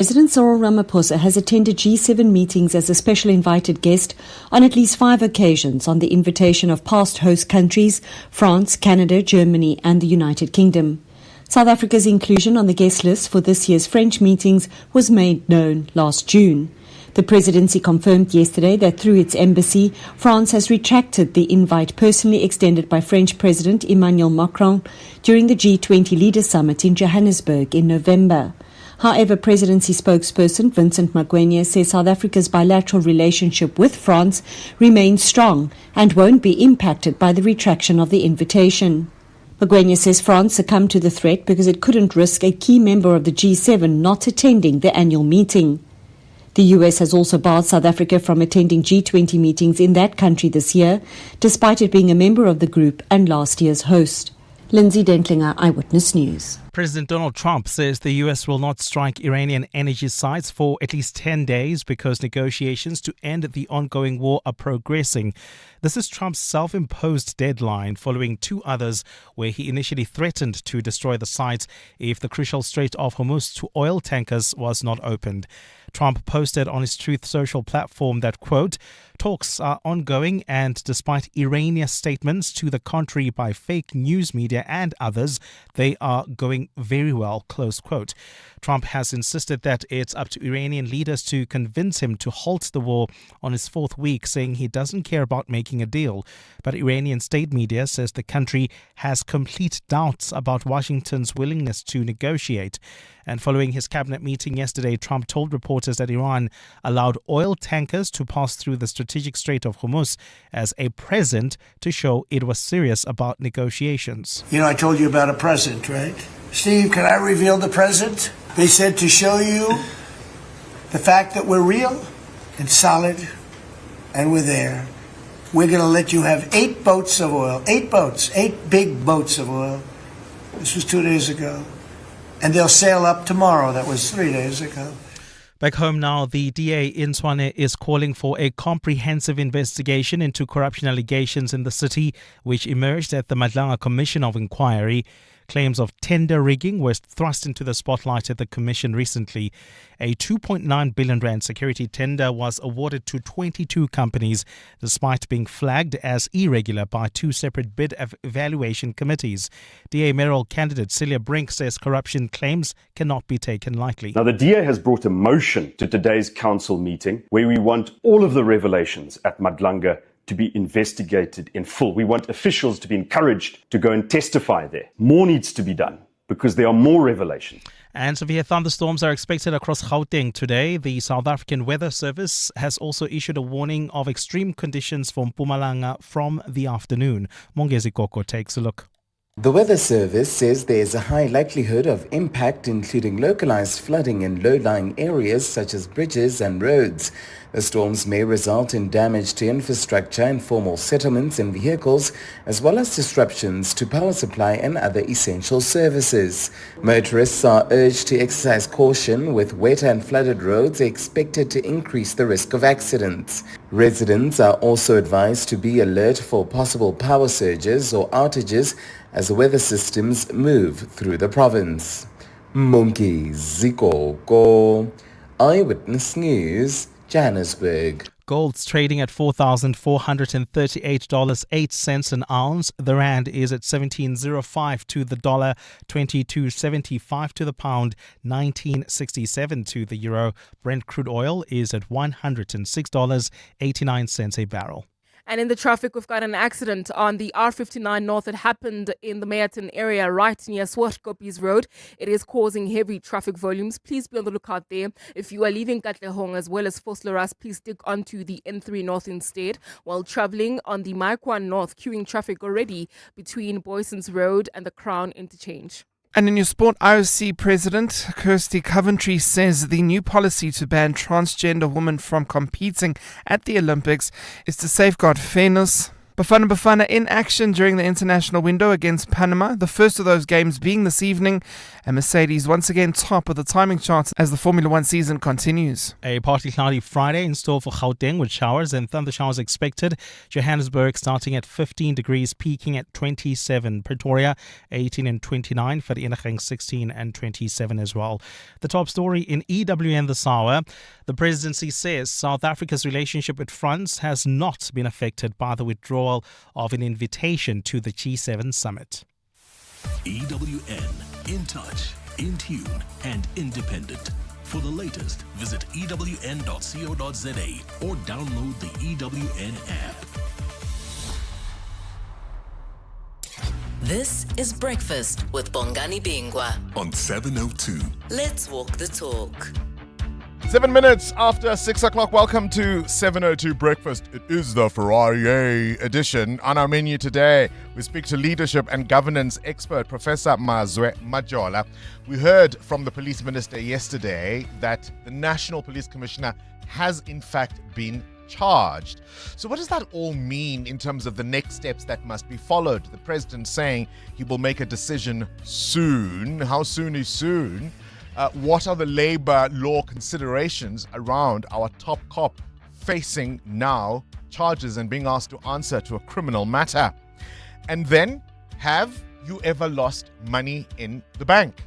President Cyril Ramaphosa has attended G7 meetings as a special invited guest on at least 5 occasions on the invitation of past host countries, France, Canada, Germany and the United Kingdom. South Africa's inclusion on the guest list for this year's French meetings was made known last June. The presidency confirmed yesterday that through its embassy, France has retracted the invite personally extended by French President Emmanuel Macron during the G20 Leaders Summit in Johannesburg in November. However, presidency spokesperson Vincent Magwenya says South Africa's bilateral relationship with France remains strong and won't be impacted by the retraction of the invitation. Magwenya says France succumbed to the threat because it couldn't risk a key member of the G7 not attending the annual meeting. The US has also barred South Africa from attending G20 meetings in that country this year, despite it being a member of the group and last year's host. Lindsay Dentlinger, Eyewitness News. President Donald Trump says the U.S. will not strike Iranian energy sites for at least 10 days because negotiations to end the ongoing war are progressing. This is Trump's self-imposed deadline following 2 others where he initially threatened to destroy the sites if the crucial Strait of Hormuz to oil tankers was not opened. Trump posted on his Truth Social platform that, quote, talks are ongoing and despite Iranian statements to the contrary by fake news media and others, they are going very well, close quote. Trump has insisted that it's up to Iranian leaders to convince him to halt the war on his 4th week, saying he doesn't care about making a deal. But Iranian state media says the country has complete doubts about Washington's willingness to negotiate. And following his cabinet meeting yesterday, Trump told reporters that Iran allowed oil tankers to pass through the strategic Strait of Hormuz as a present to show it was serious about negotiations. You know, I told you about a present, right? Steve, can I reveal the present? They said to show you the fact that we're real and solid and we're there. We're going to let you have 8 boats of oil, 8 boats, 8 big boats of oil. This was 2 days ago. And they'll sail up tomorrow. That was 3 days ago. Back home now, the DA in Tshwane is calling for a comprehensive investigation into corruption allegations in the city, which emerged at the Madlanga Commission of Inquiry. Claims of tender rigging were thrust into the spotlight at the commission recently. A 2.9 billion rand security tender was awarded to 22 companies, despite being flagged as irregular by 2 separate bid evaluation committees. DA mayoral candidate Celia Brink says corruption claims cannot be taken lightly. Now, the DA has brought a motion to today's council meeting where we want all of the revelations at Madlanga to be investigated in full. We want officials to be encouraged to go and testify there. More needs to be done because there are more revelations. And severe thunderstorms are expected across Gauteng today. The South African Weather Service has also issued a warning of extreme conditions for Mpumalanga from the afternoon. Mongezi Koko takes a look. The Weather Service says there is a high likelihood of impact, including localized flooding in low-lying areas such as bridges and roads. The storms may result in damage to infrastructure, informal settlements and vehicles, as well as disruptions to power supply and other essential services. Motorists are urged to exercise caution, with wet and flooded roads expected to increase the risk of accidents. Residents are also advised to be alert for possible power surges or outages as the weather systems move through the province. Mongezi Koko, Eyewitness News, Johannesburg. Gold's trading at $4,438.08 an ounce. The rand is at 17.05 to the dollar, 22.75 to the pound, 19.67 to the euro. Brent crude oil is at $106.89 a barrel. And in the traffic, we've got an accident on the R59 North. It happened in the Meyerton area right near Swartkoppies Road. It is causing heavy traffic volumes. Please be on the lookout there. If you are leaving Katlehong as well as Vosloorus, please stick onto the N3 North instead. While traveling on the Maikwan North, queuing traffic already between Boyson's Road and the Crown Interchange. And in your sport, IOC President Kirsty Coventry says the new policy to ban transgender women from competing at the Olympics is to safeguard fairness, Bafana Bafana in action during the international window against Panama, the first of those games being this evening, and Mercedes once again top of the timing charts as the Formula One season continues. A partly cloudy Friday in store for Gauteng with showers and thunder showers expected. Johannesburg starting at 15 degrees, peaking at 27. Pretoria 18 and 29. Vereeniging 16 and 27 as well. The top story in EWN this hour. The presidency says South Africa's relationship with France has not been affected by the withdrawal of an invitation to the G7 summit. EWN, in touch, in tune, and independent. For the latest, visit ewn.co.za or download the EWN app. This is Breakfast with Bongani Bingwa On 702. Let's walk the talk. 7 minutes after 6 o'clock, welcome to 702 Breakfast. It is the Friday edition. On our menu today, we speak to leadership and governance expert Professor Mazwe Majola. We heard from the police minister yesterday that the National Police Commissioner has in fact been charged. So what does that all mean in terms of the next steps that must be followed? The president saying he will make a decision soon. How soon is soon? What are the labor law considerations around our top cop facing now charges and being asked to answer to a criminal matter? And then, have you ever lost money in the bank?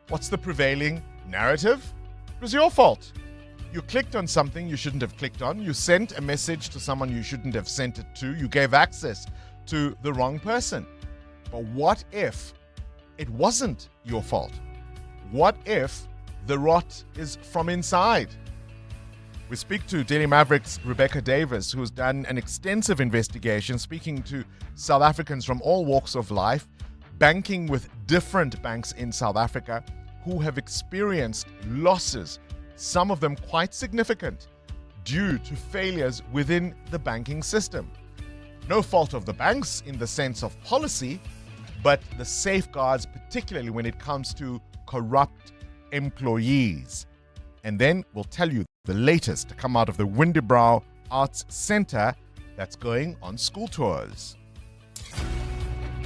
What's the prevailing narrative? It was your fault. You clicked on something you shouldn't have clicked on. You sent a message to someone you shouldn't have sent it to. You gave access to the wrong person. But what if it wasn't your fault? What if the rot is from inside? We speak to Daily Maverick's Rebecca Davis, who's done an extensive investigation, speaking to South Africans from all walks of life, banking with different banks in South Africa, who have experienced losses, some of them quite significant, due to failures within the banking system. No fault of the banks in the sense of policy, but the safeguards, particularly when it comes to corrupt employees. And then we'll tell you the latest to come out of the Windybrow Arts Centre that's going on school tours.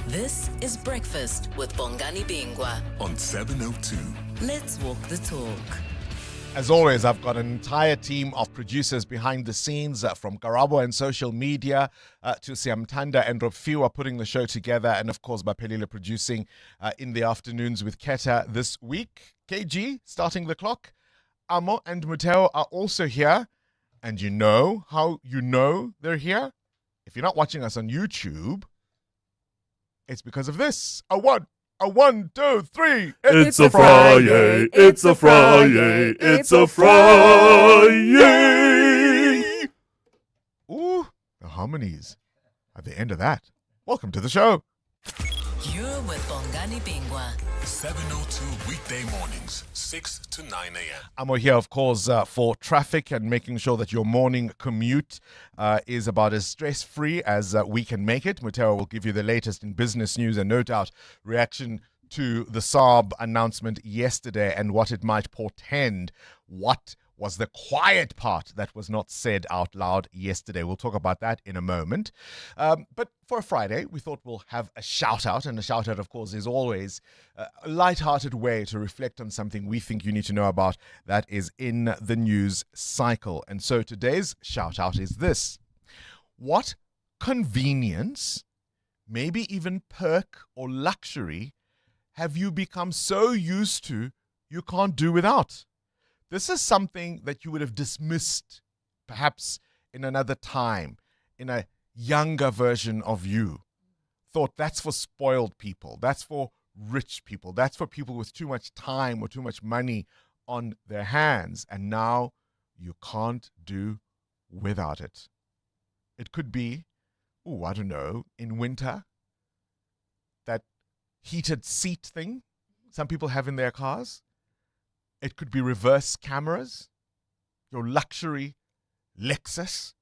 This is Breakfast with Bongani Bingwa On 702. Let's walk the talk. As always, I've got an entire team of producers behind the scenes, from Karabo and social media to Mthatha and Robfiwa putting the show together, and of course Bapelile producing in the afternoons with Keta this week. KG starting the clock. Amo and Muteo are also here, and you know how you know they're here? If you're not watching us on YouTube, it's because of this. A 1, 2, 3. It's a Friday. It's a Friday. It's a Friday. Ooh, the harmonies at the end of that. Welcome to the show. You're with Bongani Bingwa. 702 weekday mornings, 6 to 9 a.m. I'm here, of course, for traffic and making sure that your morning commute is about as stress-free as we can make it. Muteo will give you the latest in business news and no doubt reaction to the Saab announcement yesterday and what it might portend. What was the quiet part that was not said out loud yesterday? We'll talk about that in a moment. But for a Friday, we thought we'll have a shout-out. And a shout-out, of course, is always a light-hearted way to reflect on something we think you need to know about that is in the news cycle. And so today's shout-out is this. What convenience, maybe even perk or luxury, have you become so used to you can't do without? This is something that you would have dismissed perhaps in another time, in a younger version of you. Thought that's for spoiled people, that's for rich people, that's for people with too much time or too much money on their hands. And now you can't do without it. It could be, I don't know, in winter, that heated seat thing some people have in their cars. It could be reverse cameras, your luxury Lexus.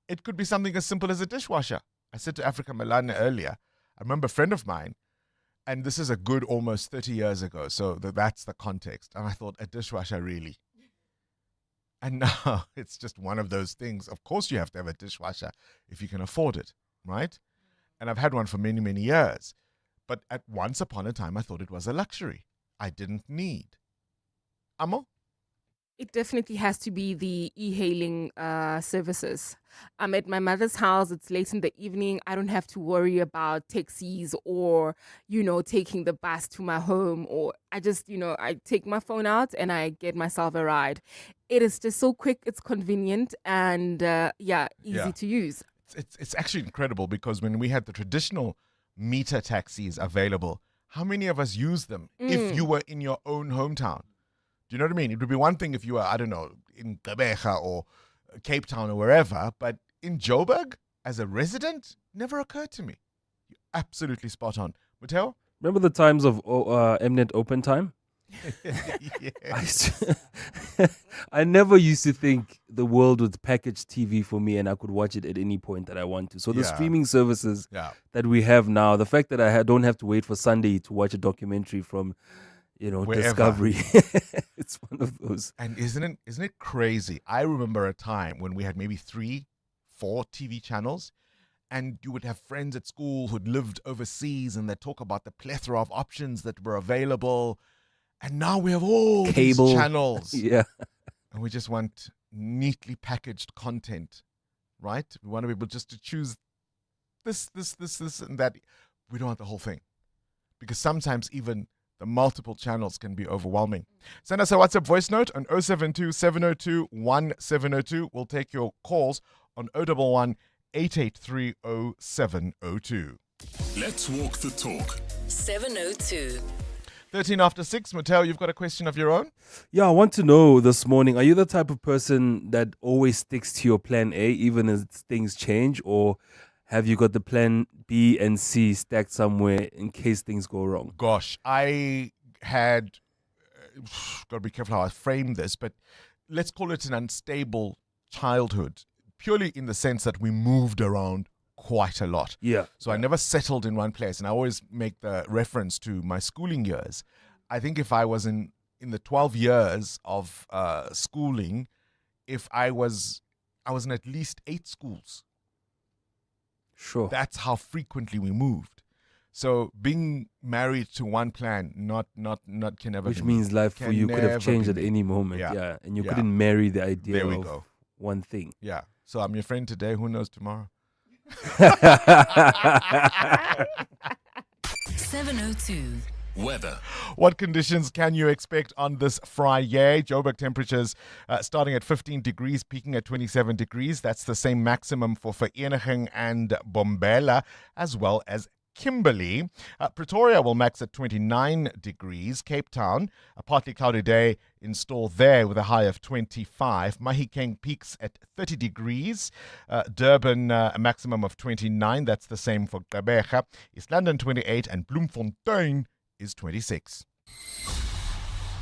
It could be something as simple as a dishwasher. I said to Africa Milana earlier, I remember a friend of mine, and this is a good almost 30 years ago, so that's the context. And I thought, a dishwasher really? And now it's just one of those things. Of course, you have to have a dishwasher if you can afford it, right? And I've had one for many, many years. But at once upon a time, I thought it was a luxury I didn't need. Amo? It definitely has to be the e-hailing services. I'm at my mother's house. It's late in the evening. I don't have to worry about taxis or, taking the bus to my home. Or I just, I take my phone out and I get myself a ride. It is just so quick. It's convenient and, easy to use. It's actually incredible because when we had the traditional meter taxis available, how many of us used them if you were in your own hometown? Do you know what I mean? It would be one thing if you were, I don't know, in Gqeberha or Cape Town or wherever, but in Joburg, as a resident, never occurred to me. You're absolutely spot on. Matteo? Remember the times of Mnet Open Time? I never used to think the world would package TV for me and I could watch it at any point that I want to. So the streaming services that we have now, the fact that I don't have to wait for Sunday to watch a documentary from wherever. Discovery. It's one of those. And isn't it crazy? I remember a time when we had maybe 3-4 TV channels, and you would have friends at school who'd lived overseas and they'd talk about the plethora of options that were available. And now we have all these channels. Yeah. And we just want neatly packaged content, right? We want to be able just to choose this, and that. We don't want the whole thing. Because sometimes even the multiple channels can be overwhelming. Send us a WhatsApp voice note on 072 702 1702. We'll take your calls on 011 883 0702. Let's walk the talk. 702. 13 after 6. Matteo, you've got a question of your own? Yeah, I want to know this morning, are you the type of person that always sticks to your plan A even as things change, or have you got the plan B and C stacked somewhere in case things go wrong? Gosh, I had, got to be careful how I frame this, but let's call it an unstable childhood, purely in the sense that we moved around quite a lot. Yeah. So I never settled in one place, and I always make the reference to my schooling years. I think if I was in the 12 years of schooling, if I was in at least 8 schools. Sure. That's how frequently we moved. So being married to one plan, not can never. Which means life for you could have changed at any moment. Yeah. And you couldn't marry the idea of one thing. Yeah. So I'm your friend today. Who knows tomorrow? 702. Weather. What conditions can you expect on this Friday? Joburg temperatures starting at 15 degrees, peaking at 27 degrees. That's the same maximum for Vereeniging and Bombela, as well as Kimberley. Pretoria will max at 29 degrees. Cape Town, a partly cloudy day in store there with a high of 25. Mahikeng peaks at 30 degrees. Durban, a maximum of 29. That's the same for Gqeberha. East London, 28. And Bloemfontein is 26.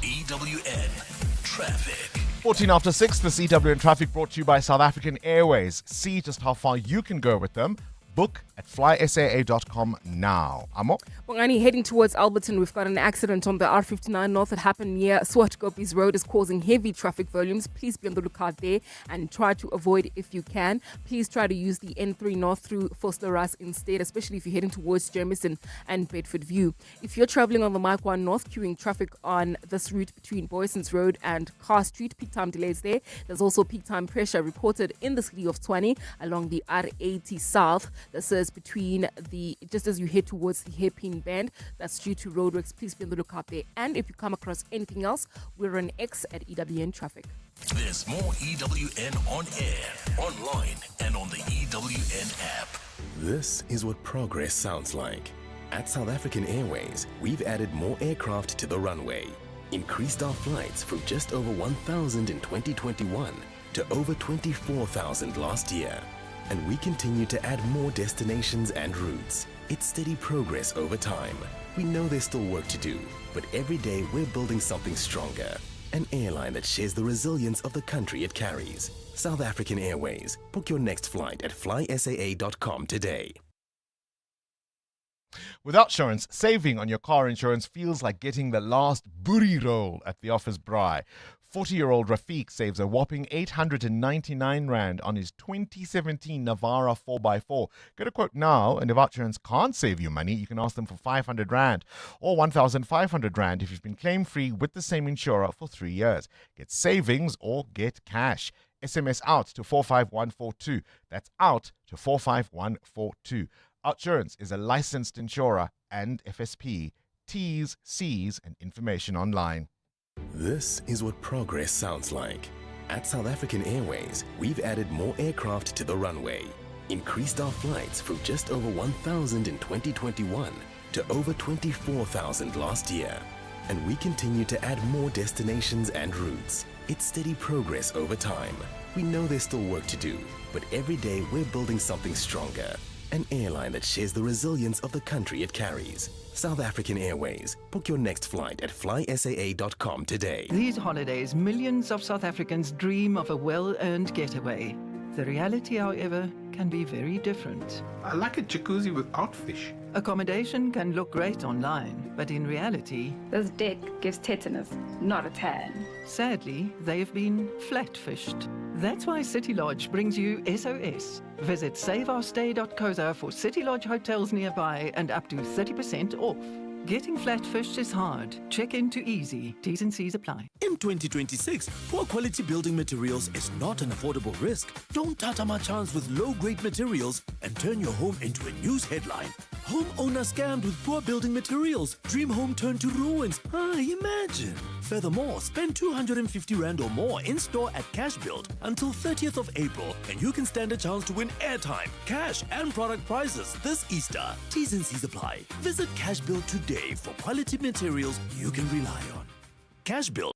EWN Traffic. 14 after 6, this EWN Traffic brought to you by South African Airways. See just how far you can go with them. Book at flysaa.com now. Amo? Bongani, heading towards Alberton, we've got an accident on the R59 North that happened near Swartkopies Road. Is causing heavy traffic volumes. Please be on the lookout there and try to avoid if you can. Please try to use the N3 North through Fosterras instead, especially if you're heading towards Germiston and Bedford View. If you're traveling on the Mike 1 North, queuing traffic on this route between Boyson's Road and Carr Street, peak time delays there. There's also peak time pressure reported in the city of Tshwane along the R80 South. This is between just as you head towards the hairpin band. That's due to roadworks. Please be on the lookout there. And if you come across anything else, we're on X at EWN Traffic. There's more EWN on air, online, and on the EWN app. This is what progress sounds like. At South African Airways, we've added more aircraft to the runway, increased our flights from just over 1,000 in 2021 to over 24,000 last year. And we continue to add more destinations and routes. It's steady progress over time. We know there's still work to do, but every day we're building something stronger. An airline that shares the resilience of the country it carries. South African Airways. Book your next flight at flysaa.com today. With Outsurance, saving on your car insurance feels like getting the last booty roll at the office braai. 40-year-old Rafiq saves a whopping 899 Rand on his 2017 Navara 4x4. Get a quote now, and if Outsurance can't save you money, you can ask them for 500 Rand or 1,500 Rand if you've been claim-free with the same insurer for 3 years. Get savings or get cash. SMS out to 45142. That's out to 45142. Outsurance is a licensed insurer and FSP. T's, C's, and information online. This is what progress sounds like. At South African Airways, we've added more aircraft to the runway, increased our flights from just over 1,000 in 2021 to over 24,000 last year. And we continue to add more destinations and routes. It's steady progress over time. We know there's still work to do, but every day we're building something stronger. An airline that shares the resilience of the country it carries. South African Airways. Book your next flight at flysaa.com today. These holidays, millions of South Africans dream of a well-earned getaway. The reality, however, can be very different. I like a jacuzzi without fish. Accommodation can look great online, but in reality... This deck gives tetanus, not a tan. Sadly, they've been flat-fished. That's why City Lodge brings you SOS. Visit saveourstay.co.za for City Lodge hotels nearby and up to 30% off. Getting flat-fished is hard. Check into easy. T's and C's apply. In 2026, poor quality building materials is not an affordable risk. Don't tata my chance with low-grade materials and turn your home into a news headline. Homeowner scammed with poor building materials. Dream home turned to ruins. Imagine. Furthermore, spend 250 Rand or more in-store at Cash Build until 30th of April, and you can stand a chance to win airtime, cash, and product prizes this Easter. T's and C's apply. Visit Cash Build today for quality materials you can rely on. Cash Build.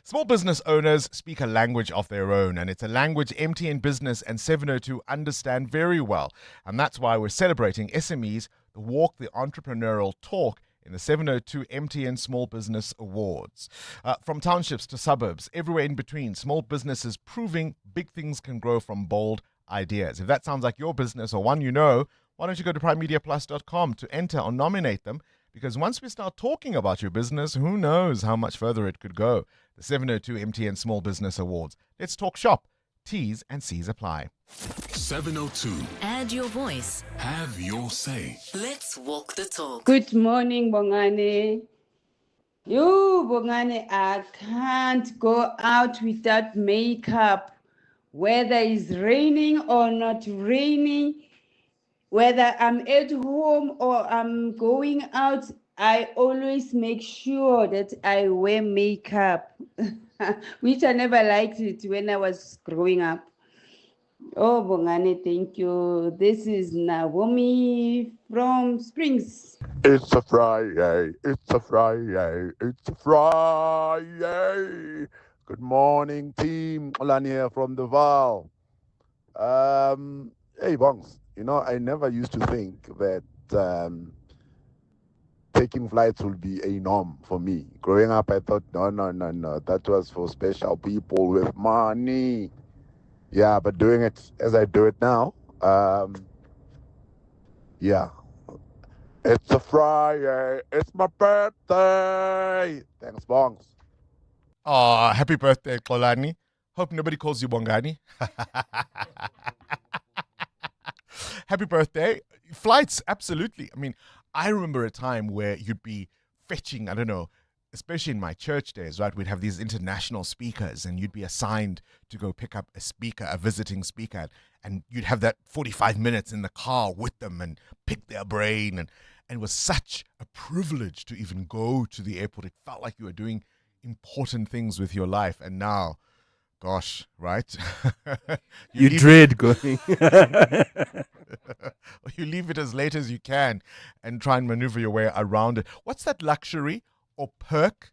Small business owners speak a language of their own, and it's a language MTN Business and 702 understand very well. And that's why we're celebrating SMEs, the walk, the entrepreneurial talk in the 702 MTN Small Business Awards. From townships to suburbs, everywhere in between, small businesses proving big things can grow from bold ideas. If that sounds like your business or one you know, why don't you go to primemediaplus.com to enter or nominate them? Because once we start talking about your business, who knows how much further it could go. The 702 MTN Small Business Awards. Let's talk shop. T's and C's apply. 702. Add your voice. Have your say. Let's walk the talk. Good morning, Bongani. You, Bongani, I can't go out without makeup. Whether it's raining or not raining, whether I'm at home or I'm going out, I always make sure that I wear makeup, which I never liked it when I was growing up. Oh, Bongani, thank you. This is Naomi from Springs. It's a Friday, it's a Friday, it's a Friday. Good morning, team. Olan here from the Val. Hey, Bongs. You know, I never used to think that taking flights would be a norm for me. Growing up, I thought, no. That was for special people with money. Yeah, but doing it as I do it now, yeah. It's a Friday. It's my birthday. Thanks, Bongs. Oh, happy birthday, Xolani. Hope nobody calls you Bongani. Happy birthday. Flights, absolutely. I mean, I remember a time where you'd be fetching, I don't know, especially in my church days, right? We'd have these international speakers and you'd be assigned to go pick up a speaker, a visiting speaker, and you'd have that 45 minutes in the car with them and pick their brain. And it was such a privilege to even go to the airport. It felt like you were doing important things with your life. And now, gosh, right? you dread going. You leave it as late as you can and try and maneuver your way around it. What's that luxury or perk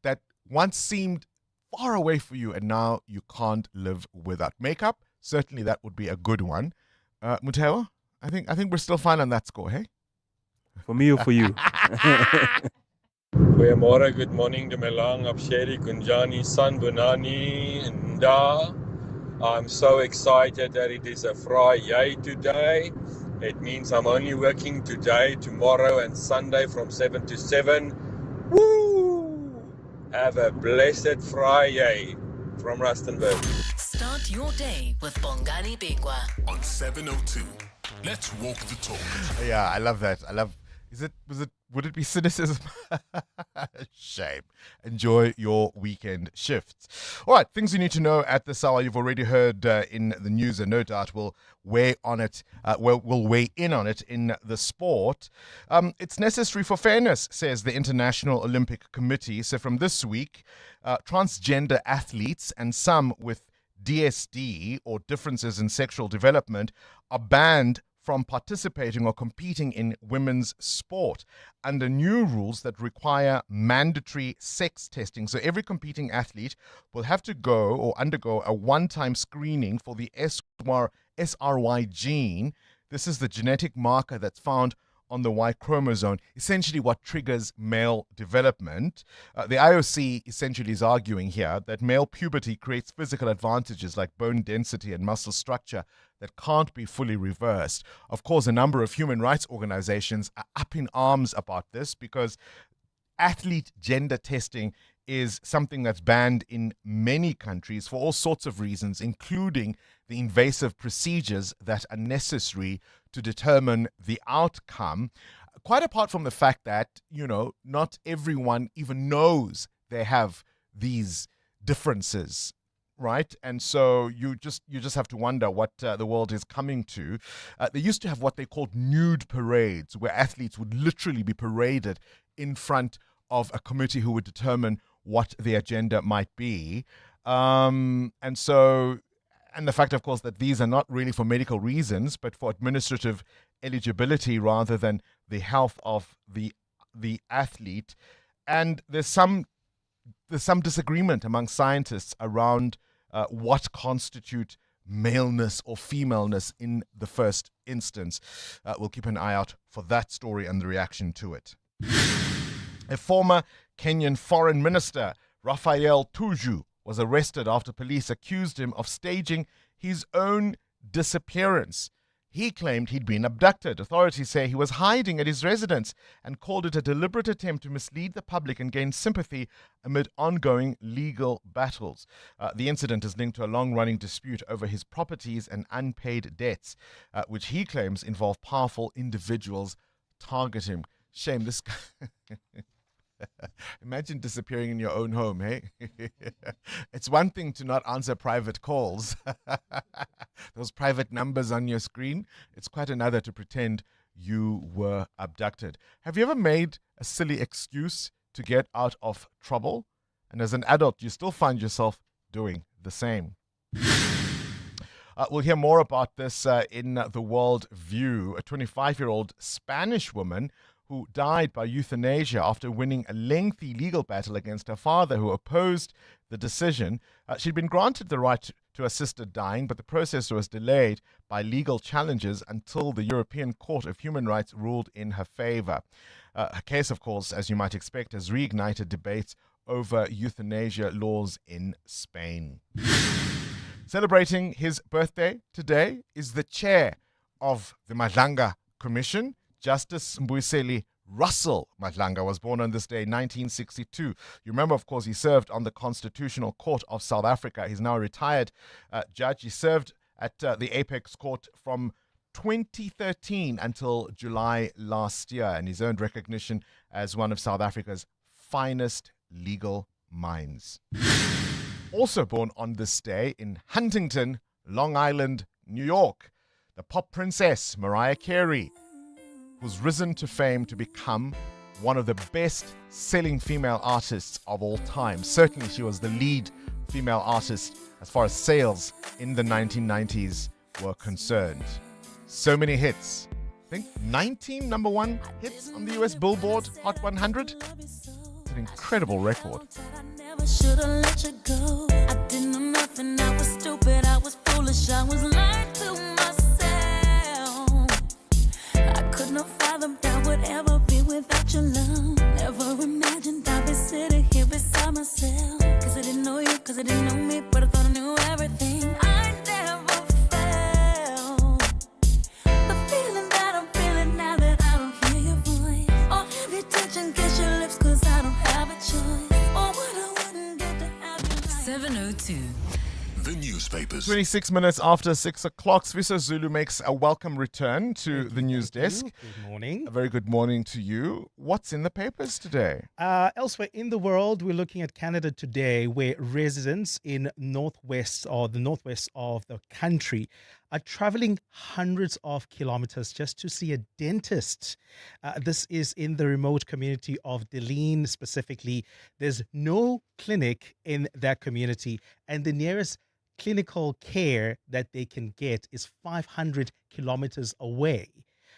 that once seemed far away for you and now you can't live without? Makeup, certainly that would be a good one. Mthatha, I think we're still fine on that score, hey? For me or for you? Goeiemôre, good morning, Dumelang, Absheri, Kunjani, San Bonani, Nda. I'm so excited that it is a Friday today. It means I'm only working today, tomorrow, and Sunday from 7 to 7. Woo! Have a blessed Friday from Rustenburg. Start your day with Bongani Bingwa on 702. Let's walk the talk. Yeah, I love that. Would it be cynicism? Shame. Enjoy your weekend shifts. All right, things you need to know at this hour. You've already heard in the news, and no doubt we'll weigh on it. We'll weigh in on it in the sport. It's necessary for fairness, says the International Olympic Committee. So from this week, transgender athletes and some with DSD or differences in sexual development are banned from participating or competing in women's sport under new rules that require mandatory sex testing. So every competing athlete will have to go or undergo a one-time screening for the SRY gene. This is the genetic marker that's found on the Y chromosome, essentially what triggers male development. The IOC essentially is arguing here that male puberty creates physical advantages like bone density and muscle structure that can't be fully reversed. Of course, a number of human rights organizations are up in arms about this because athlete gender testing is something that's banned in many countries for all sorts of reasons, including the invasive procedures that are necessary to determine the outcome. Quite apart from the fact that, not everyone even knows they have these differences, right? And so you just have to wonder what the world is coming to. They used to have what they called nude parades, where athletes would literally be paraded in front of a committee who would determine what the agenda might be. And the fact, of course, that these are not really for medical reasons, but for administrative eligibility rather than the health of the athlete. And there's some disagreement among scientists around what constitute maleness or femaleness in the first instance. We'll keep an eye out for that story and the reaction to it. A former Kenyan foreign minister, Raphael Tuju, was arrested after police accused him of staging his own disappearance. He claimed he'd been abducted. Authorities say he was hiding at his residence and called it a deliberate attempt to mislead the public and gain sympathy amid ongoing legal battles. The incident is linked to a long-running dispute over his properties and unpaid debts, which he claims involve powerful individuals targeting him. Shame, this guy... Imagine disappearing in your own home, hey? It's one thing to not answer private calls. Those private numbers on your screen. It's quite another to pretend you were abducted. Have you ever made a silly excuse to get out of trouble? And as an adult, you still find yourself doing the same. We'll hear more about this in The World View. A 25-year-old Spanish woman who died by euthanasia after winning a lengthy legal battle against her father, who opposed the decision. She'd been granted the right to assisted dying, but the process was delayed by legal challenges until the European Court of Human Rights ruled in her favor. Her case, of course, as you might expect, has reignited debates over euthanasia laws in Spain. Celebrating his birthday today is the chair of the Madlanga Commission, Justice Mbuyiseli Russell Madlanga. Was born on this day, 1962. You remember, of course, he served on the Constitutional Court of South Africa. He's now a retired judge. He served at the Apex Court from 2013 until July last year, and he's earned recognition as one of South Africa's finest legal minds. Also born on this day in Huntington, Long Island, New York, the pop princess Mariah Carey, who's risen to fame to become one of the best-selling female artists of all time. Certainly, she was the lead female artist as far as sales in the 1990s were concerned. So many hits. I think 19 number one hits on the US Billboard Hot 100. It's an incredible record. Never should have let you go. I didn't know nothing. I was stupid. I was foolish. I was lying to myself. I could not fathom that would ever be without your love. Never imagined I'd be sitting here beside myself. Cause I didn't know you, cause I didn't know me, but I thought I knew everything. I never felt the feeling that 702. The newspapers. 26 minutes after 6 o'clock, Sviso Zulu makes a welcome return to the news desk. Good morning. A very good morning to you. What's in the papers today? Elsewhere in the world, we're looking at Canada today, where residents in the northwest of the country are traveling hundreds of kilometers just to see a dentist. This is in the remote community of Deline specifically. There's no clinic in that community, and the nearest clinical care that they can get is 500 kilometers away.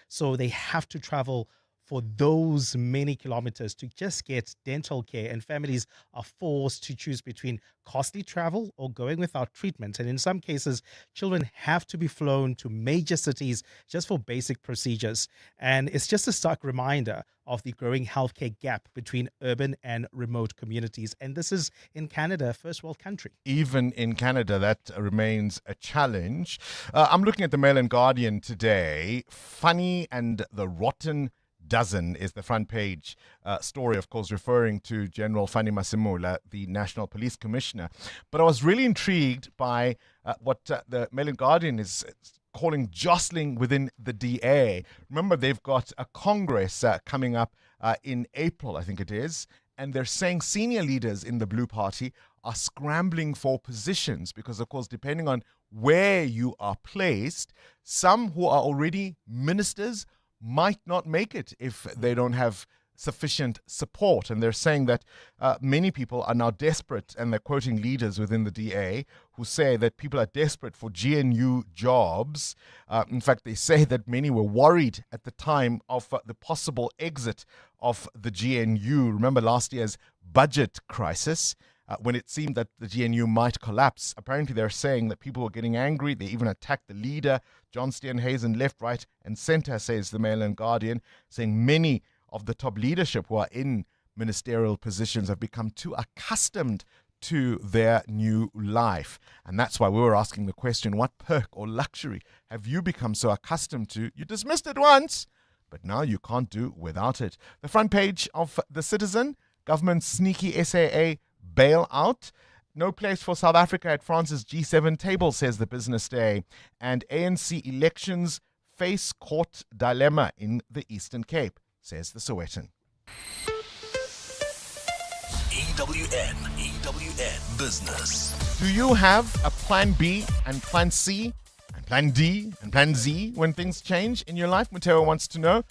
So they have to travel for those many kilometers to just get dental care, and families are forced to choose between costly travel or going without treatment. And in some cases, children have to be flown to major cities just for basic procedures. And it's just a stark reminder of the growing healthcare gap between urban and remote communities. And this is in Canada, a first world country. Even in Canada, that remains a challenge. I'm looking at the Mail and Guardian today. Funny and the Rotten Dozen is the front page story, of course, referring to General Fani Masimula, the National Police Commissioner. But I was really intrigued by what the Mail and Guardian is calling jostling within the DA. Remember, they've got a Congress coming up in April, I think it is, and they're saying senior leaders in the Blue Party are scrambling for positions because, of course, depending on where you are placed, some who are already ministers might not make it if they don't have sufficient support. And they're saying that many people are now desperate, and they're quoting leaders within the DA who say that people are desperate for GNU jobs. In fact, they say that many were worried at the time of the possible exit of the GNU. Remember last year's budget crisis? When it seemed that the GNU might collapse. Apparently they're saying that people were getting angry. They even attacked the leader, John Steenhuisen, left, right, and center, says the Mail and Guardian, saying many of the top leadership who are in ministerial positions have become too accustomed to their new life. And that's why we were asking the question, what perk or luxury have you become so accustomed to? You dismissed it once, but now you can't do without it. The front page of The Citizen, government's sneaky SAA bailout. No place for South Africa at France's G7 table, says the Business Day. And ANC elections face court dilemma in the Eastern Cape, says the Sowetan. EWN Business. Do you have a plan B and plan C and plan D and plan Z when things change in your life? Mthatha wants to know.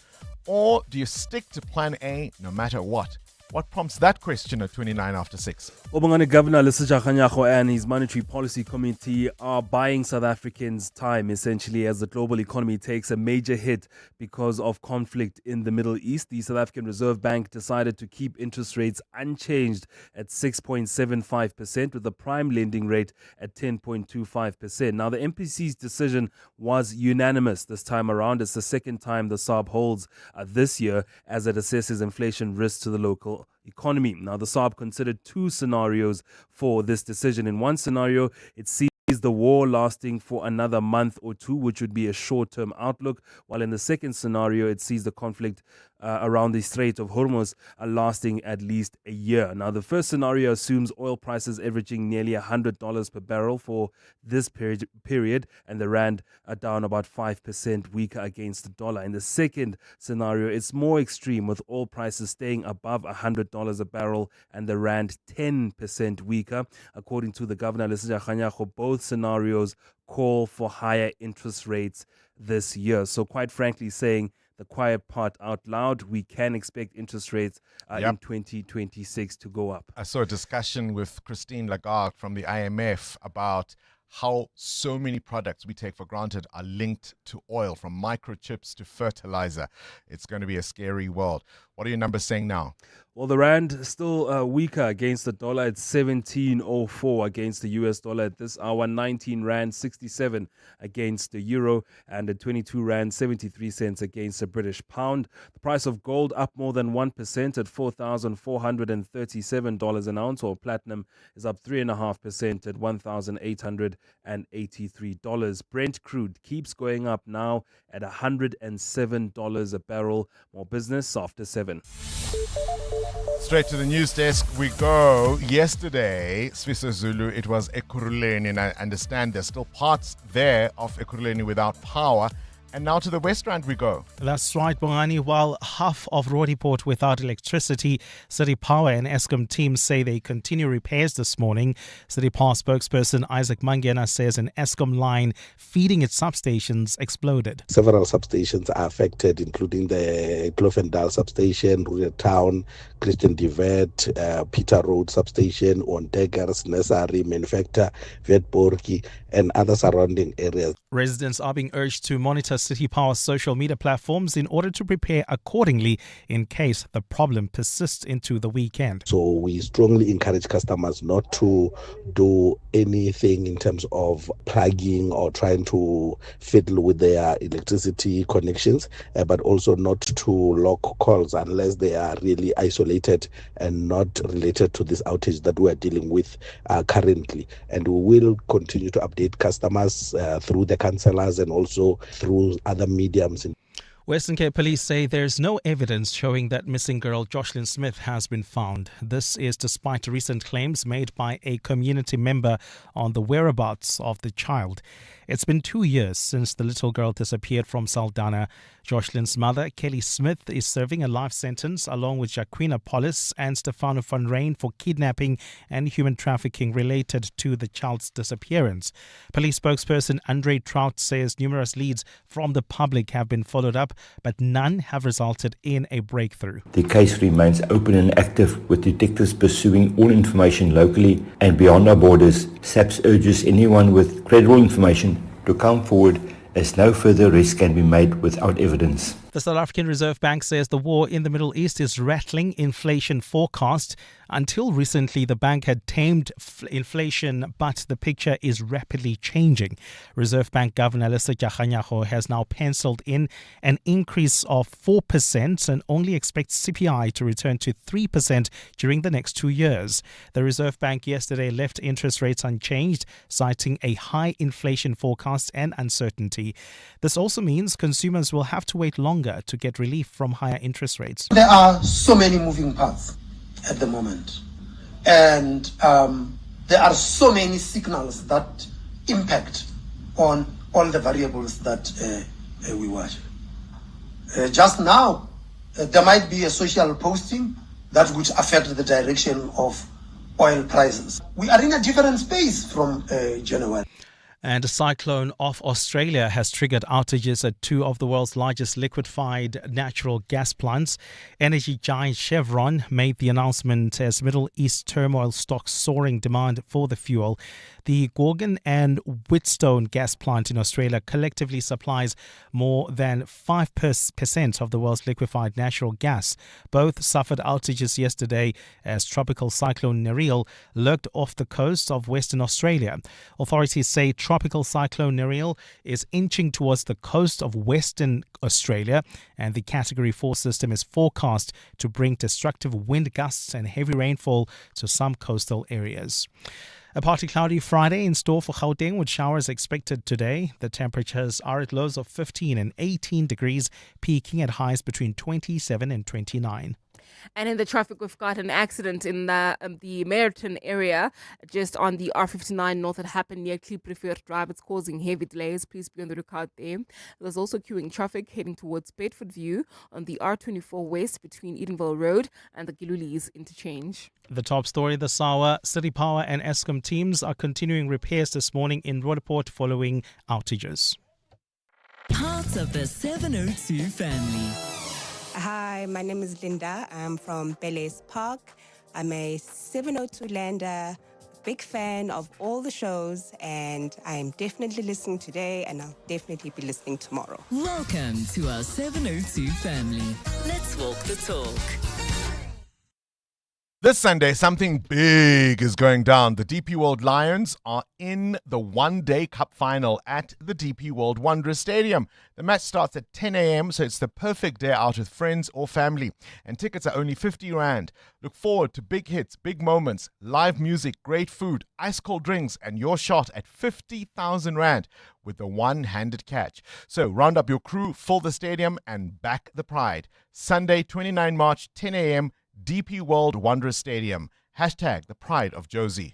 Or do you stick to plan A no matter what? What prompts that question at 29 after 6? Bongani Governor Lesotho Kganyago and his Monetary Policy Committee are buying South Africans time, essentially, as the global economy takes a major hit because of conflict in the Middle East. The South African Reserve Bank decided to keep interest rates unchanged at 6.75%, with the prime lending rate at 10.25%. Now, the MPC's decision was unanimous this time around. It's the second time the SARB holds this year as it assesses inflation risks to the local economy. Now, the SARB considered two scenarios for this decision. In one scenario, it sees the war lasting for another month or two, which would be a short-term outlook, while in the second scenario, it sees the conflict around the Strait of Hormuz lasting at least a year. Now, the first scenario assumes oil prices averaging nearly $100 per barrel for this period, and the rand are down about 5% weaker against the dollar. In the second scenario, it's more extreme, with oil prices staying above $100 a barrel and the rand 10% weaker. According to the governor, Lesotho Kganyago, both scenarios call for higher interest rates this year. So quite frankly, saying the quiet part out loud, we can expect interest rates in 2026 to go up. I saw a discussion with Christine Lagarde from the IMF about how so many products we take for granted are linked to oil, from microchips to fertilizer. It's going to be a scary world. What are your numbers saying now? Well, the rand is still weaker against the dollar. It's 17.04 against the US dollar at this hour, 19 rand 67 against the euro, and the 22 rand 73 cents against the British pound. The price of gold up more than 1% at $4,437 an ounce, while platinum is up 3.5% at $1,883. Brent crude keeps going up now at $107 a barrel. More business after 7. 7. Straight to the news desk we go. Yesterday, Swiss Zulu, it was Ekurhuleni, and I understand there's still parts there of Ekurhuleni without power. And now to the West Rand we go. That's right, Bongani. While half of Roodepoort without electricity, City Power and Eskom teams say they continue repairs this morning. City Power spokesperson Isaac Mangena says an Eskom line feeding its substations exploded. Several substations are affected, including the Klofendal substation, Rural Town, Christian Divert, Peter Road substation, Ontegers, Nesari, Manufacture, Vetborki, and other surrounding areas. Residents are being urged to monitor City Power's social media platforms in order to prepare accordingly in case the problem persists into the weekend. So we strongly encourage customers not to do anything in terms of plugging or trying to fiddle with their electricity connections, but also not to lock calls unless they are really isolated and not related to this outage that we are dealing with currently. And we will continue to update customers through the councillors and also through other mediums. Western Cape Police say there's no evidence showing that missing girl Jocelyn Smith has been found. This is despite recent claims made by a community member on the whereabouts of the child. It's been 2 years since the little girl disappeared from Saldanha. Jocelyn's mother, Kelly Smith, is serving a life sentence along with Jacquina Pollis and Stefano van Rijn for kidnapping and human trafficking related to the child's disappearance. Police spokesperson Andre Trout says numerous leads from the public have been followed up, but none have resulted in a breakthrough. The case remains open and active, with detectives pursuing all information locally and beyond our borders. SAPS urges anyone with credible information to come forward, as no further arrest can be made without evidence. The South African Reserve Bank says the war in the Middle East is rattling inflation forecast. Until recently, the bank had tamed inflation, but the picture is rapidly changing. Reserve Bank Governor Lisa Jaganyago has now penciled in an increase of 4% and only expects CPI to return to 3% during the next 2 years. The Reserve Bank yesterday left interest rates unchanged, citing a high inflation forecast and uncertainty. This also means consumers will have to wait longer to get relief from higher interest rates. There are so many moving parts at the moment, and there are so many signals that impact on all the variables that we watch. Just now, there might be a social posting that would affect the direction of oil prices. We are in a different space from January. And a cyclone off Australia has triggered outages at two of the world's largest liquefied natural gas plants. Energy giant Chevron made the announcement as Middle East turmoil stocks soaring demand for the fuel. The Gorgon and Wheatstone gas plant in Australia collectively supplies more than 5% of the world's liquefied natural gas. Both suffered outages yesterday as tropical cyclone Nereal lurked off the coast of Western Australia. Authorities say tropical cyclone Nereal is inching towards the coast of Western Australia, and the Category 4 system is forecast to bring destructive wind gusts and heavy rainfall to some coastal areas. A partly cloudy Friday in store for Gauteng, with showers expected today. The temperatures are at lows of 15 and 18 degrees, peaking at highs between 27 and 29. And in the traffic, we've got an accident in the Meyerton area, just on the R59 North that happened near Klipprivier Drive. It's causing heavy delays. Please be on the lookout there. There's also queuing traffic heading towards Bedford View on the R24 West between Edenville Road and the Gilulis interchange. The top story this hour: City Power and Eskom teams are continuing repairs this morning in Roodepoort following outages. Parts of the 702 family. Hi, my name is Linda. I'm from Bel-Air's Park. I'm a 702 lander, big fan of all the shows, and I'm definitely listening today, and I'll definitely be listening tomorrow. Welcome to our 702 family. Let's walk the talk. This Sunday, something big is going down. The DP World Lions are in the one-day cup final at the DP World Wanderers Stadium. The match starts at 10 a.m., so it's the perfect day out with friends or family. And tickets are only 50 Rand. Look forward to big hits, big moments, live music, great food, ice-cold drinks, and your shot at 50,000 Rand with the one-handed catch. So round up your crew, fill the stadium, and back the pride. Sunday, 29 March, 10 a.m., DP World Wanderers Stadium. Hashtag the pride of Josie.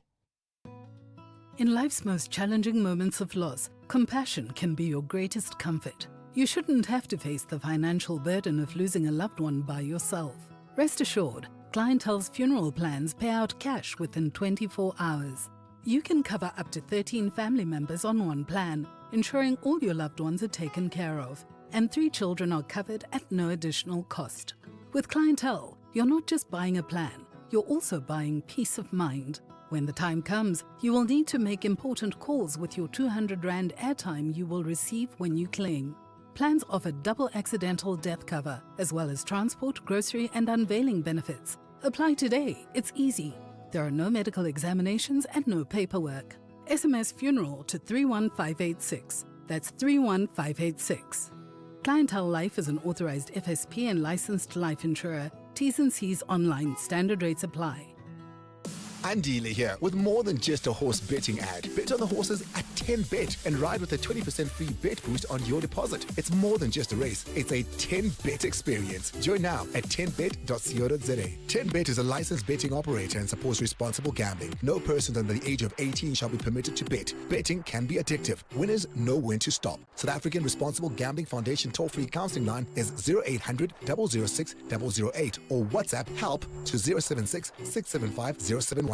In life's most challenging moments of loss, compassion can be your greatest comfort. You shouldn't have to face the financial burden of losing a loved one by yourself. Rest assured, Clientele's funeral plans pay out cash within 24 hours. You can cover up to 13 family members on one plan, ensuring all your loved ones are taken care of, and 3 children are covered at no additional cost. With Clientele, you're not just buying a plan, you're also buying peace of mind. When the time comes, you will need to make important calls with your 200 Rand airtime you will receive when you claim. Plans offer double accidental death cover, as well as transport, grocery, and unveiling benefits. Apply today, it's easy. There are no medical examinations and no paperwork. SMS funeral to 31586. That's 31586. Clientele Life is an authorized FSP and licensed life insurer. T's and C's online. Standard rates apply. Andile here with more than just a horse betting ad. Bet on the horses at 10bet and ride with a 20% free bet boost on your deposit. It's more than just a race, it's a 10bet experience. Join now at 10bet.co.za. 10bet is a licensed betting operator and supports responsible gambling. No person under the age of 18 shall be permitted to bet. Betting can be addictive. Winners know when to stop. South African Responsible Gambling Foundation toll-free counseling line is 0800 006 008 or WhatsApp help to 076 675 0710.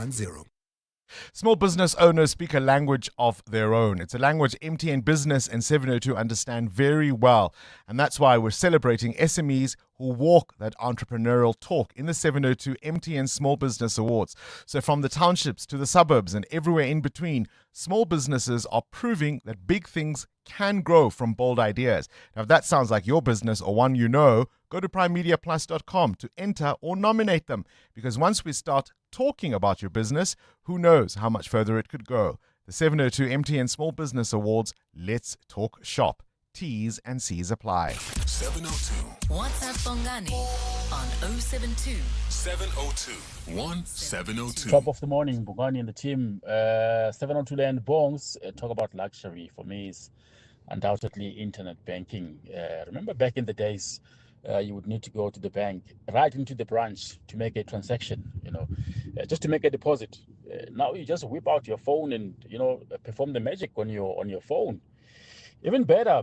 Small business owners speak a language of their own. It's a language MTN Business and 702 understand very well. And that's why we're celebrating SMEs who walk that entrepreneurial talk in the 702 MTN Small Business Awards. So from the townships to the suburbs and everywhere in between, small businesses are proving that big things can grow from bold ideas. Now, if that sounds like your business or one you know, go to primemediaplus.com to enter or nominate them. Because once we start talking about your business, who knows how much further it could go. The 702 MTN Small Business Awards, let's talk shop. T's and C's apply. 702. WhatsApp Bongani on 072 702 1702. Top of the morning, Bongani and the team. 702 Land Bongs talk about luxury. For me, is undoubtedly internet banking. Remember back in the days, you would need to go to the bank, right into the branch to make a transaction, just to make a deposit. Now you just whip out your phone and, perform the magic on your phone. Even better,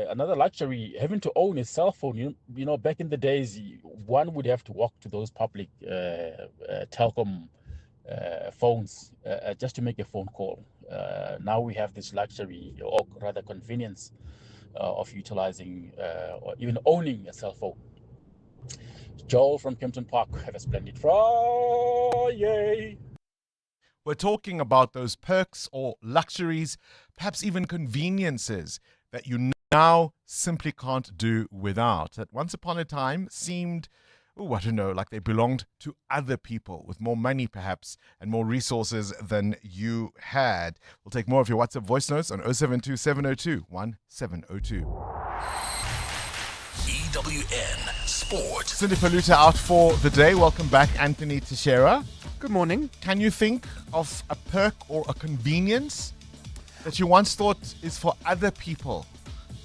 another luxury, having to own a cell phone. Back in the days, one would have to walk to those public telecom phones just to make a phone call. Now we have this luxury, or rather convenience, of utilizing or even owning a cell phone. Joel from Kempton Park, have a splendid Friday. We're talking about those perks or luxuries, perhaps even conveniences that you now simply can't do without. That once upon a time seemed, like they belonged to other people with more money perhaps and more resources than you had. We'll take more of your WhatsApp voice notes on 072 702 1702. EWN Sport. Cindy Paluta out for the day. Welcome back, Anthony Teixeira. Good morning. Can you think of a perk or a convenience that you once thought is for other people,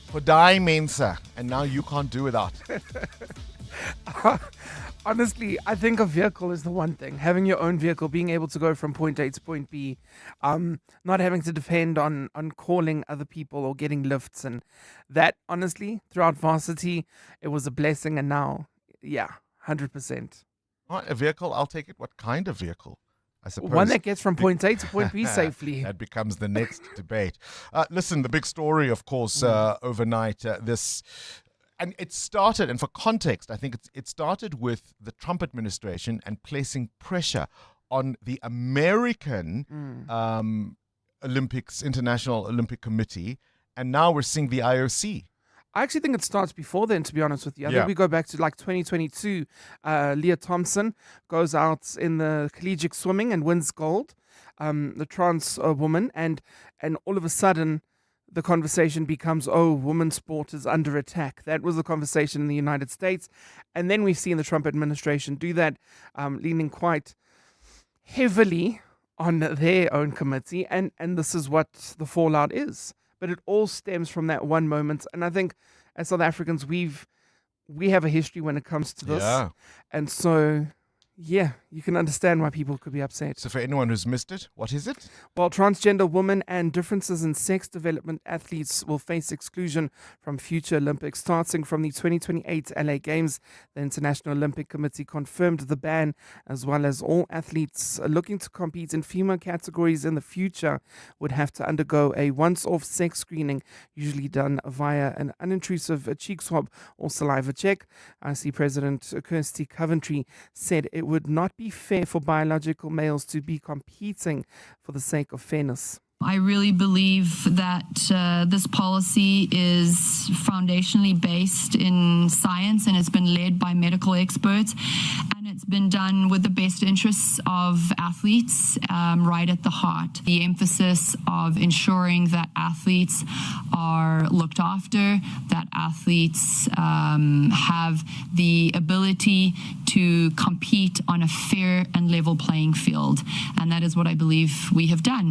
for die mensa, and now you can't do without? Honestly, I think a vehicle is the one thing. Having your own vehicle, being able to go from point A to point B, not having to depend on calling other people or getting lifts. And that, honestly, throughout varsity, it was a blessing. And now, 100%. A vehicle, I'll take it. What kind of vehicle? I suppose. One that gets from point A to point B safely. That becomes the next debate. Listen, the big story, of course, overnight, and it started, and for context, I think it started with the Trump administration and placing pressure on the American International Olympic Committee, and now we're seeing the IOC. I actually think it starts before then, to be honest with you. I Yeah. think we go back to like 2022. Leah Thompson goes out in the collegiate swimming and wins gold. The trans woman, and all of a sudden, the conversation becomes, oh, women's sport is under attack. That was the conversation in the United States. And then we've seen the Trump administration do that, leaning quite heavily on their own committee. And this is what the fallout is. But it all stems from that one moment. And I think as South Africans, we have a history when it comes to this. Yeah. And so, yeah, you can understand why people could be upset. So for anyone who's missed it, what is it? Well, transgender women and differences in sex development athletes will face exclusion from future Olympics. Starting from the 2028 LA Games, the International Olympic Committee confirmed the ban, as well as all athletes looking to compete in female categories in the future would have to undergo a once-off sex screening, usually done via an unintrusive cheek swab or saliva check. IC President Kirsty Coventry said it would not be fair for biological males to be competing for the sake of fairness. I really believe that this policy is foundationally based in science, and it's been led by medical experts, and it's been done with the best interests of athletes right at the heart. The emphasis of ensuring that athletes are looked after, that athletes have the ability to compete on a fair and level playing field, and that is what I believe we have done.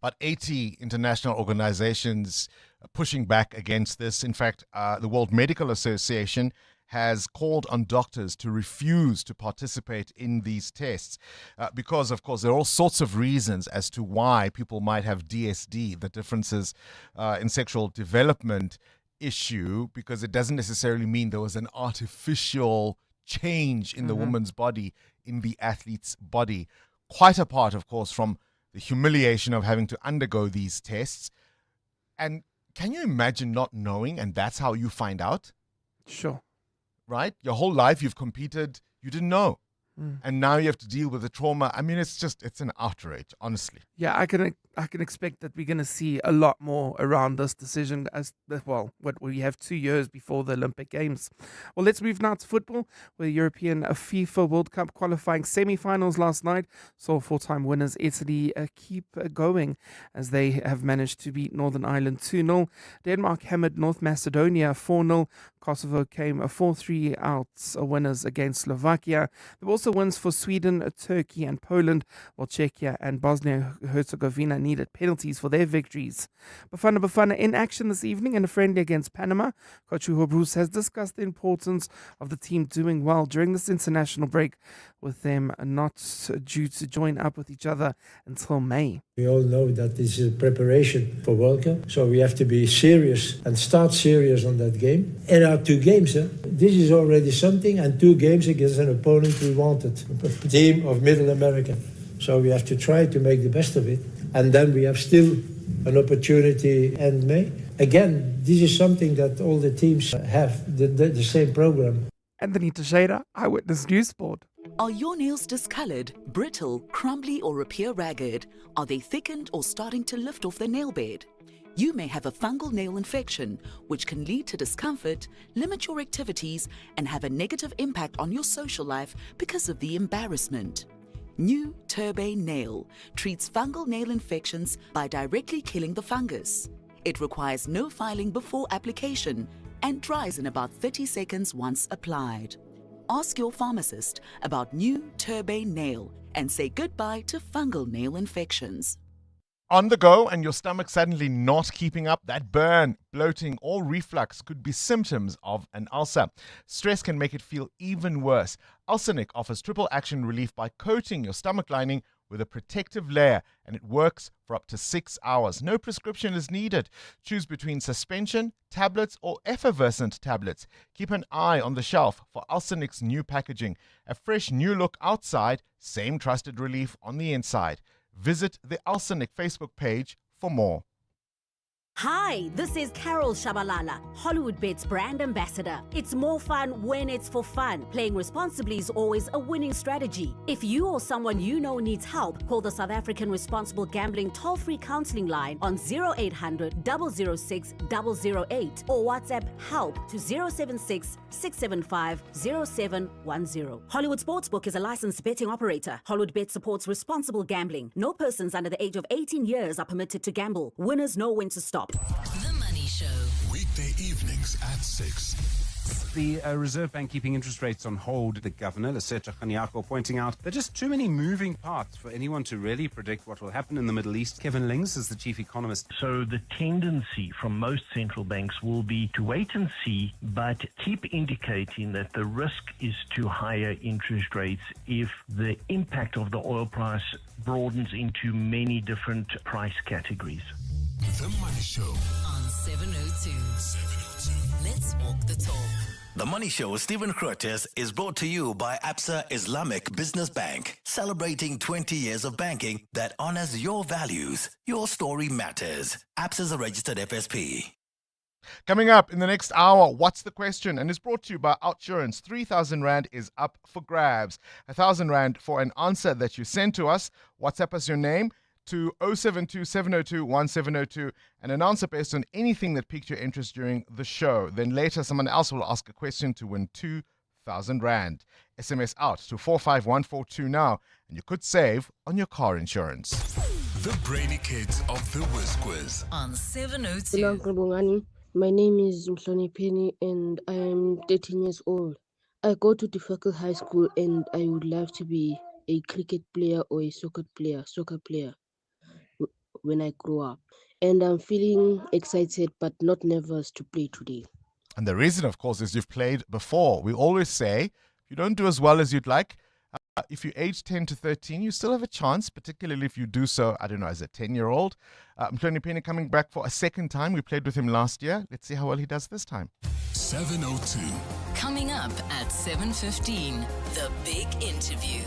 About 80 international organizations pushing back against this. In fact, the World Medical Association has called on doctors to refuse to participate in these tests because, of course, there are all sorts of reasons as to why people might have DSD, the differences in sexual development issue, because it doesn't necessarily mean there was an artificial change in the woman's body, in the athlete's body. Quite apart, of course, from the humiliation of having to undergo these tests. And can you imagine not knowing, and that's how you find out? Sure. Right? Your whole life you've competed, you didn't know. And now you have to deal with the trauma. I mean, it's an outrage, honestly. Yeah, I can expect that we're going to see a lot more around this decision as well. What we have 2 years before the Olympic Games. Well, let's move now to football, where European FIFA World Cup qualifying semi-finals last night saw four-time winners Italy keep going as they have managed to beat Northern Ireland 2-0. Denmark hammered North Macedonia 4-0. Kosovo came 4-3 out winners against Slovakia. There were also wins for Sweden, Turkey and Poland, while Czechia and Bosnia-Herzegovina needed penalties for their victories. Bafana Bafana in action this evening in a friendly against Panama. Coach Hugo Bruce has discussed the importance of the team doing well during this international break, with them not due to join up with each other until May. We all know that this is preparation for World Cup, so we have to be serious and start serious on that game. And our 2 games, this is already something, and 2 games against an opponent we wanted, a team of Middle America. So we have to try to make the best of it, and then we have still an opportunity end May. Again, this is something that all the teams have, the same program. Anthony Teixeira, Eyewitness News Sport. Are your nails discolored, brittle, crumbly, or appear ragged? Are they thickened or starting to lift off the nail bed? You may have a fungal nail infection, which can lead to discomfort, limit your activities, and have a negative impact on your social life because of the embarrassment. New Turbane Nail treats fungal nail infections by directly killing the fungus. It requires no filing before application and dries in about 30 seconds once applied. Ask your pharmacist about New Turbane Nail and say goodbye to fungal nail infections. On the go and your stomach suddenly not keeping up, that burn, bloating or reflux could be symptoms of an ulcer. Stress can make it feel even worse. Ulcernic offers triple action relief by coating your stomach lining with a protective layer, and it works for up to 6 hours. No prescription is needed. Choose between suspension, tablets or effervescent tablets. Keep an eye on the shelf for Ulcernic's new packaging. A fresh new look outside, same trusted relief on the inside. Visit the Ulcernic Facebook page for more. Hi, this is Carol Shabalala, Hollywood Bets brand ambassador. It's more fun when it's for fun. Playing responsibly is always a winning strategy. If you or someone you know needs help, call the South African Responsible Gambling toll-free counseling line on 0800 006 008 or WhatsApp help to 076 675 0710. Hollywood Sportsbook is a licensed betting operator. Hollywood Bet supports responsible gambling. No persons under the age of 18 years are permitted to gamble. Winners know when to stop. The Money Show. Weekday evenings at 6. The Reserve Bank keeping interest rates on hold. The governor, Lesetja Kganyago, pointing out there are just too many moving parts for anyone to really predict what will happen in the Middle East. Kevin Lings is the chief economist. So the tendency from most central banks will be to wait and see, but keep indicating that the risk is to higher interest rates if the impact of the oil price broadens into many different price categories. The Money Show on 702. Let's walk the talk. The Money Show with Stephen Curtis is brought to you by Absa Islamic Business Bank, celebrating 20 years of banking that honors your values. Your story matters. Absa is a registered FSP. Coming up in the next hour, what's the question? And it's brought to you by Outsurance. 3,000 Rand is up for grabs. 1,000 Rand for an answer that you send to us. WhatsApp us your name to 072 702 1702 and an answer based on anything that piqued your interest during the show. Then later, someone else will ask a question to win 2,000 Rand. SMS out to 45142 now, and you could save on your car insurance. The Brainy Kids of the Whiz Quiz on 702. Hello, Uncle Bongani. My name is Mthatha and I am 13 years old. I go to Deferkel High School and I would love to be a cricket player or a soccer player when I grow up. And I'm feeling excited but not nervous to play today. And the reason, of course, is you've played before. We always say, if you don't do as well as you'd like, if you age 10 to 13, you still have a chance, particularly if you do so, I don't know, as a 10-year-old. Mthatha coming back for a second time. We played with him last year. Let's see how well he does this time. 702. Coming up at 7:15, the big interview.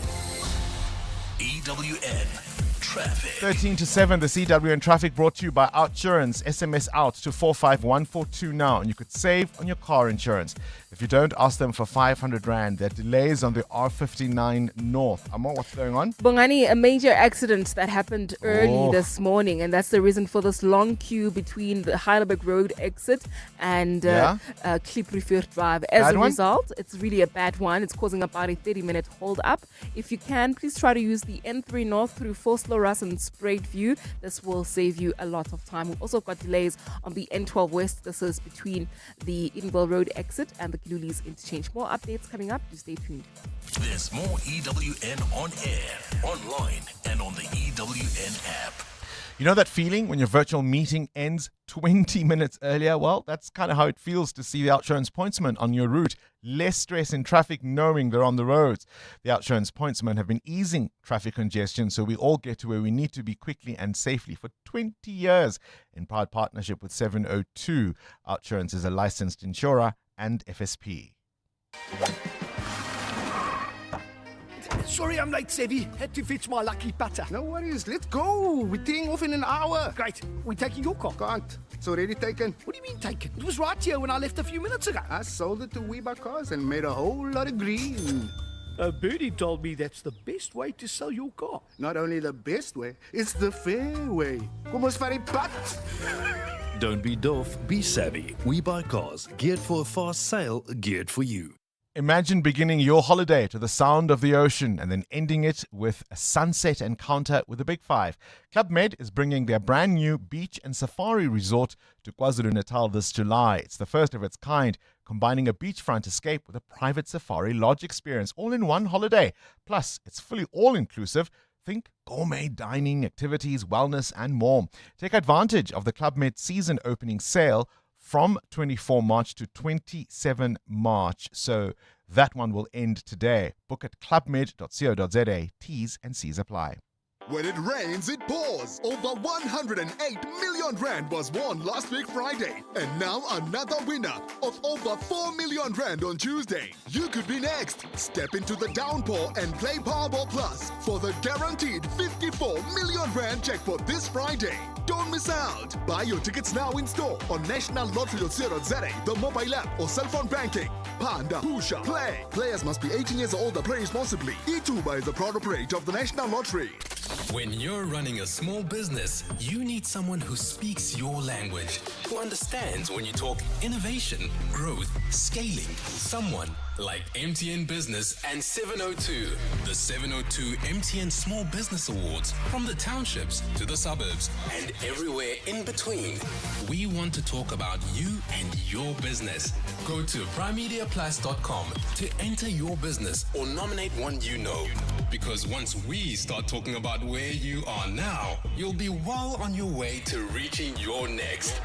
EWN Traffic. 13 to 7, the CWN Traffic brought to you by Outsurance. SMS out to 45142 now, and you could save on your car insurance. If you don't, ask them for 500 Rand. There are delays on the R59 North. Amor, what's going on? Bongani, a major accident that happened early this morning, and that's the reason for this long queue between the Heidelberg Road exit and Kliprivier Drive. As a result, it's really a bad one. It's causing about a 30-minute hold up. If you can, please try to use the N3 North through Forslowras and Spruit View. This will save you a lot of time. We've also got delays on the N12 West. This is between the Edenville Road exit and the Kilulis interchange. More updates coming up. Do stay tuned. There's more EWN on air, online, and on the EWN app. You know that feeling when your virtual meeting ends 20 minutes earlier? Well, that's kind of how it feels to see the Outsurance pointsmen on your route. Less stress in traffic knowing they're on the roads. The Outsurance pointsmen have been easing traffic congestion so we all get to where we need to be quickly and safely for 20 years in proud partnership with 702. Outsurance is a licensed insurer and FSP. Sorry I'm late, Sevi. Had to fetch my lucky putter. No worries. Let's go. We're teeing off in an hour. Great. We're taking your car. Can't. It's already taken. What do you mean taken? It was right here when I left a few minutes ago. I sold it to Weber Cars and made a whole lot of green. Birdie told me that's the best way to sell your car. Not only the best way, it's the fair way. Kom ons vat die pad. Don't be doof, be savvy. We buy cars geared for a fast sale, geared for you. Imagine beginning your holiday to the sound of the ocean and then ending it with a sunset encounter with the Big Five. Club Med is bringing their brand new beach and safari resort to KwaZulu-Natal this July. It's the first of its kind, combining a beachfront escape with a private safari lodge experience all in one holiday. Plus, it's fully all-inclusive. Think gourmet dining, activities, wellness, and more. Take advantage of the Club Med season opening sale from 24 March to 27 March. So that one will end today. Book at clubmed.co.za. T's and C's apply. When it rains, it pours. Over 108 million Rand was won last week Friday. And now another winner of over 4 million Rand on Tuesday. You could be next. Step into the downpour and play Powerball Plus for the guaranteed 54 million Rand jackpot this Friday. Don't miss out. Buy your tickets now in store on nationallottery.co.za, the mobile app or cell phone banking. Panda, Pusha, play. Players must be 18 years or older. Play responsibly. Ituba is the proud operator of the National Lottery. When you're running a small business, you need someone who speaks your language, who understands when you talk innovation, growth, scaling. Someone like MTN Business and 702. The 702 MTN Small Business Awards, from the townships to the suburbs and everywhere in between. We want to talk about you and your business. Go to primemediaplus.com to enter your business or nominate one you know. Because once we start talking about where you are now, you'll be well on your way to reaching your next.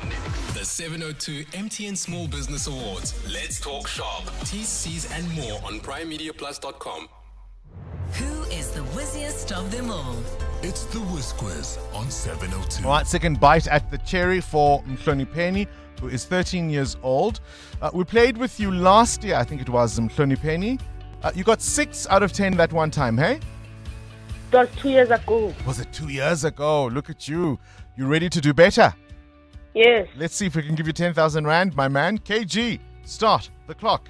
The 702 MTN Small Business Awards. Let's talk shop. T's, C's and more on primemediaplus.com. Who is the whizziest of them all? It's the Whiz Quiz on 702. All right, second bite at the cherry for Mthatha, who is 13 years old. We played with you last year, I think it was, Mthatha. You got 6 out of 10 that one time, hey? It was 2 years ago. Was it 2 years ago? Look at you. You ready to do better? Yes. Let's see if we can give you 10,000 Rand, my man. KG, start the clock.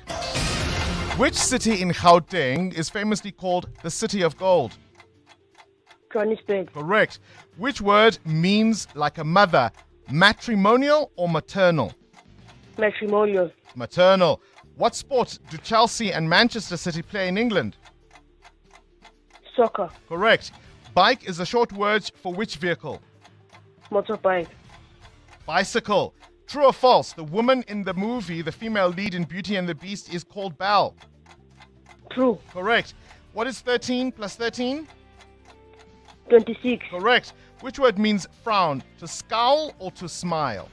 Which city in Gauteng is famously called the City of Gold? Johannesburg. Correct. Which word means like a mother, matrimonial or maternal? Matrimonial. Maternal. What sport do Chelsea and Manchester City play in England? Soccer. Correct. Bike is a short word for which vehicle? Motorbike. Bicycle. True or false? The woman in the movie, the female lead in Beauty and the Beast, is called Belle. True. Correct. What is 13 plus 13? 26. Correct. Which word means frown? To scowl or to smile?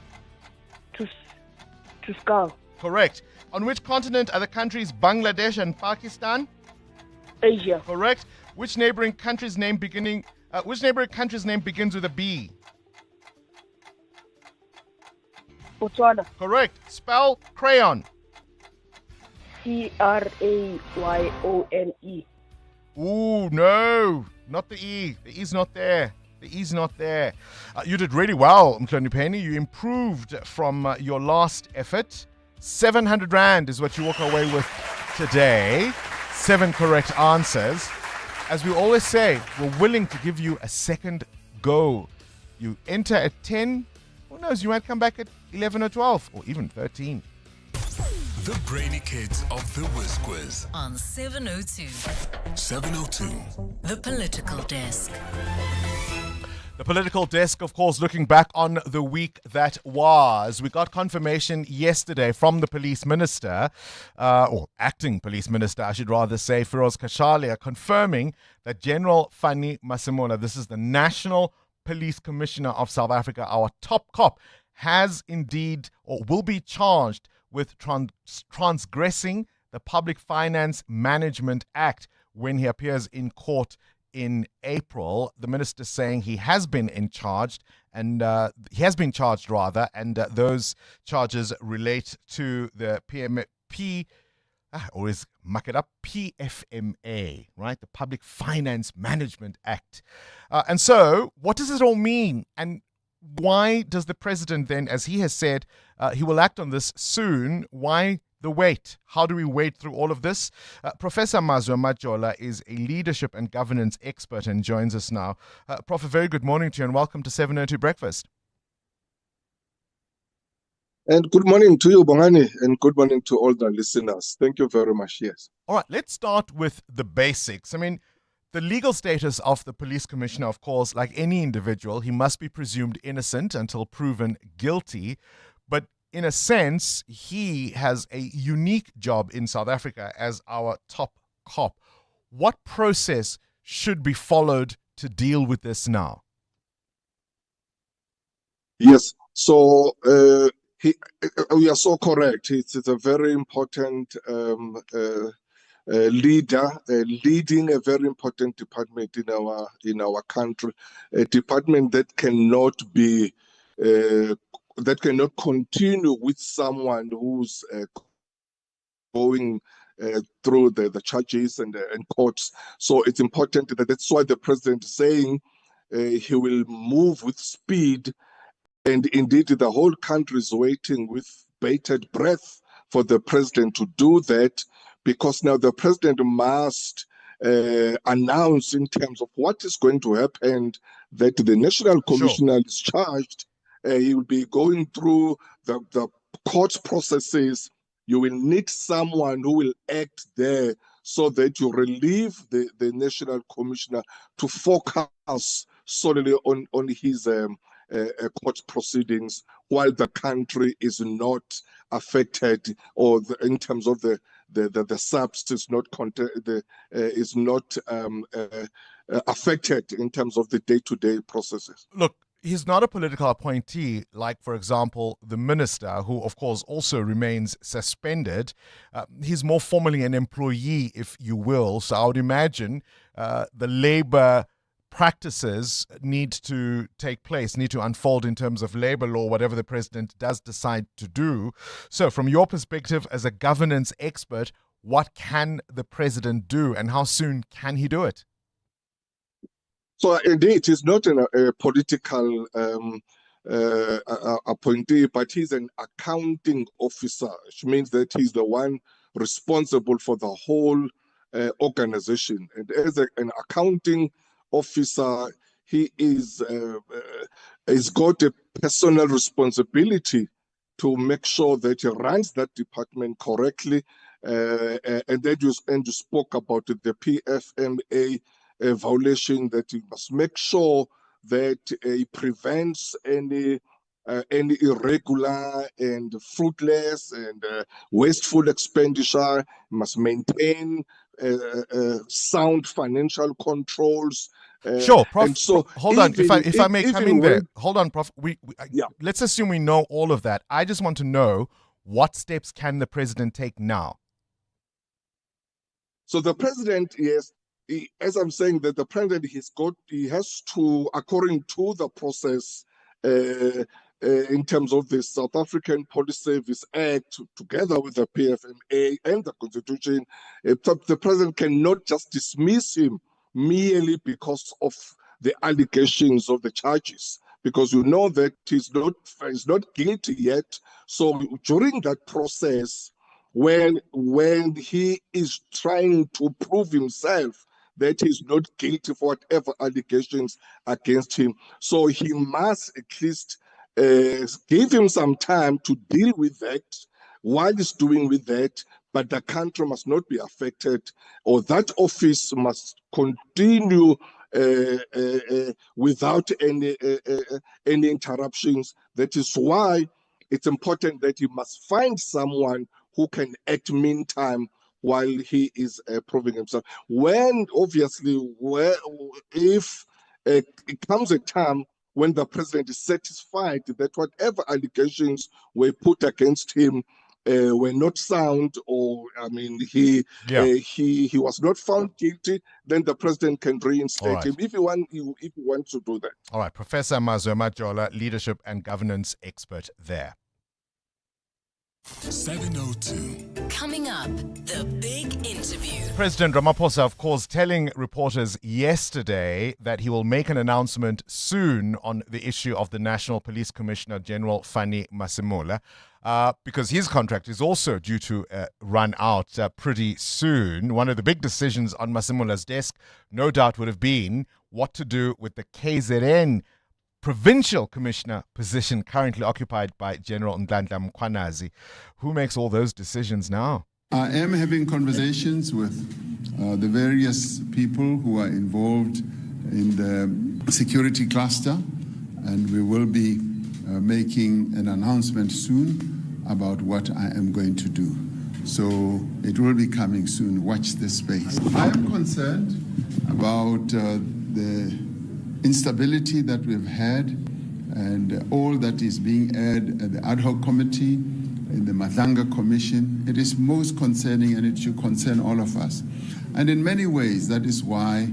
To scowl. Correct. On which continent are the countries Bangladesh and Pakistan? Asia. Correct. Which neighboring country's name begins with a B? Botswana. Correct. Spell crayon. Crayone. Ooh, no. Not the E. The E's not there. The E's not there. You did really well, Mthatha. You improved from your last effort. 700 Rand is what you walk away with today. 7 correct answers. As we always say, we're willing to give you a second go. You enter at 10. Who knows? You might come back at 11 or 12 or even 13. The brainy kids of the Whiz Quiz On 702. 702. The Political Desk. The political desk, of course, looking back on the week that was. We got confirmation yesterday from the police minister, or acting police minister, I should rather say, Feroz Kashalia, confirming that General Fani Masemola, this is the National Police Commissioner of South Africa, our top cop, has indeed or will be charged with transgressing the Public Finance Management Act when he appears in court in April. The minister saying he has been charged, and those charges relate to the PFMA, right? The Public Finance Management Act. And so, what does it all mean? And why does the president then, as he has said, he will act on this soon, why the wait? How do we wait through all of this? Professor Mazwe Majola is a leadership and governance expert and joins us now. Prof, a very good morning to you and welcome to 702 Breakfast. And good morning to you, Bongani, and good morning to all the listeners. Thank you very much. Yes. All right, let's start with the basics. I mean, the legal status of the police commissioner, of course, like any individual, he must be presumed innocent until proven guilty. But in a sense, he has a unique job in South Africa as our top cop. What process should be followed to deal with this now? Yes. So we are so correct. It's a very important leader, leading a very important department in our country, a department that cannot be that cannot continue with someone who's going through the charges and courts. So it's important that's why the president is saying he will move with speed. And indeed, the whole country is waiting with bated breath for the president to do that, because now the president must announce in terms of what is going to happen, that the National Commissioner is charged. He will be going through the court processes. You will need someone who will act there so that you relieve the National Commissioner to focus solely on his court proceedings, while the country is not affected, or in terms of the SAPS is not affected in terms of the day-to-day processes. Look, he's not a political appointee like, for example, the minister, who, of course, also remains suspended. He's more formally an employee, if you will. So I would imagine the labor practices need to take place, need to unfold in terms of labor law, whatever the president does decide to do. So from your perspective as a governance expert, what can the president do and how soon can he do it? So indeed, he's not a political appointee, but he's an accounting officer, which means that he's the one responsible for the whole organization. And as an accounting officer, he is he's got a personal responsibility to make sure that he runs that department correctly. And then you spoke about the PFMA violation, that he must make sure that he prevents any irregular and fruitless and wasteful expenditure. He must maintain sound financial controls. Sure, Prof. And so hold on, if I may come in there. Hold on, Prof. Let's assume we know all of that. I just want to know, what steps can the president take now? So the president, yes, as I'm saying, that the president he has to, according to the process, in terms of the South African Police Service Act, together with the PFMA and the Constitution, the president cannot just dismiss him merely because of the allegations of the charges, because you know that he's not guilty yet. So during that process, when he is trying to prove himself that he's not guilty for whatever allegations against him, so he must at least give him some time to deal with that while he's doing with that. But the country must not be affected, or that office must continue without any interruptions. That is why it's important that he must find someone who can act meantime while he is proving himself. If it comes a time when the president is satisfied that whatever allegations were put against him were not sound, or he was not found guilty, then the president can reinstate him if he wants to do that. All right, Professor Mazwema Jola, leadership and governance expert there. 702. Coming up, the big interview. President Ramaphosa, of course, telling reporters yesterday that he will make an announcement soon on the issue of the National Police Commissioner General Fani Masemola, because his contract is also due to run out pretty soon. One of the big decisions on Masemola's desk, no doubt, would have been what to do with the KZN provincial commissioner position currently occupied by General Mthatha Mkhwanazi. Who makes all those decisions now? I am having conversations with the various people who are involved in the security cluster, and we will be making an announcement soon about what I am going to do. So it will be coming soon. Watch this space. I am concerned about the instability that we've had and all that is being aired at the ad hoc committee, in the Mathanga Commission. It is most concerning, and it should concern all of us. And in many ways, that is why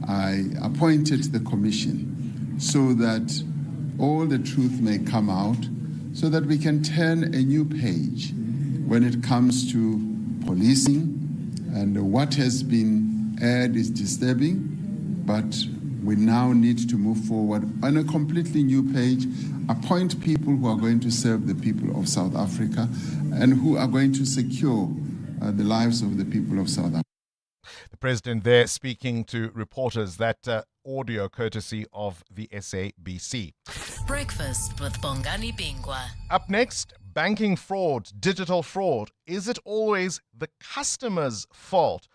I appointed the commission, so that all the truth may come out, so that we can turn a new page when it comes to policing. And what has been aired is disturbing, but We now need to move forward on a completely new page, appoint people who are going to serve the people of South Africa and who are going to secure the lives of the people of South Africa. The president there speaking to reporters, that audio courtesy of the SABC. Breakfast with Bongani Bingwa. Up next, banking fraud, digital fraud. Is it always the customer's fault?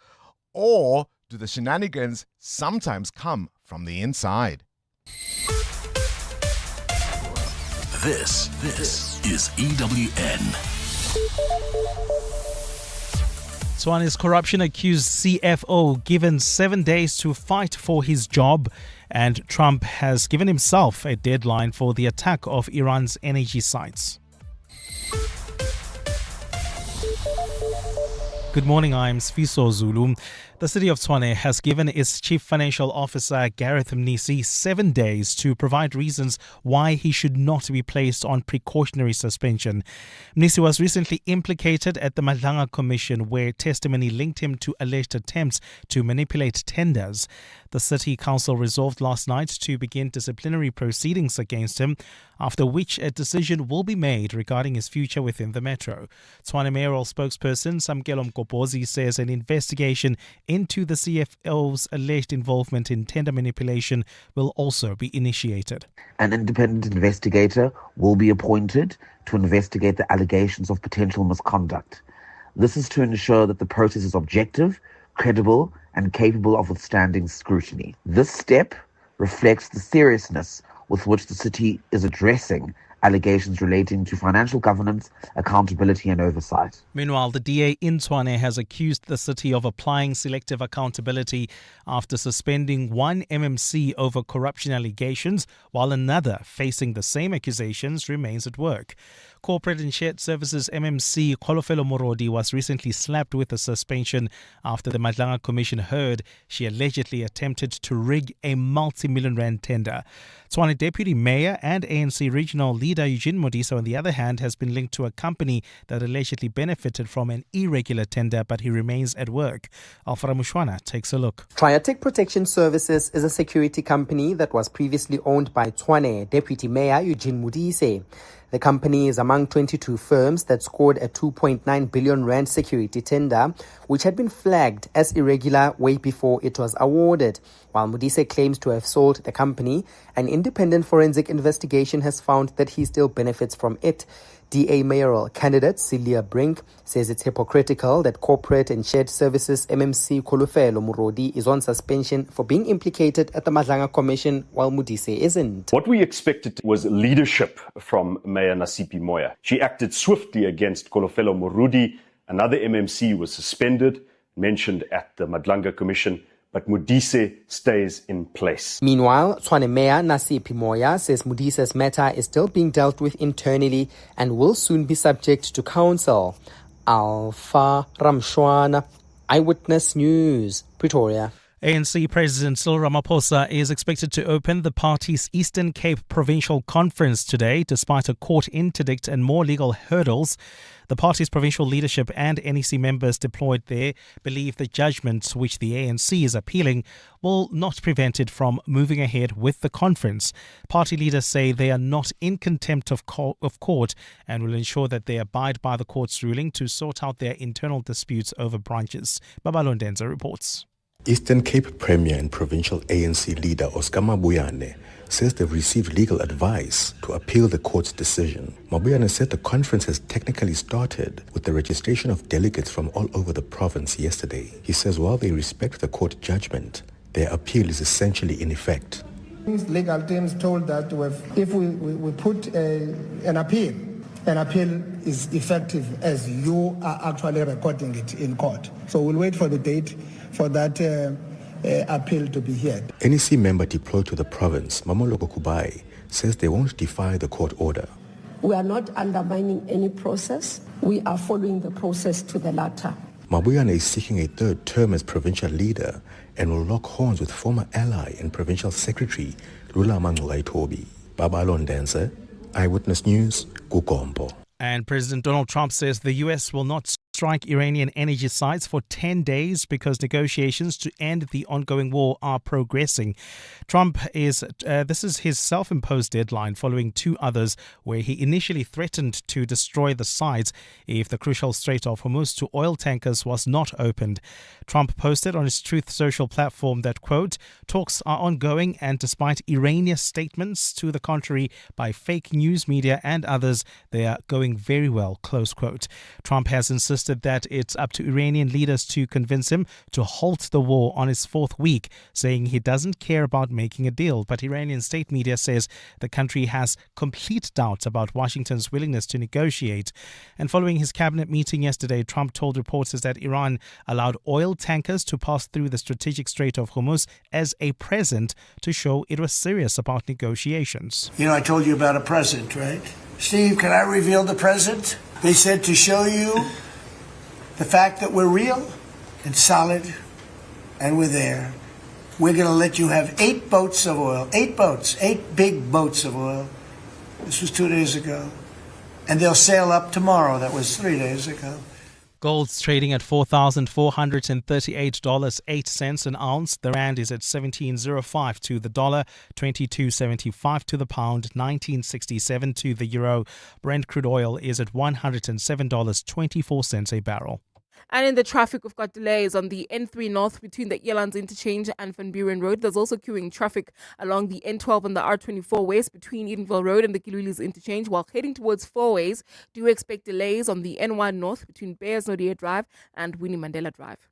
Or do the shenanigans sometimes come from the inside? This is EWN. Tshwane's corruption-accused CFO given 7 days to fight for his job, and Trump has given himself a deadline for the attack of Iran's energy sites. Good morning, I'm Sfiso Zulu. The city of Tshwane has given its chief financial officer, Gareth Mnisi, 7 days to provide reasons why he should not be placed on precautionary suspension. Mnisi was recently implicated at the Madlanga Commission, where testimony linked him to alleged attempts to manipulate tenders. The city council resolved last night to begin disciplinary proceedings against him, after which a decision will be made regarding his future within the metro. Tshwane mayoral spokesperson Samkelo Mkobozi says an investigation into the CFO's alleged involvement in tender manipulation will also be initiated. An independent investigator will be appointed to investigate the allegations of potential misconduct. This is to ensure that the process is objective, credible, and capable of withstanding scrutiny. This step reflects the seriousness with which the city is addressing allegations relating to financial governance, accountability and oversight. Meanwhile, the DA in Tshwane has accused the city of applying selective accountability after suspending one MMC over corruption allegations, while another facing the same accusations remains at work. Corporate and Shared Services MMC Kolofelo Morodi was recently slapped with a suspension after the Madlanga Commission heard she allegedly attempted to rig a multi-million rand tender. Tshwane Deputy Mayor and ANC Regional Leader Eugene Modise, on the other hand, has been linked to a company that allegedly benefited from an irregular tender, but he remains at work. Alfred Mushwana takes a look. Triatech Protection Services is a security company that was previously owned by Tshwane Deputy Mayor Eugene Modise. The company is among 22 firms that scored a 2.9 billion rand security tender, which had been flagged as irregular way before it was awarded. While Modise claims to have sold the company, an independent forensic investigation has found that he still benefits from it. DA mayoral candidate Celia Brink says it's hypocritical that Corporate and Shared Services MMC Kolofelo Morodi is on suspension for being implicated at the Madlanga Commission while Modise isn't. What we expected was leadership from Mayor Nasipi Moya. She acted swiftly against Kolofelo Morodi. Another MMC was suspended, mentioned at the Madlanga Commission, but Modise stays in place. Meanwhile, Tshwane Mayor Nasipi Moya says Modise's matter is still being dealt with internally and will soon be subject to council. Alpha Ramshwana, Eyewitness News, Pretoria. ANC President Cyril Ramaphosa is expected to open the party's Eastern Cape Provincial Conference today, despite a court interdict and more legal hurdles. The party's provincial leadership and NEC members deployed there believe the judgment, which the ANC is appealing, will not prevent it from moving ahead with the conference. Party leaders say they are not in contempt of court and will ensure that they abide by the court's ruling to sort out their internal disputes over branches. Babalondenza reports. Eastern Cape Premier and provincial ANC leader Oscar Mabuyane says they've received legal advice to appeal the court's decision. Mabuyane said the conference has technically started with the registration of delegates from all over the province yesterday. He says while they respect the court judgment, their appeal is essentially in effect. Legal teams told that if we put an appeal is effective as you are actually recording it in court. So we'll wait for the date for that appeal to be heard. NEC member deployed to the province, Mamoloko Kubai, says they won't defy the court order. We are not undermining any process. We are following the process to the latter. Mabuyane is seeking a third term as provincial leader and will lock horns with former ally and provincial secretary Lula Manguaitobi. Babalon Dancer, Eyewitness News, Kukombo. And President Donald Trump says the U.S. will not strike Iranian energy sites for 10 days because negotiations to end the ongoing war are progressing. This is his self-imposed deadline following two others where he initially threatened to destroy the sites if the crucial Strait of Hormuz to oil tankers was not opened. Trump posted on his Truth Social platform that, quote, talks are ongoing and despite erroneous statements to the contrary by fake news media and others, they are going very well, close quote. Trump has insisted that it's up to Iranian leaders to convince him to halt the war on its fourth week, saying he doesn't care about making a deal. But Iranian state media says the country has complete doubts about Washington's willingness to negotiate. And following his cabinet meeting yesterday, Trump told reporters that Iran allowed oil tankers to pass through the strategic Strait of Hormuz as a present to show it was serious about negotiations. You know, I told you about a present, right? Steve, can I reveal the present? They said to show you the fact that we're real and solid and we're there. We're going to let you have 8 boats of oil, 8 boats, 8 big boats of oil. This was 2 days ago. And they'll sail up tomorrow. That was 3 days ago. Gold's trading at $4,438.08 an ounce. The rand is at 17.05 to the dollar, 22.75 to the pound, 19.67 to the euro. Brent crude oil is at $107.24 a barrel. And in the traffic, we've got delays on the N3 North between the Elands Interchange and Van Buren Road. There's also queuing traffic along the N12 and the R24 West between Edenville Road and the Kilulis Interchange. While heading towards Four Ways, do expect delays on the N1 North between Bears Nodia Drive and Winnie Mandela Drive.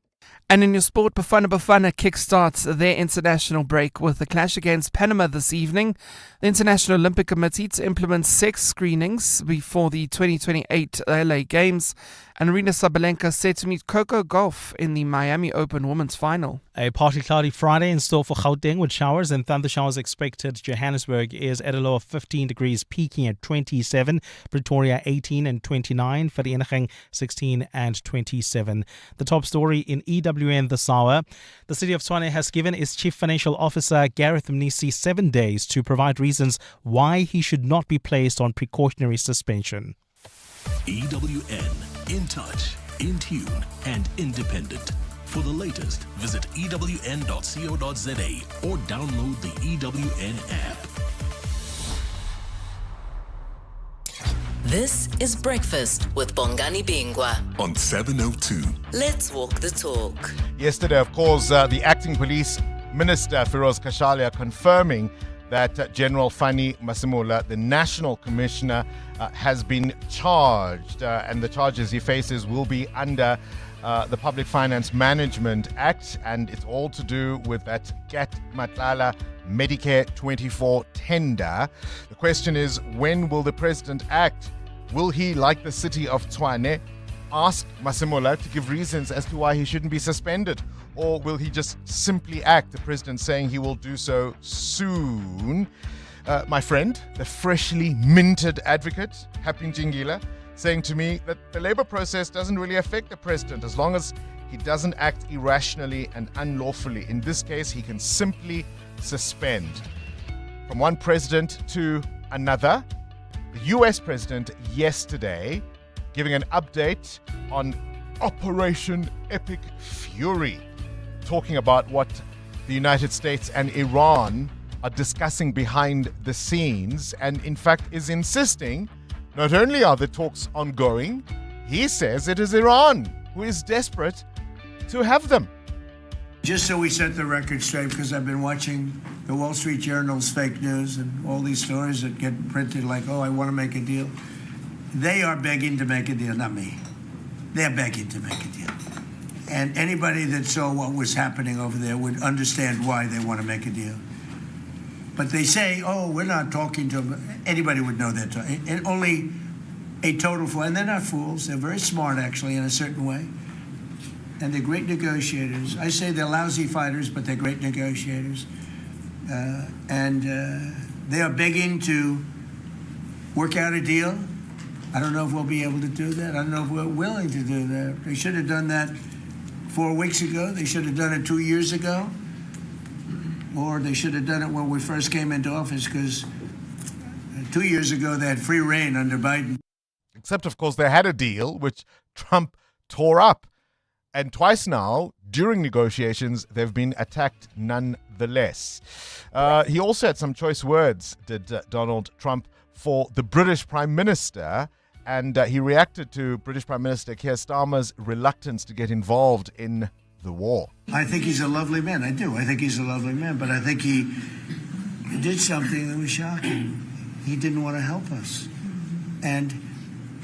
And in your sport, Bafana Bafana kickstarts their international break with a clash against Panama this evening. The International Olympic Committee to implement sex screenings before the 2028 LA Games. And Arena Sabalenka set to meet Coco Gauff in the Miami Open Women's Final. A partly cloudy Friday in store for Gauteng with showers and thunder showers expected. Johannesburg is at a low of 15 degrees, peaking at 27. Pretoria 18 and 29. Vereeniging 16 and 27. The top story in EWN this hour. The city of Tshwane has given its chief financial officer Gareth Mnisi 7 days to provide reasons why he should not be placed on precautionary suspension. EWN, in touch, in tune, and independent. For the latest, visit ewn.co.za or download the EWN app. This is Breakfast with Bongani Bingwa On 702. Let's walk the talk. Yesterday, of course, the acting police minister, Firoz Kashalia, confirming that General Fani Masemola, the National Commissioner, has been charged. And the charges he faces will be under the Public Finance Management Act. And it's all to do with that Cat Matlala Medicare 24 tender. The question is, when will the president act? Will he, like the city of Tshwane, ask Masemola to give reasons as to why he shouldn't be suspended? Or will he just simply act, the president saying he will do so soon? My friend, the freshly minted advocate, Happy Njingila, saying to me that the labor process doesn't really affect the president as long as he doesn't act irrationally and unlawfully. In this case, he can simply suspend. From one president to another, the US president yesterday giving an update on Operation Epic Fury, talking about what the United States and Iran are discussing behind the scenes, and in fact is insisting not only are the talks ongoing, he says it is Iran who is desperate to have them. Just so we set the record straight, because I've been watching the Wall Street Journal's fake news and all these stories that get printed like, oh, I want to make a deal. They are begging to make a deal, not me. They're begging to make a deal. And anybody that saw what was happening over there would understand why they want to make a deal. But they say, oh, we're not talking to them. Anybody would know that. And only a total fool. And they're not fools. They're very smart, actually, in a certain way. And they're great negotiators. I say they're lousy fighters, but they're great negotiators. They are begging to work out a deal. I don't know if we'll be able to do that. I don't know if we're willing to do that. They should have done that 4 weeks ago. They should have done it 2 years ago. Or they should have done it when we first came into office, because 2 years ago they had free reign under Biden. Except, of course, they had a deal which Trump tore up. And twice now, during negotiations, they've been attacked nonetheless. He also had some choice words, did Donald Trump, for the British Prime Minister. And he reacted to British Prime Minister Keir Starmer's reluctance to get involved in the war. I think he's a lovely man. I do. I think he's a lovely man. But I think he did something that was shocking. He didn't want to help us. And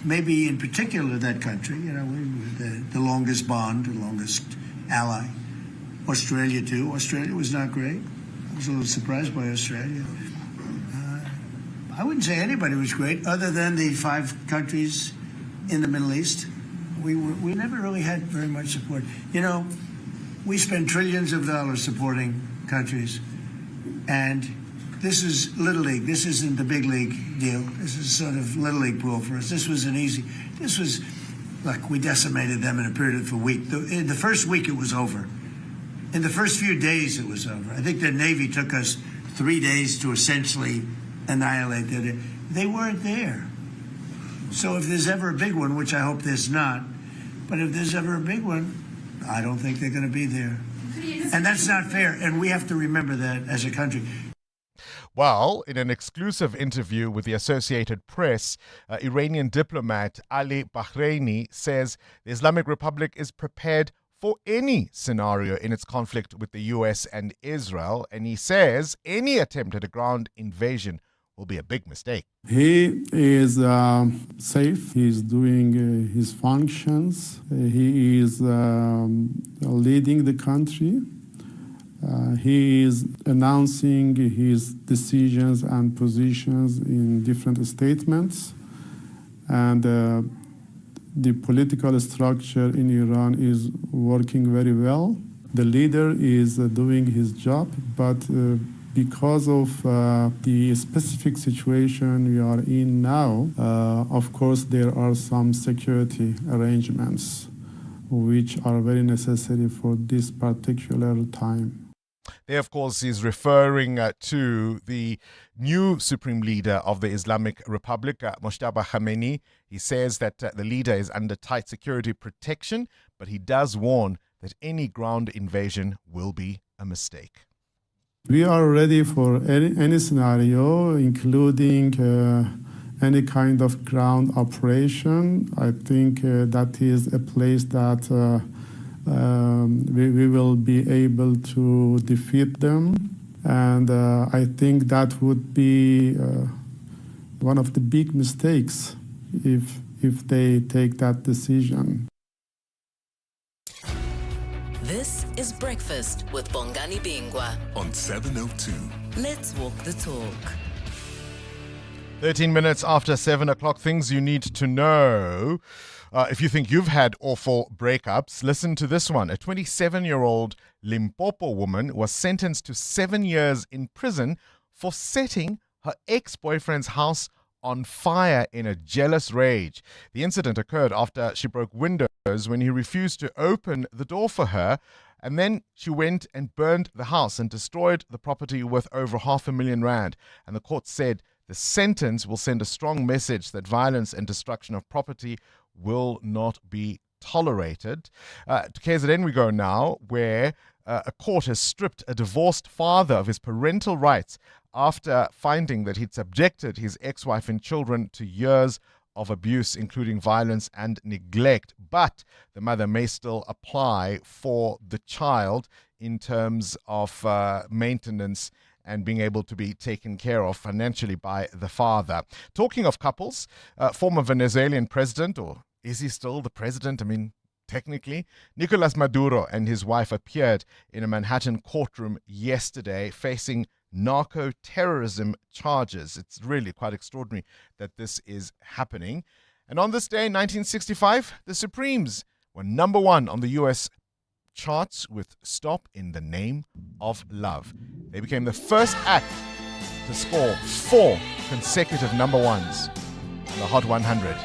maybe in particular that country, we were the longest bond, the longest ally. Australia too. Australia was not great. I was a little surprised by Australia. I wouldn't say anybody was great other than the 5 countries in the Middle East. We never really had very much support. We spend trillions of dollars supporting countries, and this is Little League. This isn't the big league deal. This is sort of Little League pool for us. This was look, we decimated them in a period of a week. In the first week, it was over. In the first few days, it was over. I think the Navy took us 3 days to essentially annihilate it. They weren't there. So if there's ever a big one, which I hope there's not, but if there's ever a big one, I don't think they're going to be there. And that's not fair. And we have to remember that as a country. Well, in an exclusive interview with the Associated Press, Iranian diplomat Ali Bahraini says the Islamic Republic is prepared for any scenario in its conflict with the US and Israel. And he says any attempt at a ground invasion will be a big mistake. He is safe. He's doing his functions. He is leading the country. He is announcing his decisions and positions in different statements. And the political structure in Iran is working very well. The leader is doing his job, but because of the specific situation we are in now, of course, there are some security arrangements which are very necessary for this particular time. There, of course, is referring to the new supreme leader of the Islamic Republic, Mthatha Khamenei. He says that the leader is under tight security protection, but he does warn that any ground invasion will be a mistake. We are ready for any scenario, including any kind of ground operation. I think that is a place that we will be able to defeat them. And I think that would be one of the big mistakes if they take that decision. This is Breakfast with Bongani Bingwa on 702. Let's walk the talk. 13 minutes after 7 o'clock, things you need to know. If you think you've had awful breakups, listen to this one. A 27-year-old Limpopo woman was sentenced to 7 years in prison for setting her ex-boyfriend's house on fire in a jealous rage. The incident occurred after she broke windows when he refused to open the door for her, and then she went and burned the house and destroyed the property worth over R500,000. And the court said the sentence will send a strong message that violence and destruction of property will not be tolerated. To KZN we go now, where a court has stripped a divorced father of his parental rights after finding that he'd subjected his ex-wife and children to years of abuse, including violence and neglect. But the mother may still apply for the child in terms of maintenance and being able to be taken care of financially by the father. Talking of couples, former Venezuelan president, or is he still the president? I mean, technically, Nicolas Maduro and his wife appeared in a Manhattan courtroom yesterday facing narco-terrorism charges. It's really quite extraordinary that this is happening. And on this day in 1965, the Supremes were number one on the U.S. charts with Stop in the Name of Love. They became the first act to score 4 consecutive number ones on the Hot 100.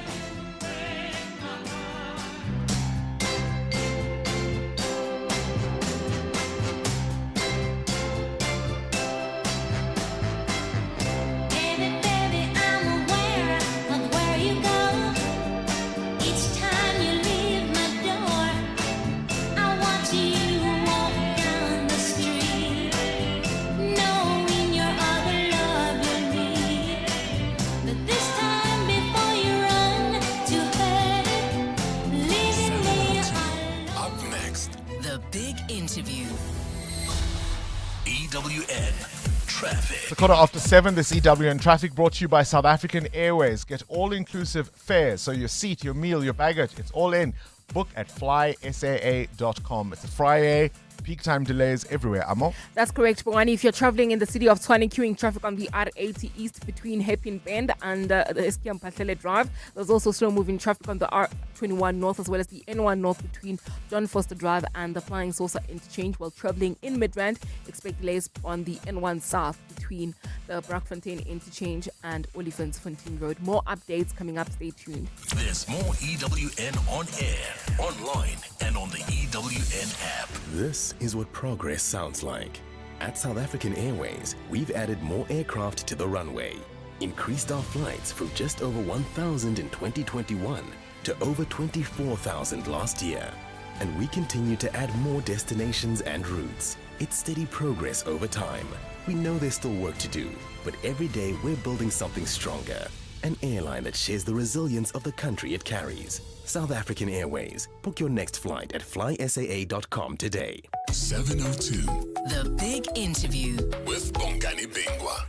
7:15, this EWN Traffic brought to you by South African Airways. Get all-inclusive fares, so your seat, your meal, your baggage, it's all in. Book at flysaa.com. It's a Friday. Peak time delays everywhere. Amo? That's correct, Bongani. If you're traveling in the city of Tshwane, queuing traffic on the R80 East between Happy Bend and the Eskiam Patlele Drive. There's also slow-moving traffic on the R21 North as well as the N1 North between John Foster Drive and the Flying Saucer Interchange. While traveling in Midrand, expect delays on the N1 South between the Brakfontein Interchange and Olifantsfontein Road. More updates coming up. Stay tuned. There's more EWN on air, online, and on the EWN app. This is what progress sounds like. At South African Airways, we've added more aircraft to the runway, increased our flights from just over 1,000 in 2021 to over 24,000 last year. And we continue to add more destinations and routes. It's steady progress over time. We know there's still work to do, but every day we're building something stronger. An airline that shares the resilience of the country it carries. South African Airways. Book your next flight at flysaa.com today. 7:02. The Big Interview with Bongani Bingwa.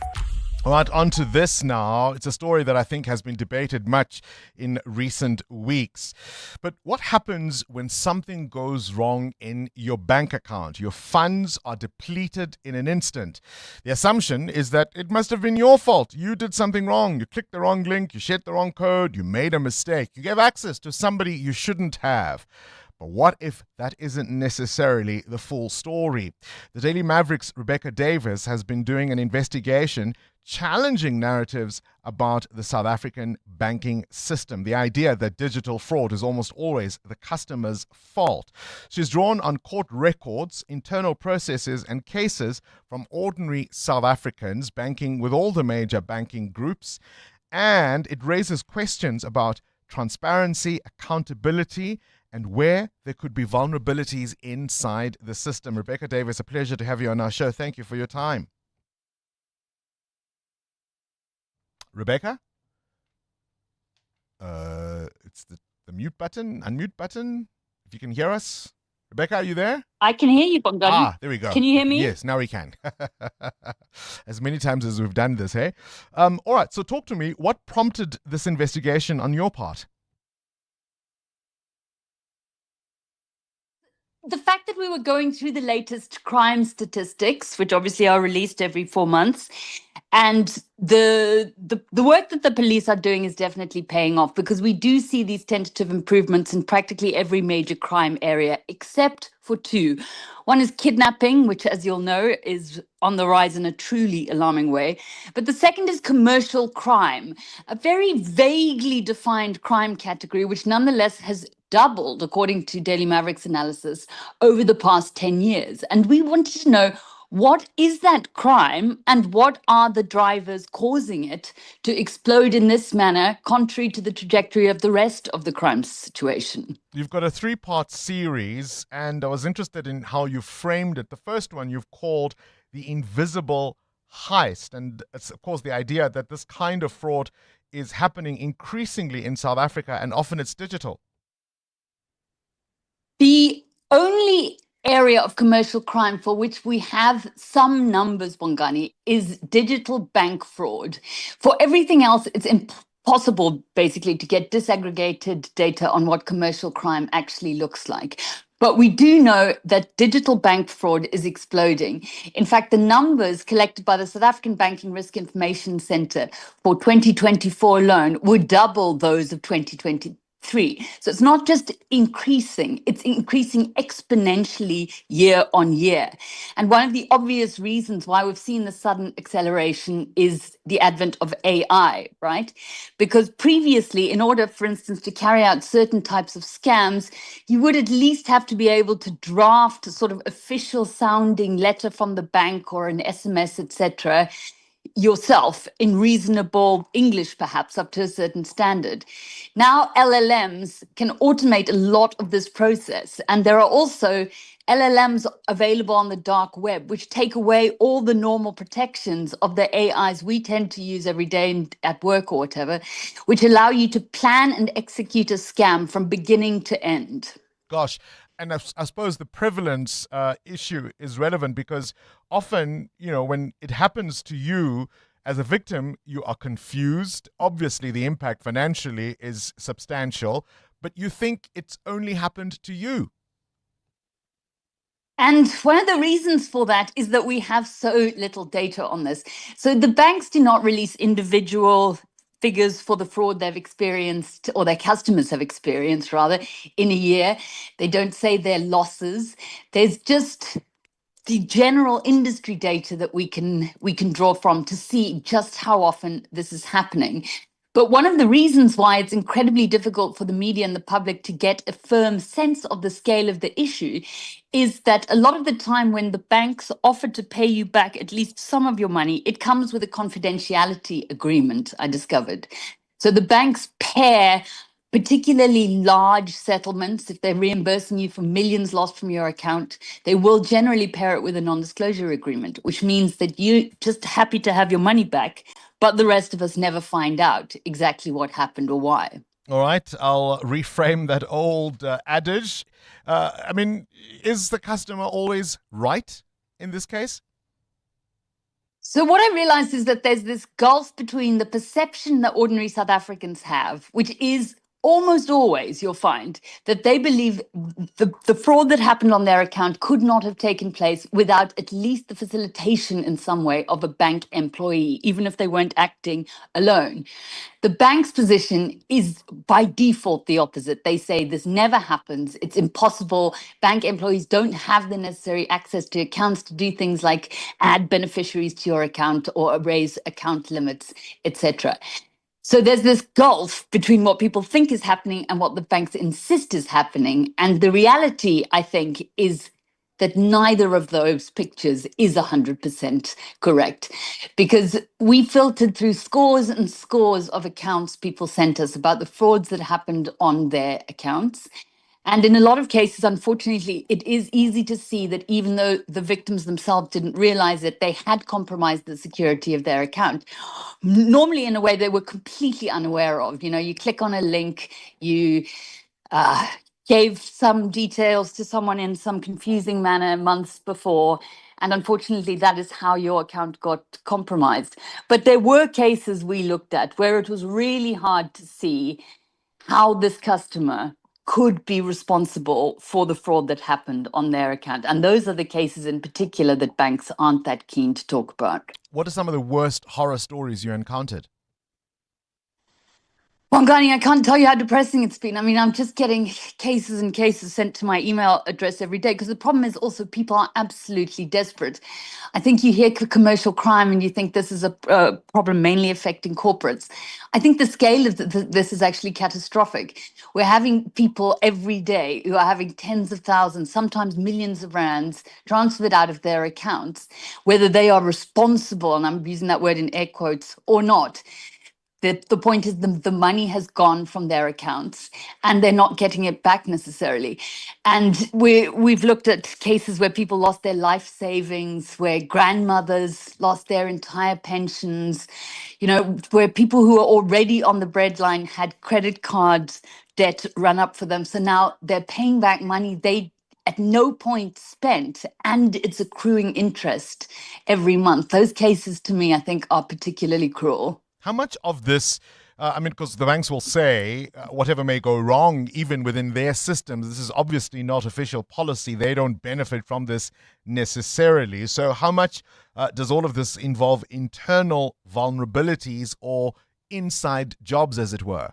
All right, on to this now. It's a story that I think has been debated much in recent weeks. But what happens when something goes wrong in your bank account? Your funds are depleted in an instant. The assumption is that it must have been your fault. You did something wrong. You clicked the wrong link. You shared the wrong code. You made a mistake. You gave access to somebody you shouldn't have. But what if that isn't necessarily the full story? The Daily Maverick's Rebecca Davis has been doing an investigation challenging narratives about the South African banking system. The idea that digital fraud is almost always the customer's fault. She's drawn on court records, internal processes, and cases from ordinary South Africans banking with all the major banking groups. And it raises questions about transparency, accountability, and where there could be vulnerabilities inside the system. Rebecca Davis, a pleasure to have you on our show. Thank you for your time. Rebecca? It's the mute button, unmute button. If you can hear us. Rebecca, are you there? I can hear you, Bongani. There we go. Can you hear me? Yes, now we can. As many times as we've done this, hey? All right, so talk to me. What prompted this investigation on your part? The fact that we were going through the latest crime statistics, which obviously are released every 4 months, and the work that the police are doing is definitely paying off, because we do see these tentative improvements in practically every major crime area, except for two. One is kidnapping, which, as you'll know, is on the rise in a truly alarming way. But the second is commercial crime, a very vaguely defined crime category, which nonetheless has doubled, according to Daily Maverick's analysis, over the past 10 years. And we wanted to know, what is that crime and what are the drivers causing it to explode in this manner, contrary to the trajectory of the rest of the crime situation? You've got a 3-part series, and I was interested in how you framed it. The first one you've called The Invisible Heist. And it's, of course, the idea that this kind of fraud is happening increasingly in South Africa, and often it's digital. The only area of commercial crime for which we have some numbers, Bongani, is digital bank fraud. For everything else, it's impossible, basically, to get disaggregated data on what commercial crime actually looks like. But we do know that digital bank fraud is exploding. In fact, the numbers collected by the South African Banking Risk Information Centre for 2024 alone were double those of 2023. So it's not just increasing, it's increasing exponentially year on year. And one of the obvious reasons why we've seen the sudden acceleration is the advent of AI, right? Because previously, in order, for instance, to carry out certain types of scams, you would at least have to be able to draft a sort of official sounding letter from the bank or an SMS, etc., yourself in reasonable English, perhaps up to a certain standard. Now LLMs can automate a lot of this process, and there are also LLMs available on the dark web, which take away all the normal protections of the AIs we tend to use every day at work or whatever, which allow you to plan and execute a scam from beginning to end. Gosh, I suppose the prevalence issue is relevant because often, when it happens to you as a victim, you are confused. Obviously, the impact financially is substantial, but you think it's only happened to you. And one of the reasons for that is that we have so little data on this. So the banks do not release individual figures for the fraud they've experienced, or their customers have experienced rather, in a year. They don't say their losses. There's just the general industry data that we can draw from to see just how often this is happening. But one of the reasons why it's incredibly difficult for the media and the public to get a firm sense of the scale of the issue is that a lot of the time when the banks offer to pay you back at least some of your money, it comes with a confidentiality agreement, I discovered. So the banks pair particularly large settlements. If they're reimbursing you for millions lost from your account, they will generally pair it with a non-disclosure agreement, which means that you're just happy to have your money back, but the rest of us never find out exactly what happened or why. All right, I'll reframe that old adage. Is the customer always right in this case? So what I realized is that there's this gulf between the perception that ordinary South Africans have, which is almost always, you'll find, that they believe the fraud that happened on their account could not have taken place without at least the facilitation in some way of a bank employee, even if they weren't acting alone. The bank's position is by default the opposite. They say this never happens. It's impossible. Bank employees don't have the necessary access to accounts to do things like add beneficiaries to your account or raise account limits, etc. So there's this gulf between what people think is happening and what the banks insist is happening. And the reality, I think, is that neither of those pictures is 100% correct, because we filtered through scores and scores of accounts people sent us about the frauds that happened on their accounts. And in a lot of cases, unfortunately, it is easy to see that even though the victims themselves didn't realize it, they had compromised the security of their account, normally in a way they were completely unaware of. You click on a link, you gave some details to someone in some confusing manner months before, and unfortunately, that is how your account got compromised. But there were cases we looked at where it was really hard to see how this customer could be responsible for the fraud that happened on their account. And those are the cases in particular that banks aren't that keen to talk about. What are some of the worst horror stories you encountered? Bongani, I can't tell you how depressing it's been. I'm just getting cases and cases sent to my email address every day, because the problem is also people are absolutely desperate. I think you hear commercial crime and you think this is a problem mainly affecting corporates. I think the scale of this is actually catastrophic. We're having people every day who are having tens of thousands, sometimes millions of rands transferred out of their accounts, whether they are responsible, and I'm using that word in air quotes, or not. The point is the money has gone from their accounts and they're not getting it back necessarily. And we've looked at cases where people lost their life savings, where grandmothers lost their entire pensions, where people who are already on the breadline had credit cards debt run up for them. So now they're paying back money they at no point spent, and it's accruing interest every month. Those cases, to me, I think are particularly cruel. How much of this, because the banks will say whatever may go wrong, even within their systems, this is obviously not official policy. They don't benefit from this necessarily. So how much does all of this involve internal vulnerabilities or inside jobs, as it were?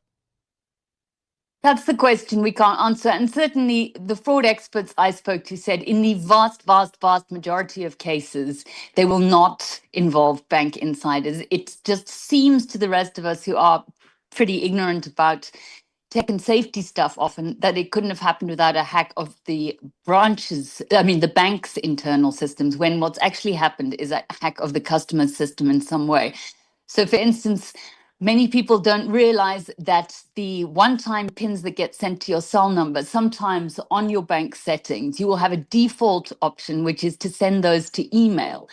That's the question we can't answer. And certainly the fraud experts I spoke to said in the vast, vast, vast majority of cases, they will not involve bank insiders. It just seems to the rest of us who are pretty ignorant about tech and safety stuff often that it couldn't have happened without a hack of the the bank's internal systems, when what's actually happened is a hack of the customer's system in some way. So for instance, many people don't realize that the one-time pins that get sent to your cell number, sometimes on your bank settings, you will have a default option, which is to send those to email.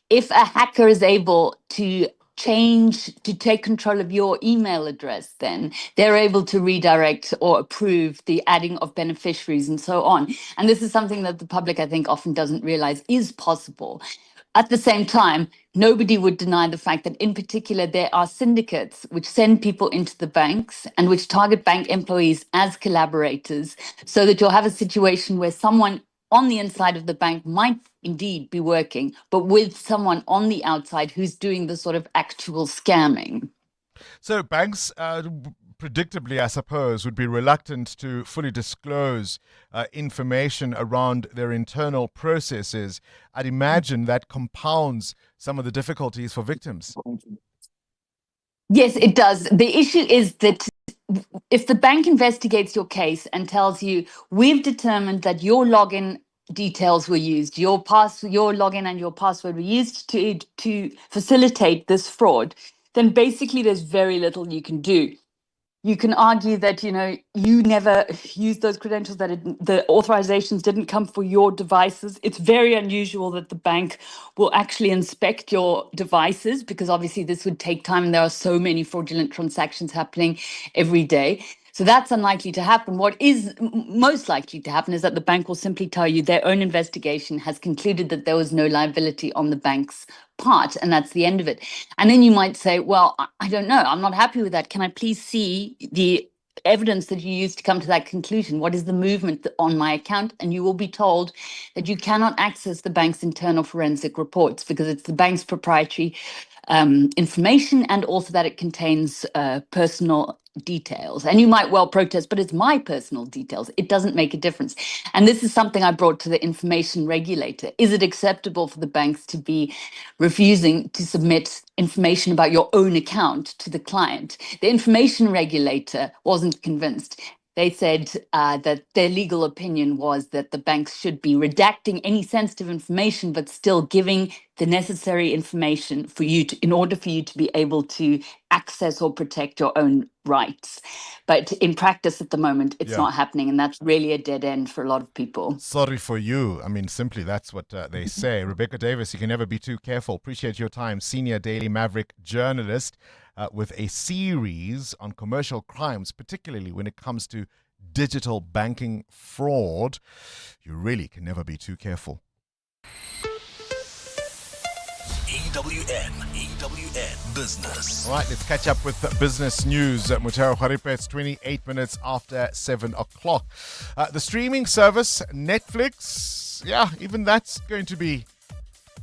If a hacker is able to change, to take control of your email address, then they're able to redirect or approve the adding of beneficiaries and so on. And this is something that the public, I think, often doesn't realize is possible. At the same time, nobody would deny the fact that in particular there are syndicates which send people into the banks and which target bank employees as collaborators, so that you'll have a situation where someone on the inside of the bank might indeed be working, but with someone on the outside who's doing the sort of actual scamming. So banks, predictably, I suppose, would be reluctant to fully disclose information around their internal processes. I'd imagine that compounds some of the difficulties for victims. Yes, it does. The issue is that if the bank investigates your case and tells you, we've determined that your login details were used, your login and your password were used to facilitate this fraud, then basically there's very little you can do. You can argue that, you never used those credentials, that the authorizations didn't come for your devices. It's very unusual that the bank will actually inspect your devices, because obviously this would take time and there are so many fraudulent transactions happening every day. So that's unlikely to happen. What is most likely to happen is that the bank will simply tell you their own investigation has concluded that there was no liability on the bank's part, and that's the end of it. And then you might say, well, I don't know, I'm not happy with that. Can I please see the evidence that you used to come to that conclusion? What is the movement on my account? And you will be told that you cannot access the bank's internal forensic reports because it's the bank's proprietary information, and also that it contains personal details. And you might well protest, but it's my personal details. It doesn't make a difference. And this is something I brought to the information regulator. Is it acceptable for the banks to be refusing to submit information about your own account to the client? The information regulator wasn't convinced. They said that their legal opinion was that the banks should be redacting any sensitive information, but still giving the necessary information for you in order for you to be able to access or protect your own rights. But in practice at the moment, it's not happening. And that's really a dead end for a lot of people. Sorry for you. I mean, simply that's what they say. Rebecca Davis, you can never be too careful. Appreciate your time. Senior Daily Maverick journalist with a series on commercial crimes, particularly when it comes to digital banking fraud. You really can never be too careful. EWN Business. All right, let's catch up with business news. Mutero Kharipe, it's 28 minutes after 7 o'clock. The streaming service, Netflix, even that's going to be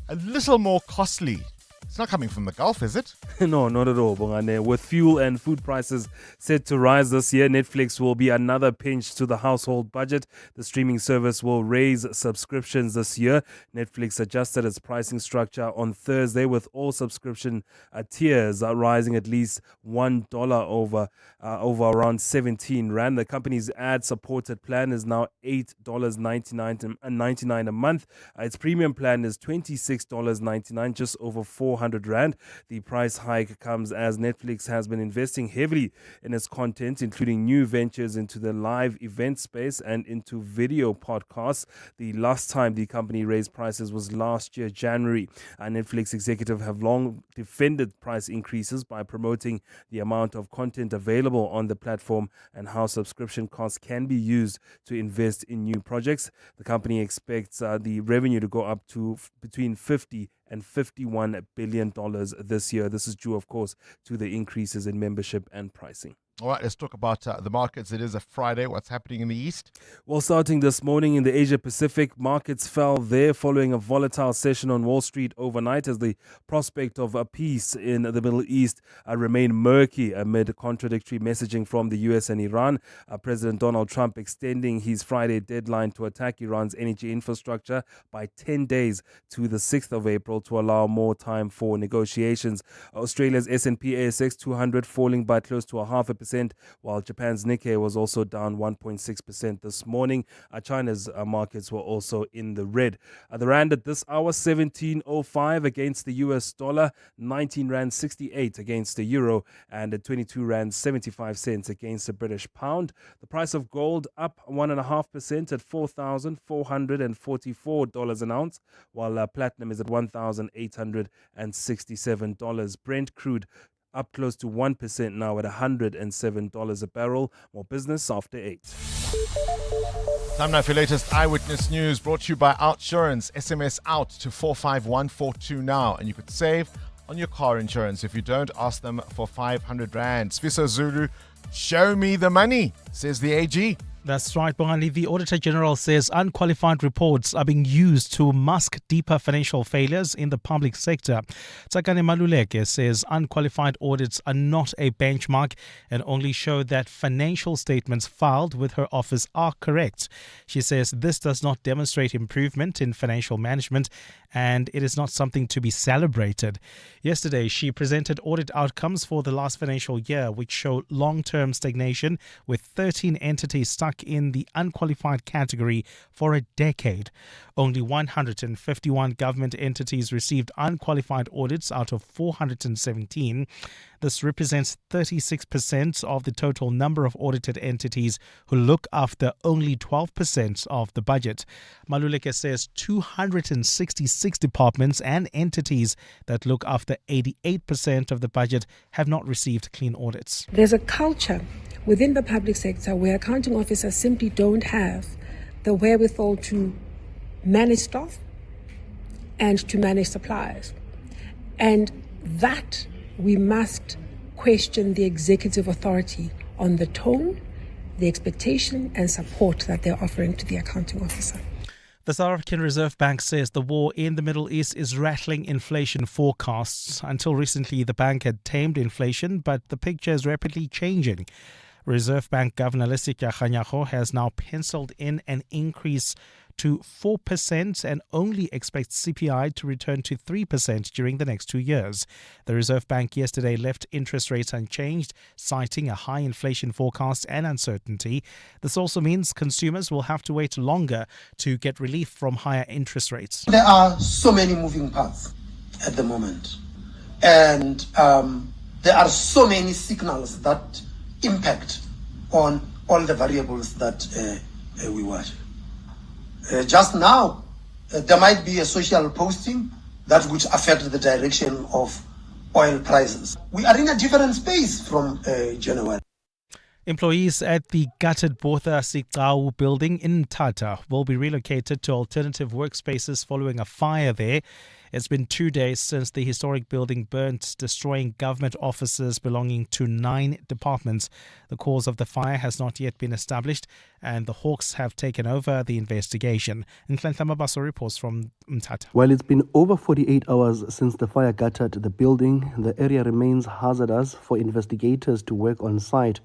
a little more costly. It's not coming from the Gulf, is it? No, not at all, Bongani. With fuel and food prices set to rise this year, Netflix will be another pinch to the household budget. The streaming service will raise subscriptions this year. Netflix adjusted its pricing structure on Thursday, with all subscription tiers rising at least $1 over around 17 Rand. The company's ad-supported plan is now $8.99 a month. Its premium plan is $26.99, just over 400 Rand. The price hike comes as Netflix has been investing heavily in its content, including new ventures into the live event space and into video podcasts. The last time the company raised prices was last year, January. Netflix executives have long defended price increases by promoting the amount of content available on the platform and how subscription costs can be used to invest in new projects. The company expects the revenue to go up to between 50 and $51 billion this year. This is due, of course, to the increases in membership and pricing. All right, let's talk about the markets. It is a Friday. What's happening in the East? Well, starting this morning in the Asia Pacific, markets fell there following a volatile session on Wall Street overnight as the prospect of a peace in the Middle East remained murky amid contradictory messaging from the US and Iran. President Donald Trump extending his Friday deadline to attack Iran's energy infrastructure by 10 days to the 6th of April to allow more time for negotiations. Australia's S&P ASX 200 falling by close to 0.5% 0.6%, while Japan's Nikkei was also down 1.6% this morning. China's markets were also in the red. The rand at this hour, 17.05 against the US dollar, 19 rand 68 against the euro, and at 22 rand 75 cents against the British pound. The price of gold up 1.5% at $4,444 an ounce, while platinum is at $1,867. Brent crude up close to 1% now at $107 a barrel. More business after 8. Time now for your latest eyewitness news, brought to you by Outsurance. SMS out to 45142 now, and you could save on your car insurance. If you don't, ask them for 500 rand. Sfiso Zulu, show me the money, says the AG. That's right, Bongani. The Auditor General says unqualified reports are being used to mask deeper financial failures in the public sector. Tsakane Maluleke says unqualified audits are not a benchmark and only show that financial statements filed with her office are correct. She says this does not demonstrate improvement in financial management and it is not something to be celebrated. Yesterday, she presented audit outcomes for the last financial year, which show long-term stagnation with 13 entities stuck in the unqualified category for a decade. Only 151 government entities received unqualified audits out of 417. This represents 36% of the total number of audited entities who look after only 12% of the budget. Maluleke says 266 departments and entities that look after 88% of the budget have not received clean audits. There's a culture within the public sector where accounting officers simply don't have the wherewithal to manage staff and to manage suppliers. And that we must question the executive authority on the tone, the expectation and support that they're offering to the accounting officer. The South African Reserve Bank says the war in the Middle East is rattling inflation forecasts. Until recently, the bank had tamed inflation, but the picture is rapidly changing. Reserve Bank Governor Lesika Kganyago has now penciled in an increase to 4% and only expects CPI to return to 3% during the next 2 years. The Reserve Bank yesterday left interest rates unchanged, citing a high inflation forecast and uncertainty. This also means consumers will have to wait longer to get relief from higher interest rates. There are so many moving parts at the moment, and there are so many signals that impact on all the variables that we watch. Just now, there might be a social posting that would affect the direction of oil prices. We are in a different space from January. Employees at the gutted Botha Sikau building in Mthatha will be relocated to alternative workspaces following a fire there. It's been 2 days since the historic building burnt, destroying government offices belonging to 9 departments. The cause of the fire has not yet been established, and the Hawks have taken over the investigation. Ntlantla Mabaso reports from Mthatha. While it's been over 48 hours since the fire gutted the building, the area remains hazardous for investigators to work on site.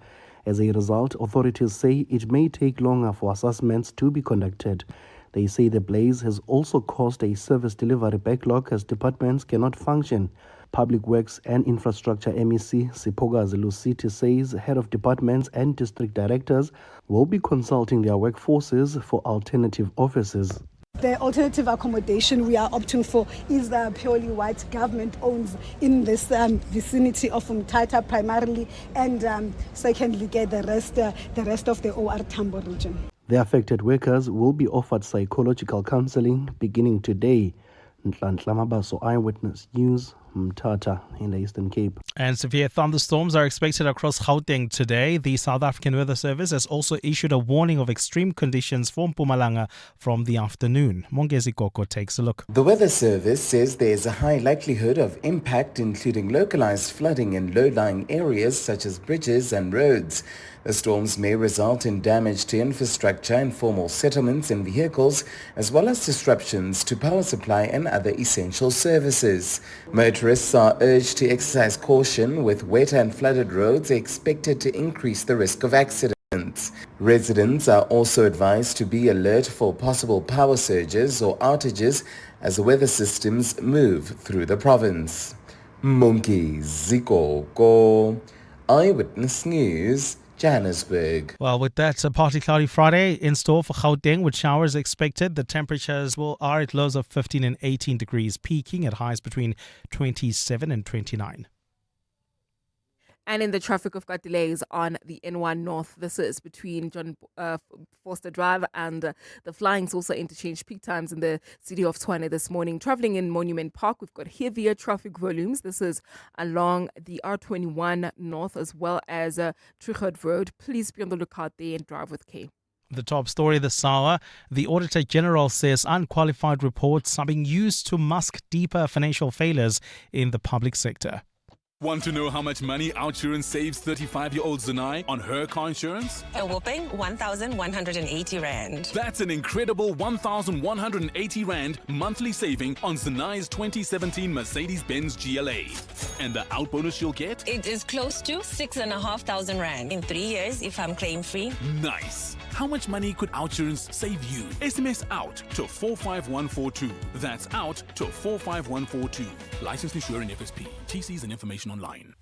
As a result, authorities say it may take longer for assessments to be conducted. They say the blaze has also caused a service delivery backlog as departments cannot function. Public Works and Infrastructure MEC Sipoga Lusiti says head of departments and district directors will be consulting their workforces for alternative offices. The alternative accommodation we are opting for is the purely white government owns in this vicinity of Mthatha primarily, and secondly get the rest of the OR Tambo region. The affected workers will be offered psychological counseling beginning today. Ntlantla Mabaso, Eyewitness News, Mthatha in the Eastern Cape. And severe thunderstorms are expected across Gauteng today. The South African Weather Service has also issued a warning of extreme conditions for Mpumalanga from the afternoon. Mongezi Koko takes a look. The Weather Service says there is a high likelihood of impact, including localized flooding in low-lying areas such as bridges and roads. The storms may result in damage to infrastructure, informal settlements and vehicles, as well as disruptions to power supply and other essential services. Motorists are urged to exercise caution, with wet and flooded roads expected to increase the risk of accidents. Residents are also advised to be alert for possible power surges or outages as the weather systems move through the province. Monkey Ziko Go, Eyewitness News, Johannesburg. Well, with that, a partly cloudy Friday in store for Gauteng with showers expected. The temperatures are at lows of 15 and 18 degrees, peaking at highs between 27 and 29. And in the traffic, we've got delays on the N1 North. This is between John Forster Drive and the Flying Saucer interchange. Peak times in the city of Tshwane this morning. Traveling in Monument Park, we've got heavier traffic volumes. This is along the R21 North as well as Trichard Road. Please be on the lookout there and drive with care. The top story this hour, the Auditor General says unqualified reports are being used to mask deeper financial failures in the public sector. Want to know how much money OutSurance saves 35-year-old Zanai on her car insurance? A whopping 1,180 Rand. That's an incredible 1,180 Rand monthly saving on Zanai's 2017 Mercedes-Benz GLA. And the out bonus she'll get? It is close to 6,500 Rand in 3 years if I'm claim-free. Nice. How much money could OutSurance save you? SMS OUT to 45142. That's OUT to 45142. Licensed insurer in FSP. TCs and information online.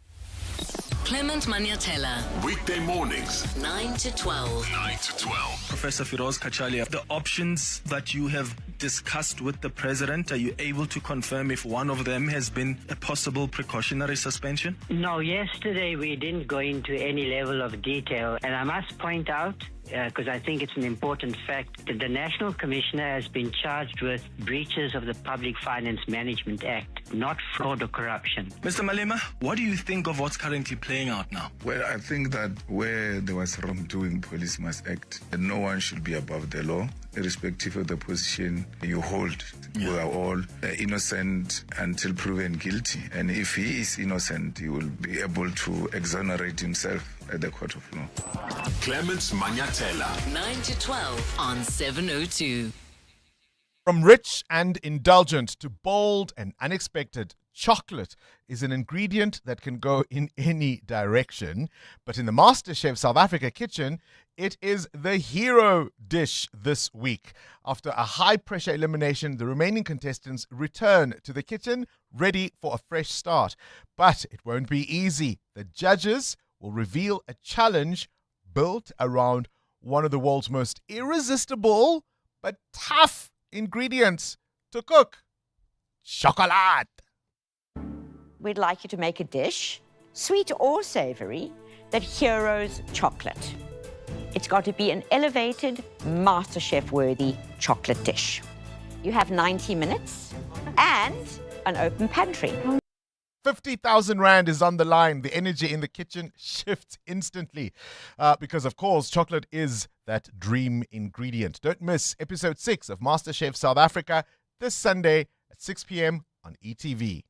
Clement Mthatha. Weekday mornings, 9 to 12. 9 to 12. Professor Firoz Kachalia, the options that you have discussed with the president, are you able to confirm if one of them has been a possible precautionary suspension? No, yesterday we didn't go into any level of detail, and I must point out, because I think it's an important fact, that the National Commissioner has been charged with breaches of the Public Finance Management Act, not fraud or corruption. Mr. Malema, what do you think of what's currently playing out now? Well, I think that where there was wrongdoing, police must act. And no one should be above the law, irrespective of the position you hold. We are all innocent until proven guilty. And if he is innocent, he will be able to exonerate himself at the court of law. Clement Mthatha. 9 to 12 on 702. From rich and indulgent to bold and unexpected, chocolate is an ingredient that can go in any direction. But in the MasterChef South Africa kitchen, it is the hero dish this week. After a high-pressure elimination, the remaining contestants return to the kitchen ready for a fresh start. But it won't be easy. The judges will reveal a challenge built around one of the world's most irresistible but tough ingredients to cook: chocolate. We'd like you to make a dish, sweet or savory, that heroes chocolate. It's got to be an elevated, MasterChef-worthy chocolate dish. You have 90 minutes and an open pantry. 50,000 Rand is on the line. The energy in the kitchen shifts instantly because, of course, chocolate is that dream ingredient. Don't miss episode 6 of MasterChef South Africa this Sunday at 6 p.m. on ETV.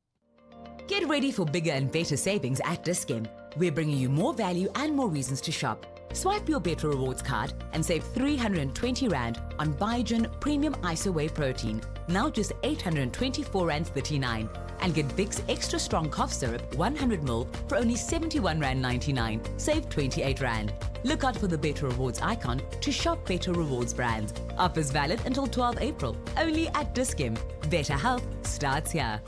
Get ready for bigger and better savings at Dis-Chem. We're bringing you more value and more reasons to shop. Swipe your Better Rewards card and save 320 Rand on Biogen Premium ISO Whey Protein, now just 824 Rand 39. And get Vicks Extra Strong Cough Syrup 100ml for only 71 Rand 99. Save 28 Rand. Look out for the Better Rewards icon to shop Better Rewards brands. Offers valid until 12 April. Only at Dis-Chem. Better health starts here.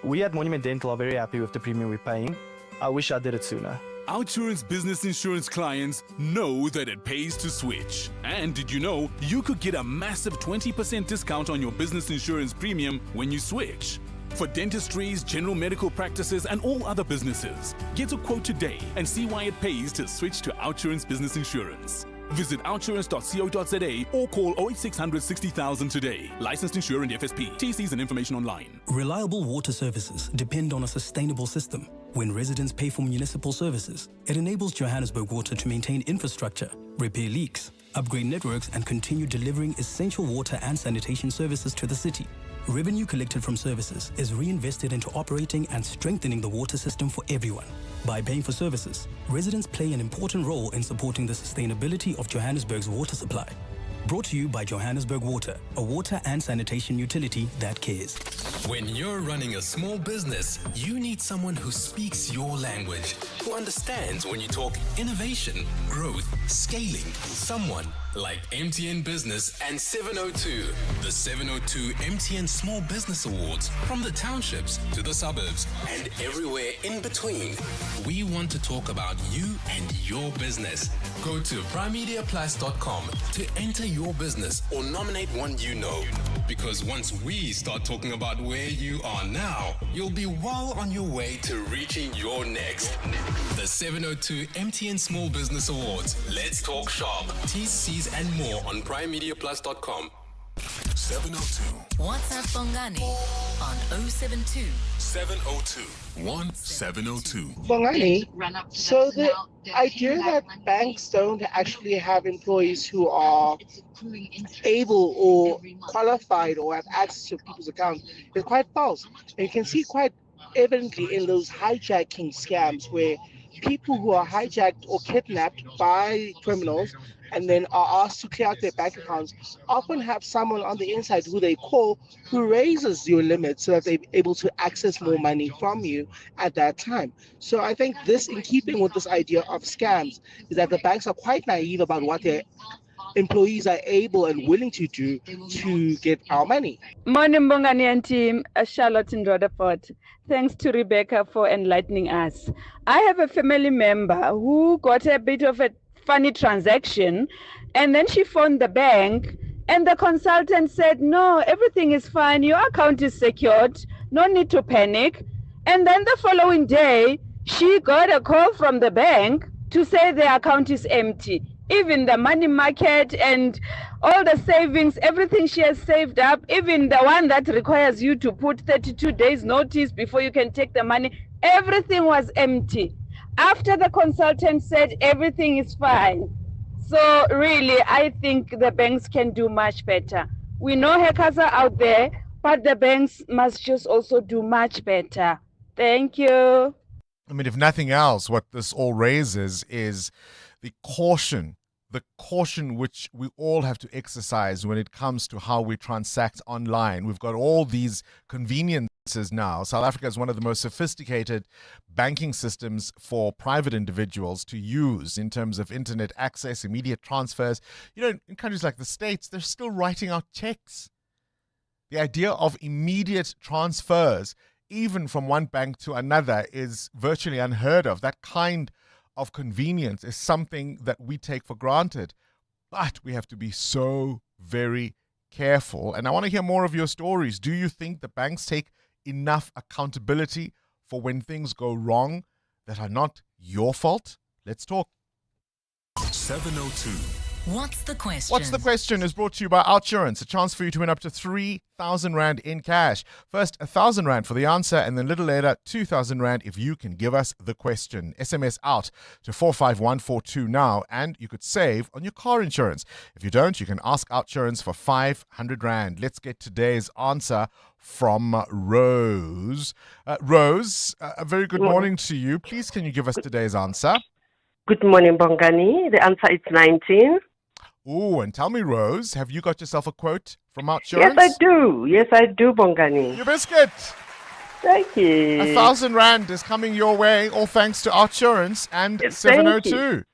We at Monument Dental are very happy with the premium we're paying. I wish I did it sooner. OutSurance business insurance clients know that it pays to switch. And did you know you could get a massive 20% discount on your business insurance premium when you switch? For dentistries, general medical practices, and all other businesses, get a quote today and see why it pays to switch to OutSurance business insurance. Visit outsurance.co.za or call 08600 60000 today. Licensed insurer and FSP. TCs and information online. Reliable water services depend on a sustainable system. When residents pay for municipal services, it enables Johannesburg Water to maintain infrastructure, repair leaks, upgrade networks, and continue delivering essential water and sanitation services to the city. Revenue collected from services is reinvested into operating and strengthening the water system for everyone. By paying for services, residents play an important role in supporting the sustainability of Johannesburg's water supply. Brought to you by Johannesburg Water, a water and sanitation utility that cares. When you're running a small business, you need someone who speaks your language, who understands when you talk innovation, growth, scaling, someone like MTN Business and 702. The 702 MTN Small Business Awards, from the townships to the suburbs and everywhere in between. We want to talk about you and your business. Go to primemediaplus.com to enter your business or nominate one you know. Because once we start talking about where you are now, you'll be well on your way to reaching your next. The 702 MTN Small Business Awards. Let's talk shop. T's, C's and more on primemediaplus.com. 702 WhatsApp Bongani on 072 702 1702. Bongani, so the idea that banks don't actually have employees who are able or qualified or have access to people's accounts is quite false. And you can see quite evidently in those hijacking scams where people who are hijacked or kidnapped by criminals and then are asked to clear out their bank accounts often have someone on the inside who they call who raises your limit so that they're able to access more money from you at that time. So I think this, in keeping with this idea of scams, is that the banks are quite naive about what their employees are able and willing to do to get our money. Morning, Bongani and team. Charlotte in Rutherford. Thanks to Rebecca for enlightening us. I have a family member who got a bit of a funny transaction, and then she phoned the bank, and the consultant said, no, everything is fine. Your account is secured. No need to panic. And then the following day, she got a call from the bank to say the account is empty. Even the money market and all the savings, everything she has saved up, even the one that requires you to put 32 days notice before you can take the money, everything was empty. After the consultant said everything is fine. So really, I think the banks can do much better. We know hackers are out there, but the banks must just also do much better. Thank you. I mean, if nothing else, what this all raises is the caution which we all have to exercise when it comes to how we transact online. We've got all these conveniences now. South Africa is one of the most sophisticated banking systems for private individuals to use in terms of internet access, immediate transfers. You know, in countries like the States, they're still writing out checks. The idea of immediate transfers, even from one bank to another, is virtually unheard of. That kind of convenience is something that we take for granted, but we have to be so very careful. And I want to hear more of your stories. Do you think the banks take enough accountability for when things go wrong that are not your fault? Let's talk. 702 What's the question? What's the question is brought to you by Outsurance, a chance for you to win up to 3,000 Rand in cash. First, 1,000 Rand for the answer, and then a little later, 2,000 Rand if you can give us the question. SMS out to 45142 now, and you could save on your car insurance. If you don't, you can ask Outsurance for 500 Rand. Let's get today's answer from Rose. Rose, a very good morning to you. Please, can you give us today's answer? Good morning, Bongani. The answer is 19. Oh, and tell me, Rose, have you got yourself a quote from Outsurance? Yes, I do. Yes, I do, Bongani. Your biscuit. Thank you. 1,000 Rand is coming your way, all thanks to Outsurance and Yes, 702.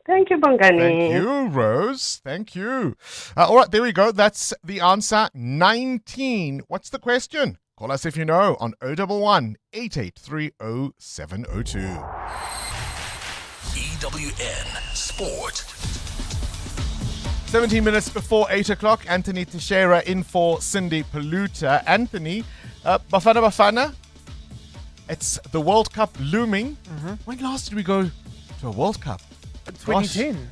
Thank you, Bongani. Thank you, Rose. Thank you. All right, there we go. That's the answer. 19. What's the question? Call us if you know on 011 883 0702. EWN Sport. 17 minutes before 8 o'clock, Anthony Teixeira in for Cindy Paluta. Anthony, Bafana Bafana, it's the World Cup looming. When last did we go to a World Cup? 2010.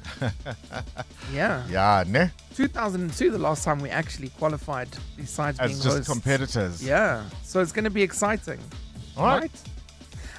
Yeah. Yeah, ne? 2002, the last time we actually qualified besides being As just hosts. competitors. Yeah. So it's going to be exciting. All right.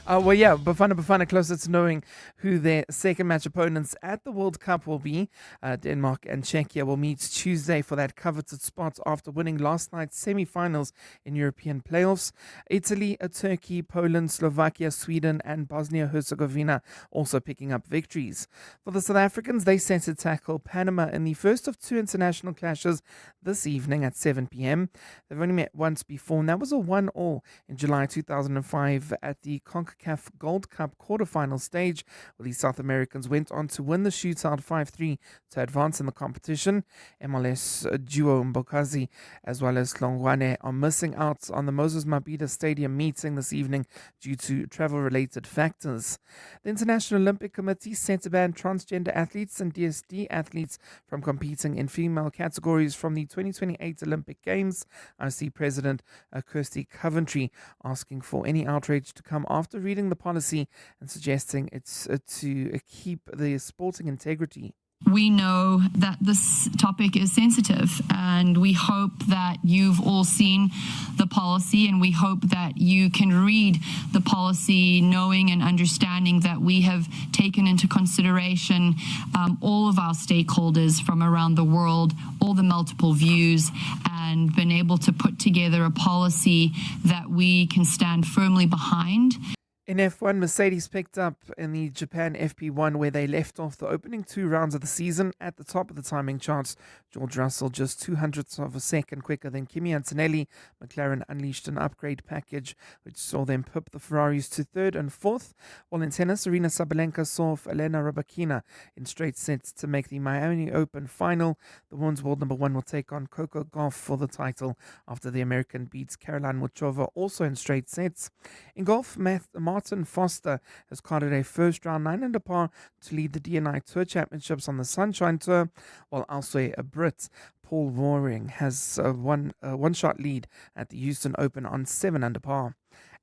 Well, yeah, Bafana closer to knowing who their second match opponents at the World Cup will be. Denmark and Czechia will meet Tuesday for that coveted spot after winning last night's semi-finals in European playoffs. Italy, Turkey, Poland, Slovakia, Sweden and Bosnia-Herzegovina also picking up victories. For the South Africans, they set to tackle Panama in the first of two international clashes this evening at 7 p.m. They've only met once before, and that was a 1-1 in July 2005 at the CONCACAF CAF Gold Cup quarterfinal stage, where the South Americans went on to win the shootout 5-3 to advance in the competition. MLS duo Mbokazi as well as Longwane are missing out on the Moses Mabhida Stadium meeting this evening due to travel-related factors. The International Olympic Committee set to ban transgender athletes and DSD athletes from competing in female categories from the 2028 Olympic Games. IC President Kirsty Coventry asking for any outrage to come after reading the policy and suggesting it's to keep the sporting integrity. We know that this topic is sensitive, and we hope that you've all seen the policy, and we hope that you can read the policy knowing and understanding that we have taken into consideration all of our stakeholders from around the world, all the multiple views, and been able to put together a policy that we can stand firmly behind. In F1, Mercedes picked up in the Japan FP1 where they left off the opening 2 rounds of the season at the top of the timing charts. George Russell just 0.02 of a second quicker than Kimi Antonelli. McLaren unleashed an upgrade package which saw them pip the Ferraris to 3rd and 4th. While in tennis, Arina Sabalenka saw Elena Rybakina in straight sets to make the Miami Open final. The women's world number 1 will take on Coco Gauff for the title after the American beats Caroline Muchova also in straight sets. In golf, Martin Foster has carded a first round 9 under par to lead the D&I Tour Championships on the Sunshine Tour, while elsewhere a Brit, Paul Waring, has a one-shot lead at the Houston Open on 7 under par.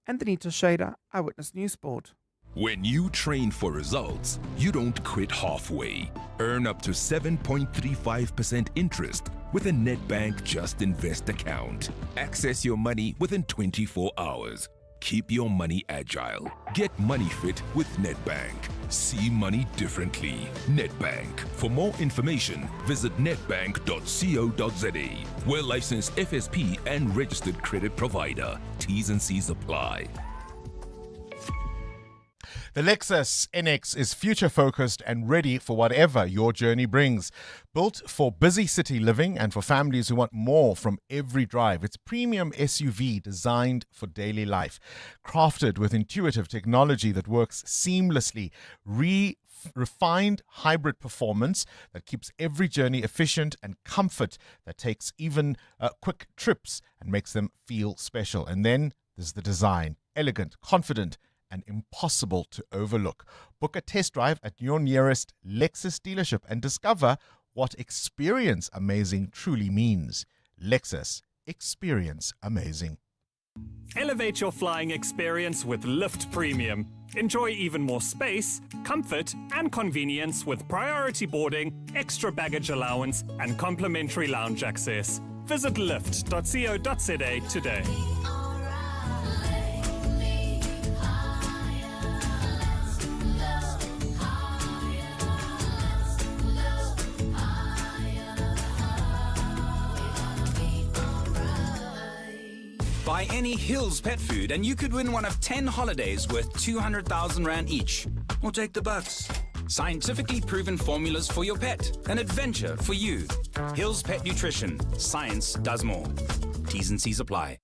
Anthony Teixeira, Eyewitness News Sport. When you train for results, you don't quit halfway. Earn up to 7.35% interest with a Nedbank Just Invest account. Access your money within 24 hours. Keep your money agile. Get money fit with Nedbank. See money differently. Nedbank. For more information, visit nedbank.co.za. We're licensed FSP and registered credit provider. T's and C's apply. The Lexus NX is future-focused and ready for whatever your journey brings. Built for busy city living and for families who want more from every drive, it's premium SUV designed for daily life. Crafted with intuitive technology that works seamlessly, refined hybrid performance that keeps every journey efficient, and comfort that takes even quick trips and makes them feel special. And then there's the design, elegant, confident, and impossible to overlook. Book a test drive at your nearest Lexus dealership and discover what experience amazing truly means. Lexus, experience amazing. Elevate your flying experience with Lift Premium. Enjoy even more space, comfort, and convenience with priority boarding, extra baggage allowance, and complimentary lounge access. Visit lift.co.za today. Buy any Hills pet food and you could win one of 10 holidays worth 200,000 Rand each. Or take the bucks. Scientifically proven formulas for your pet. An adventure for you. Hills Pet Nutrition. Science does more. T's and C's apply.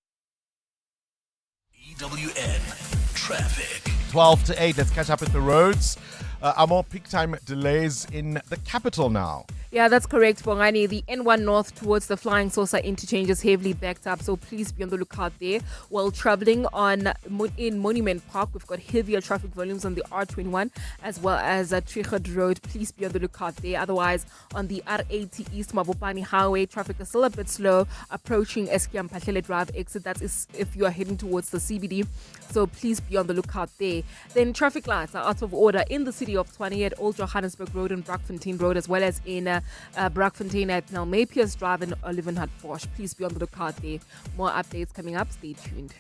EWN Traffic. 12 to 8, let's catch up with the roads. Are more peak time delays in the capital now? Yeah, that's correct, Bongani. The N1 North towards the Flying Saucer interchange is heavily backed up, so please be on the lookout there. While traveling in Monument Park, we've got heavier traffic volumes on the R21 as well as at Trichard Road. Please be on the lookout there. Otherwise, on the R80 East Mabopani Highway, traffic is still a bit slow approaching Eskiam Patlele Drive exit. That is if you are heading towards the CBD, so please be on the lookout there. Then traffic lights are out of order in the city of Tshwane at Old Johannesburg Road and Braakfontein Road, as well as in Braakfontein at Nelmapius Drive and Olivenhut Bosch. Please be on the lookout there. More updates coming up. Stay tuned.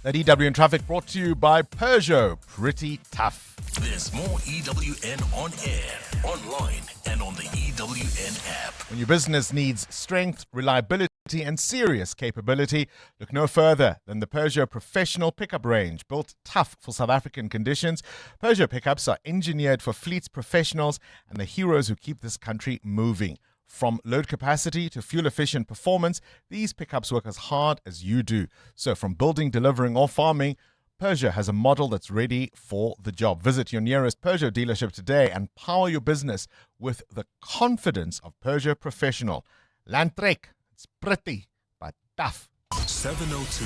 That EWN Traffic brought to you by Peugeot. Pretty tough. There's more EWN on air, online, and on the EWN app. When your business needs strength, reliability, and serious capability, look no further than the Peugeot Professional Pickup Range. Built tough for South African conditions, Peugeot pickups are engineered for fleets professionals and the heroes who keep this country moving. From load capacity to fuel-efficient performance, these pickups work as hard as you do. So from building, delivering, or farming, Peugeot has a model that's ready for the job. Visit your nearest Peugeot dealership today and power your business with the confidence of Peugeot Professional. Landtrek, it's pretty, but tough. 702.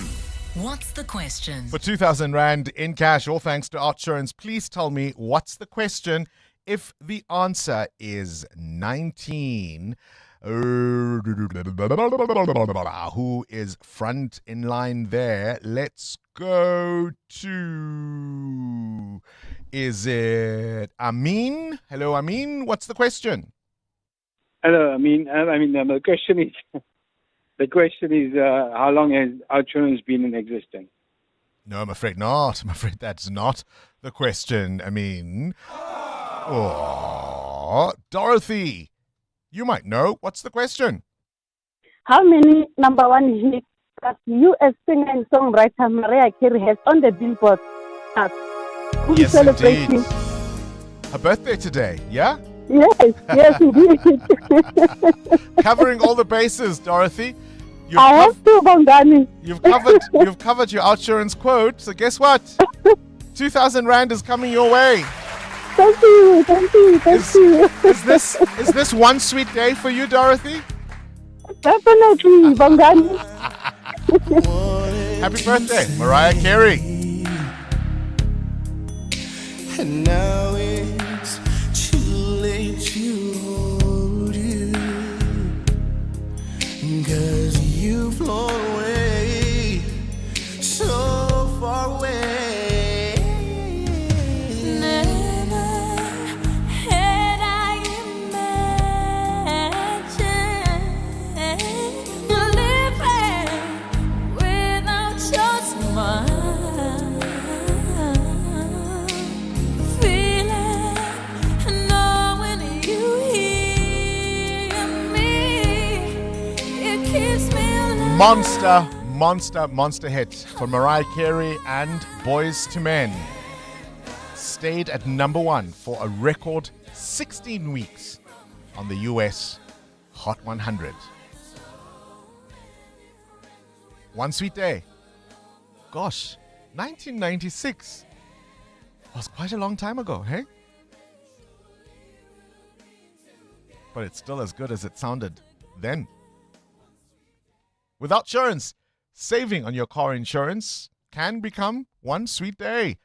What's the question? For 2,000 Rand in cash, all thanks to Outsurance, please tell me what's the question. If the answer is 19, who is front in line there? Let's go to, is it Amin? Hello, Amin. What's the question? Hello, Amin. The question is, how long has Outsurance been in existence? No, I'm afraid not. I'm afraid that's not the question, Amin. Oh, Dorothy, you might know. What's the question? How many number one hits that U.S. singer and songwriter Mariah Carey has on the Billboard chart? Who is celebrating? Indeed. Her birthday today, yeah? Yes, indeed. Covering all the bases, Dorothy. I have to, Bongani. You've covered your Outsurance quote. So guess what? 2,000 Rand is coming your way. Thank you. Is this one sweet day for you, Dorothy? Definitely, Bongani. Happy birthday, Mariah Carey. And now it's too late to hold you, 'cause you've flown away, so far away. Never had I imagined living without your smile. Monster hit for Mariah Carey and Boys to Men. Stayed at number one for a record 16 weeks on the US Hot 100. One sweet day. Gosh, 1996 was quite a long time ago, hey? But it's still as good as it sounded then. With Outsurance, saving on your car insurance can become one sweet day.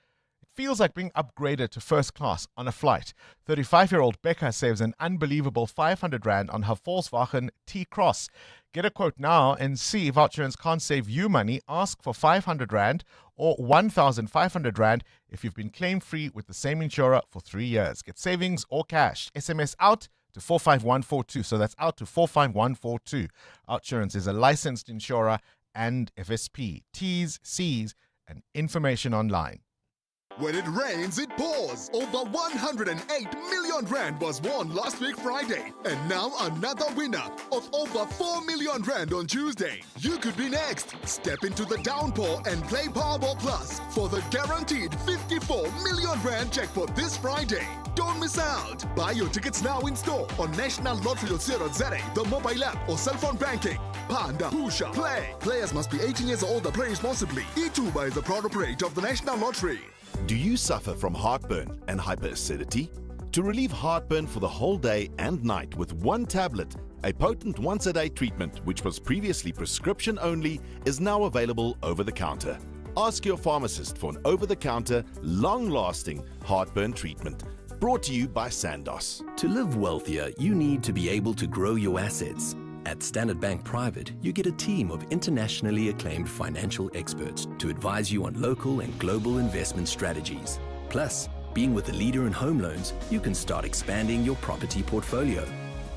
It feels like being upgraded to first class on a flight. 35-year-old Becca saves an unbelievable 500 Rand on her Volkswagen T-Cross. Get a quote now and see if Outsurance can't save you money. Ask for 500 Rand or 1,500 Rand if you've been claim-free with the same insurer for 3 years. Get savings or cash. SMS out to 45142. So that's out to 45142. Outsurance is a licensed insurer and FSP. T's, C's, and information online. When it rains, it pours. Over 108 million Rand was won last week Friday. And now another winner of over 4 million Rand on Tuesday. You could be next. Step into the downpour and play Powerball Plus for the guaranteed 54 million Rand jackpot this Friday. Don't miss out. Buy your tickets now in store on nationallottery.co.za, the mobile app or cell phone banking. Panda, Pusha, play. Players must be 18 years old or play responsibly. E2 is the proud operator of the National Lottery. Do you suffer from heartburn and hyperacidity? To relieve heartburn for the whole day and night with one tablet, a potent once-a-day treatment which was previously prescription only is now available over the counter. Ask your pharmacist for an over-the-counter, long-lasting heartburn treatment. Brought to you by Sandoz. To live wealthier, you need to be able to grow your assets. At Standard Bank Private, you get a team of internationally acclaimed financial experts to advise you on local and global investment strategies. Plus, being with a leader in home loans, you can start expanding your property portfolio.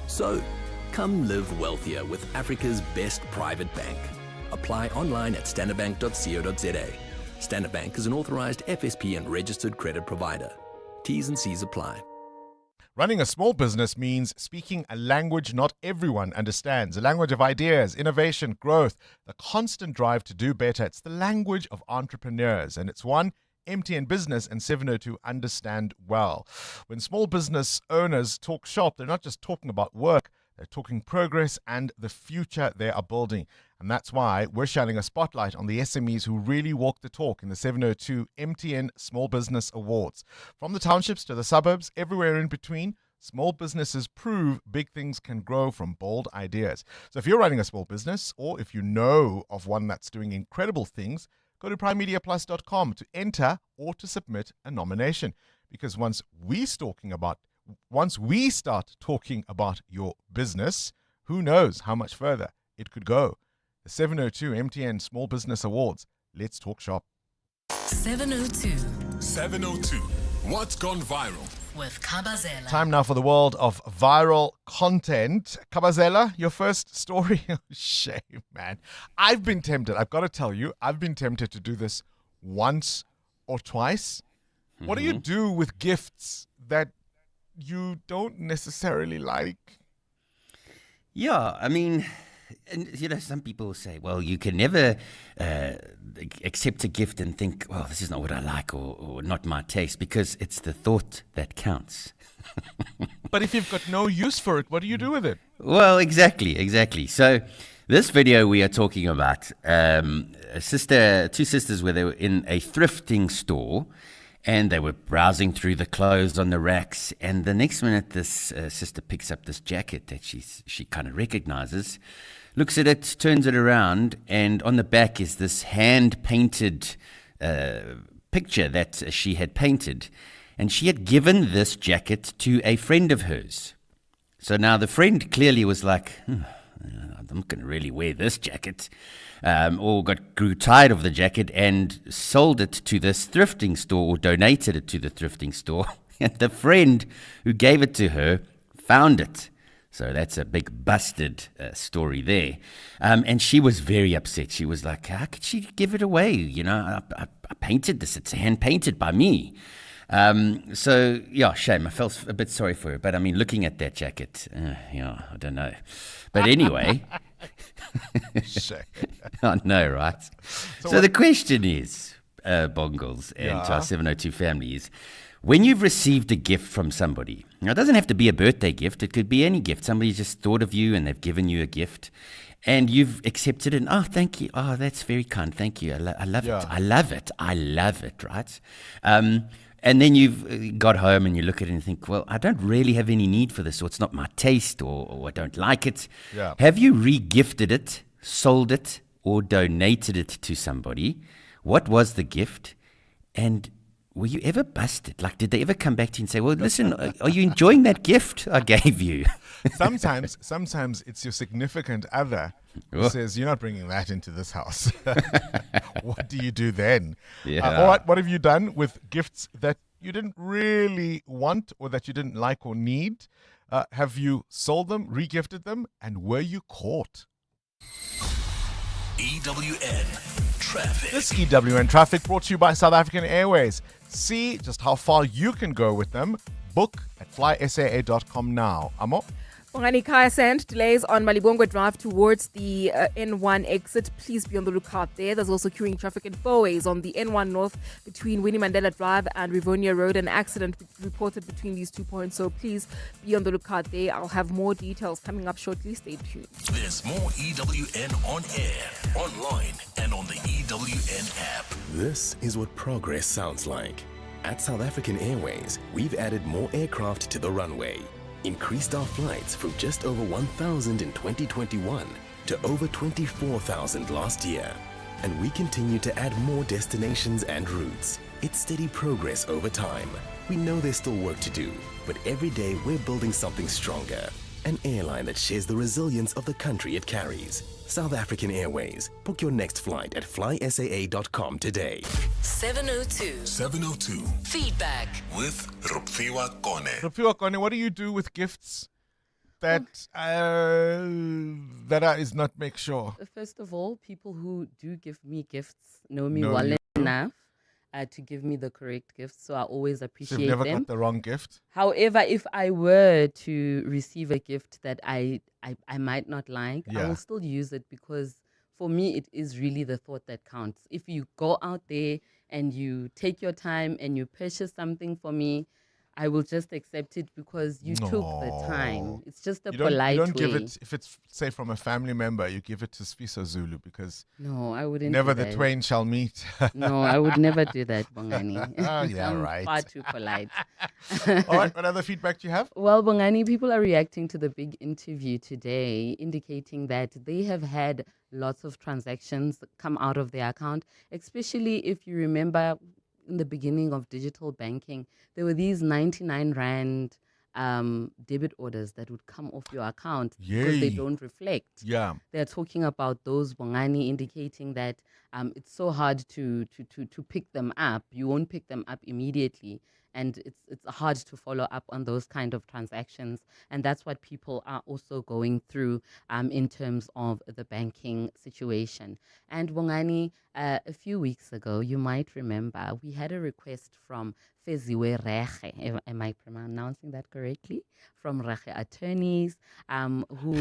So, come live wealthier with Africa's best private bank. Apply online at standardbank.co.za. Standard Bank is an authorized FSP and registered credit provider. T's and C's apply. Running a small business means speaking a language not everyone understands, a language of ideas, innovation, growth, the constant drive to do better. It's the language of entrepreneurs, and it's one MTN Business and 702 understand well. When small business owners talk shop, they're not just talking about work, they're talking progress and the future they are building. And that's why we're shining a spotlight on the SMEs who really walk the talk in the 702 MTN Small Business Awards. From the townships to the suburbs, everywhere in between, small businesses prove big things can grow from bold ideas. So if you're running a small business, or if you know of one that's doing incredible things, go to primemediaplus.com to enter or to submit a nomination. Because once we start talking about your business, who knows how much further it could go. The 702 MTN Small Business Awards. Let's talk shop. 702 702. What's gone viral? with Kabazela. Time now for the world of viral content. Kabazela, your first story. Shame, man. I've been tempted. I've got to tell you, I've been tempted to do this once or twice. What do you do with gifts that you don't necessarily like? Yeah, I mean, and, some people say, well, you can never accept a gift and think, well, this is not what I like or not my taste, because it's the thought that counts. But if you've got no use for it, what do you do with it? Well, exactly. So this video we are talking about, two sisters where they were in a thrifting store, and they were browsing through the clothes on the racks. And the next minute, this sister picks up this jacket that she kind of recognizes, looks at it, turns it around, and on the back is this hand-painted picture that she had painted. And she had given this jacket to a friend of hers. So now the friend clearly was like, I'm not going to really wear this jacket. Or grew tired of the jacket and sold it to this thrifting store, or donated it to the thrifting store. And the friend who gave it to her found it. So that's a big busted story there. And she was very upset. She was like, how could she give it away? I painted this. It's hand painted by me. So, yeah, shame. I felt a bit sorry for her. But, I mean, looking at that jacket, I don't know. But anyway... I know, right? So the question is, Bongles and to our 702 family is, when you've received a gift from somebody, now it doesn't have to be a birthday gift, it could be any gift. Somebody just thought of you and they've given you a gift and you've accepted it. Oh, thank you. Oh, that's very kind. Thank you. I love it. I love it, right? And then you've got home and you look at it and think, well, I don't really have any need for this, or it's not my taste, or I don't like it. Yeah. Have you re-gifted it, sold it, or donated it to somebody? What was the gift? And were you ever busted? Like, did they ever come back to you and say, well, listen, are you enjoying that gift I gave you? Sometimes it's your significant other who says, you're not bringing that into this house. What do you do then? Yeah. All right, what have you done with gifts that you didn't really want or that you didn't like or need? Have you sold them, re-gifted them, and were you caught? EWN Traffic. This EWN Traffic brought to you by South African Airways. See just how far you can go with them. Book at flysaa.com now. Amo? Bongani Kaya Sand, delays on Malibongwe Drive towards the N1 exit. Please be on the lookout there. There's also queuing traffic in Fourways on the N1 North between Winnie Mandela Drive and Rivonia Road. An accident reported between these 2 points, so please be on the lookout there. I'll have more details coming up shortly. Stay tuned. There's more EWN on air, online, and on the EWN app. This is what progress sounds like. At South African Airways, we've added more aircraft to the runway, increased our flights from just over 1,000 in 2021 to over 24,000 last year. And we continue to add more destinations and routes. It's steady progress over time. We know there's still work to do, but every day we're building something stronger. An airline that shares the resilience of the country it carries. South African Airways. Book your next flight at flysaa.com today. 702 Feedback with Rupfiwa Kone. Rupfiwa Kone, what do you do with gifts that is not make sure? First of all, people who do give me gifts know me well enough to give me the correct gift, so I always appreciate them. So you've never got the wrong gift? However, if I were to receive a gift that I might not like, I will still use it, because for me, it is really the thought that counts. If you go out there and you take your time and you purchase something for me, I will just accept it because you took the time. It's just a You polite don't way. give it, if it's, say, from a family member, you give it to Sfiso Zulu because No, I wouldn't never do the that. twain shall meet. No, I would never do that, Bongani. Yeah, I'm right. far too polite. All right, what other feedback do you have? Well, Bongani, people are reacting to the big interview today, indicating that they have had lots of transactions come out of their account, especially if you remember in the beginning of digital banking, there were these 99 Rand debit orders that would come off your account because they Yay. don't reflect. Yeah. They're talking about those, Bongani, indicating that it's so hard to pick them up. You won't pick them up immediately. And it's hard to follow up on those kind of transactions. And that's what people are also going through in terms of the banking situation. And Bongani, a few weeks ago, you might remember, we had a request from Feziwe Reche, am I pronouncing that correctly? From Reche Attorneys, who...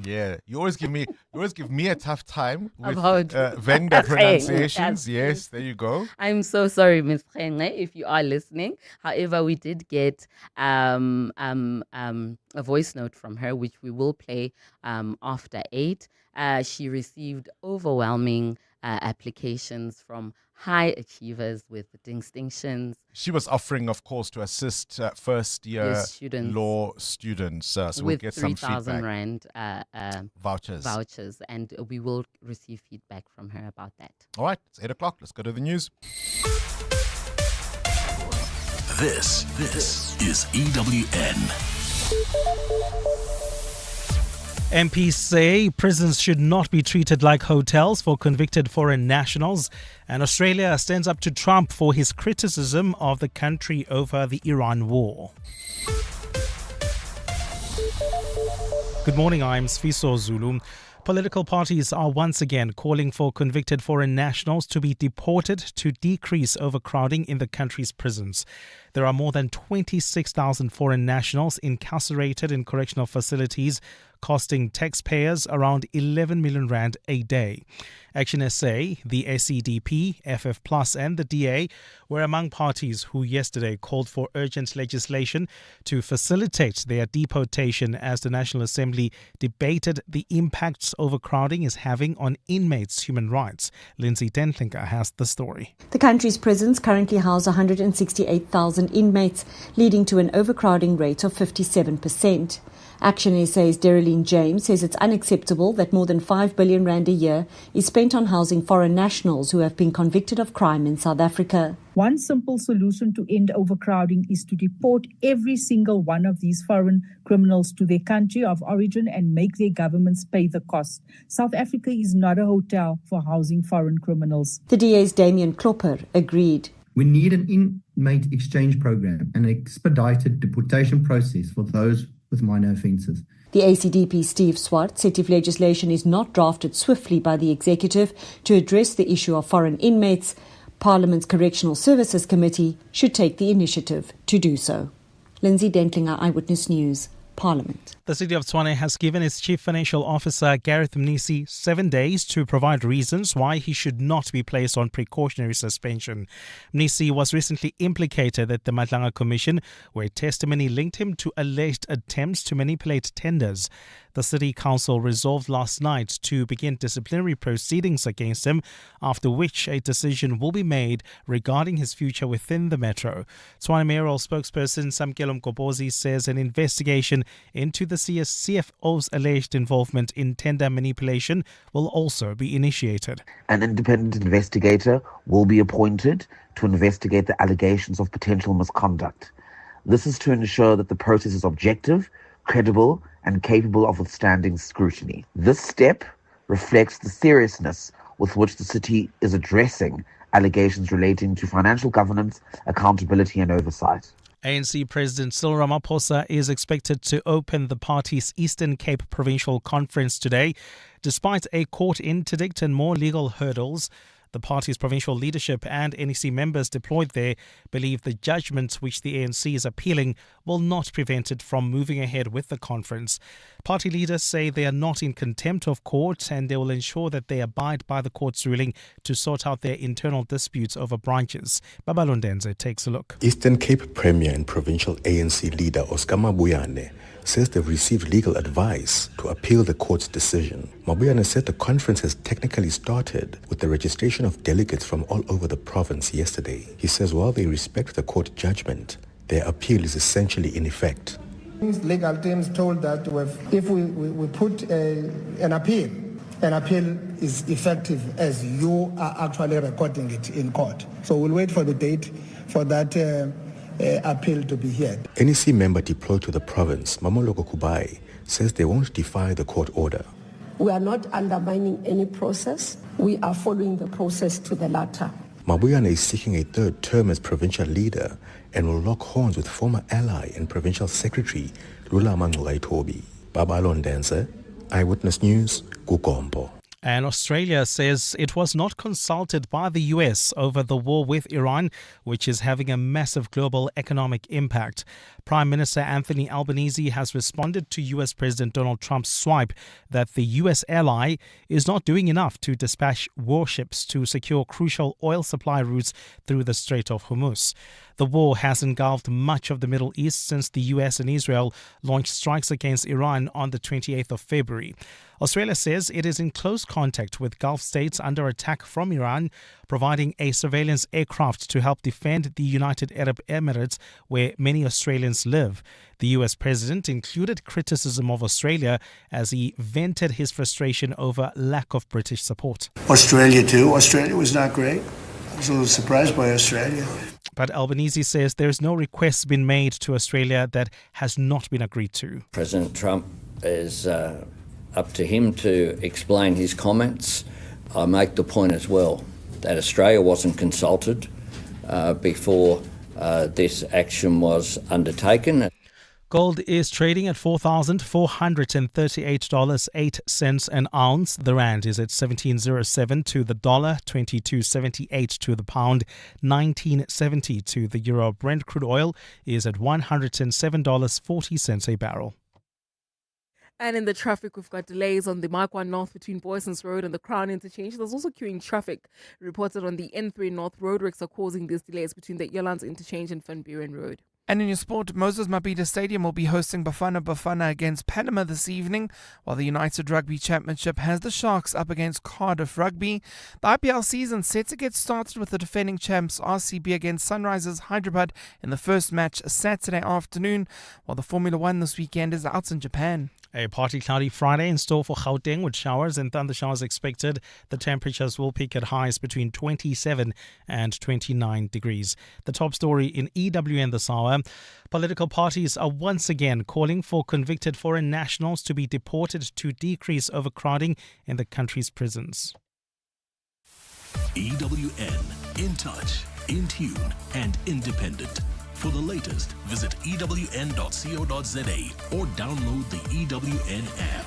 Yeah, you always give me a tough time with About vendor pronunciations. Yes. Yes, there you go. I'm so sorry, Ms. Khenge, if you are listening. However, we did get a voice note from her, which we will play after 8. She received overwhelming applications from high achievers with distinctions. She was offering, of course, to assist first-year students law students. So we'll with get some 3,000 feedback. Rand Vouchers. And we will receive feedback from her about that. All right, it's 8 o'clock. Let's go to the news. This is EWN. MPs say prisons should not be treated like hotels for convicted foreign nationals. And Australia stands up to Trump for his criticism of the country over the Iran war. Good morning, I'm Sfiso Zulu. Political parties are once again calling for convicted foreign nationals to be deported to decrease overcrowding in the country's prisons. There are more than 26,000 foreign nationals incarcerated in correctional facilities, costing taxpayers around 11 million rand a day. Action SA, the SEDP, FF Plus and the DA were among parties who yesterday called for urgent legislation to facilitate their deportation as the National Assembly debated the impacts overcrowding is having on inmates' human rights. Lindsay Dentlinger has the story. The country's prisons currently house 168,000 inmates, leading to an overcrowding rate of 57%. Action SA's Dereline James says it's unacceptable that more than 5 billion rand a year is spent on housing foreign nationals who have been convicted of crime in South Africa. One simple solution to end overcrowding is to deport every single one of these foreign criminals to their country of origin and make their governments pay the cost. South Africa is not a hotel for housing foreign criminals. The DA's Damian Klopper agreed. We need an inmate exchange program and an expedited deportation process for those with minor offences. The ACDP Steve Swart said if legislation is not drafted swiftly by the executive to address the issue of foreign inmates, Parliament's Correctional Services Committee should take the initiative to do so. Lindsay Dentlinger, Eyewitness News, Parliament. The City of Tshwane has given its Chief Financial Officer, Gareth Mnisi, 7 days to provide reasons why he should not be placed on precautionary suspension. Mnisi was recently implicated at the Madlanga Commission, where testimony linked him to alleged attempts to manipulate tenders. The City Council resolved last night to begin disciplinary proceedings against him, after which a decision will be made regarding his future within the Metro. Tshwane Mayoral spokesperson Samkelo Mgobozi says an investigation into the CFO's alleged involvement in tender manipulation will also be initiated. An independent investigator will be appointed to investigate the allegations of potential misconduct. This is to ensure that the process is objective, credible, and capable of withstanding scrutiny. This step reflects the seriousness with which the city is addressing allegations relating to financial governance, accountability, and oversight. ANC President Cyril Ramaphosa is expected to open the party's Eastern Cape Provincial Conference today. Despite a court interdict and more legal hurdles, The party's provincial leadership and NEC members deployed there believe the judgment which the ANC is appealing will not prevent it from moving ahead with the conference. Party leaders say they are not in contempt of court and they will ensure that they abide by the court's ruling to sort out their internal disputes over branches. Babalondenze takes a look. Eastern Cape Premier and provincial ANC leader Oscar Mabuyane says they've received legal advice to appeal the court's decision. Mabuyane said the conference has technically started with the registration of delegates from all over the province yesterday. He says while they respect the court judgment, their appeal is essentially in effect. Legal teams told that if we put an appeal is effective as you are actually recording it in court. So we'll wait for the date for that appeal to be heard. NEC member deployed to the province, Mamoloko Kubai, says they won't defy the court order. We are not undermining any process. We are following the process to the latter. Mabuyane is seeking a third term as provincial leader and will lock horns with former ally and provincial secretary Lula Mangugaitobi. Babalon Dancer, Eyewitness News, Kukombo. And Australia says it was not consulted by the US over the war with Iran, which is having a massive global economic impact. Prime Minister Anthony Albanese has responded to US President Donald Trump's swipe that the US ally is not doing enough to dispatch warships to secure crucial oil supply routes through the Strait of Hormuz. The war has engulfed much of the Middle East since the US and Israel launched strikes against Iran on the 28th of February. Australia says it is in close contact with Gulf states under attack from Iran, providing a surveillance aircraft to help defend the United Arab Emirates, where many Australians live. The US president included criticism of Australia as he vented his frustration over lack of British support. Australia too. Australia was not great. I was a little surprised by Australia. But Albanese says there's no request been made to Australia that has not been agreed to. President Trump is up to him to explain his comments. I make the point as well that Australia wasn't consulted before this action was undertaken. Gold is trading at $4,438.08 an ounce. The rand is at 17.07 to the dollar, 22.78 to the pound, 19.70 to the euro. Brent crude oil is at $107.40 a barrel. And in the traffic, we've got delays on the Mark 1 North between Boysons Road and the Crown Interchange. There's also queuing traffic reported on the N3 North. Roadworks are causing these delays between the Elands Interchange and Van Buren Road. And in your sport, Moses Mabhida Stadium will be hosting Bafana Bafana against Panama this evening, while the United Rugby Championship has the Sharks up against Cardiff Rugby. The IPL season set to get started with the defending champs RCB against Sunrisers Hyderabad in the first match Saturday afternoon, while the Formula One this weekend is out in Japan. A partly cloudy Friday in store for Gauteng with showers and thunder showers expected. The temperatures will peak at highs between 27 and 29 degrees. The top story in EWN this hour. Political parties are once again calling for convicted foreign nationals to be deported to decrease overcrowding in the country's prisons. EWN, in touch, in tune, and independent. For the latest, visit ewn.co.za or download the EWN app.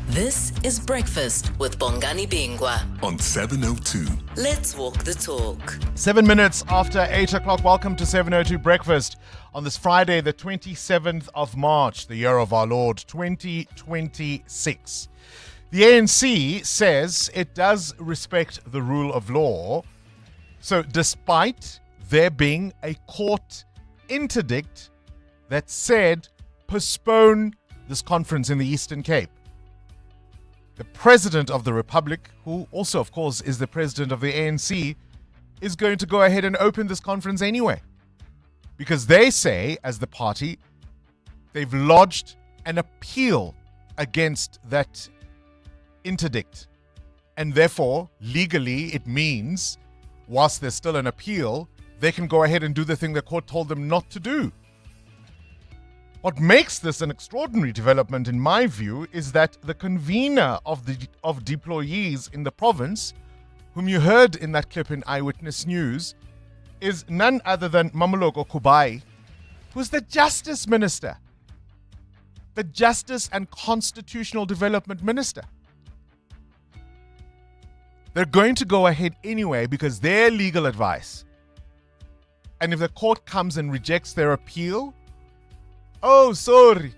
This is Breakfast with Bongani Bingwa on 702. Let's walk the talk. 7 minutes after 8 o'clock. Welcome to 702 Breakfast on this Friday, the 27th of March, the year of our Lord, 2026. The ANC says it does respect the rule of law. So despite there being a court interdict that said postpone this conference in the Eastern Cape, the President of the Republic, who also, of course, is the President of the ANC, is going to go ahead and open this conference anyway. Because they say, as the party, they've lodged an appeal against that interdict. And therefore, legally, it means whilst there's still an appeal, they can go ahead and do the thing the court told them not to do. What makes this an extraordinary development, in my view, is that the convener of deployees in the province, whom you heard in that clip in Eyewitness News, is none other than Mamoloko Kubai, who's the Justice Minister, the Justice and Constitutional Development Minister. They're going to go ahead anyway because their legal advice. And if the court comes and rejects their appeal, oh, sorry.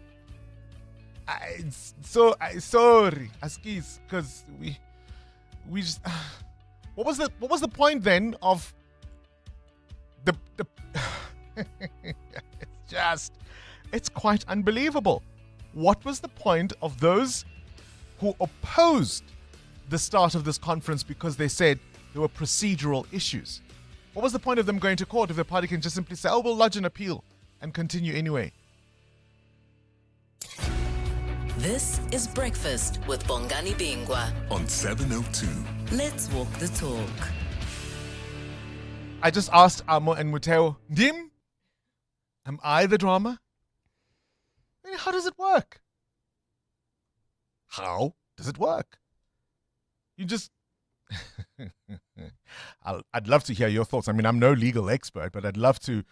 Sorry, Askis, because we just. What was the point then of the it's quite unbelievable. What was the point of those who opposed the start of this conference because they said there were procedural issues? What was the point of them going to court if the party can just simply say, oh, we'll lodge an appeal and continue anyway? This is Breakfast with Bongani Bingwa on 702. Let's walk the talk. I just asked Amo and Muteo, Ndim, am I the drama? I mean, how does it work? How does it work? You just... I'd love to hear your thoughts. I mean, I'm no legal expert, but I'd love to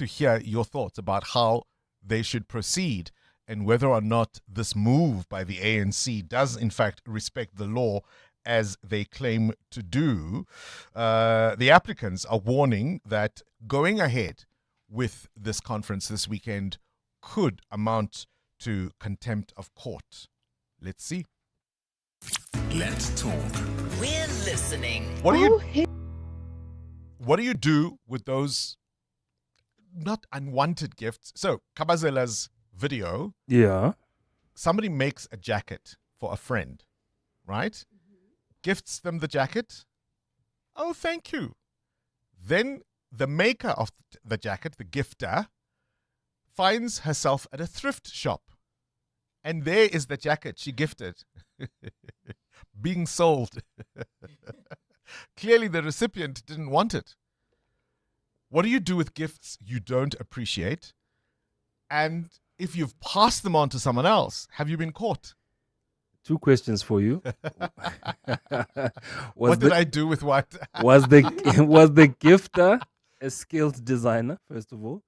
hear your thoughts about how they should proceed and whether or not this move by the ANC does in fact respect the law as they claim to do. The applicants are warning that going ahead with this conference this weekend could amount to contempt of court. Let's see. Let's talk. We're listening. What do you do with those not unwanted gifts? So, Kabazela's video. Yeah. Somebody makes a jacket for a friend, right? Gifts them the jacket. Oh, thank you. Then the maker of the jacket, the gifter, finds herself at a thrift shop. And there is the jacket she gifted being sold. Clearly the recipient didn't want it. What do you do with gifts you don't appreciate? And if you've passed them on to someone else, have you been caught? 2 questions for you. What did I do with what? was the gifter a skilled designer, first of all?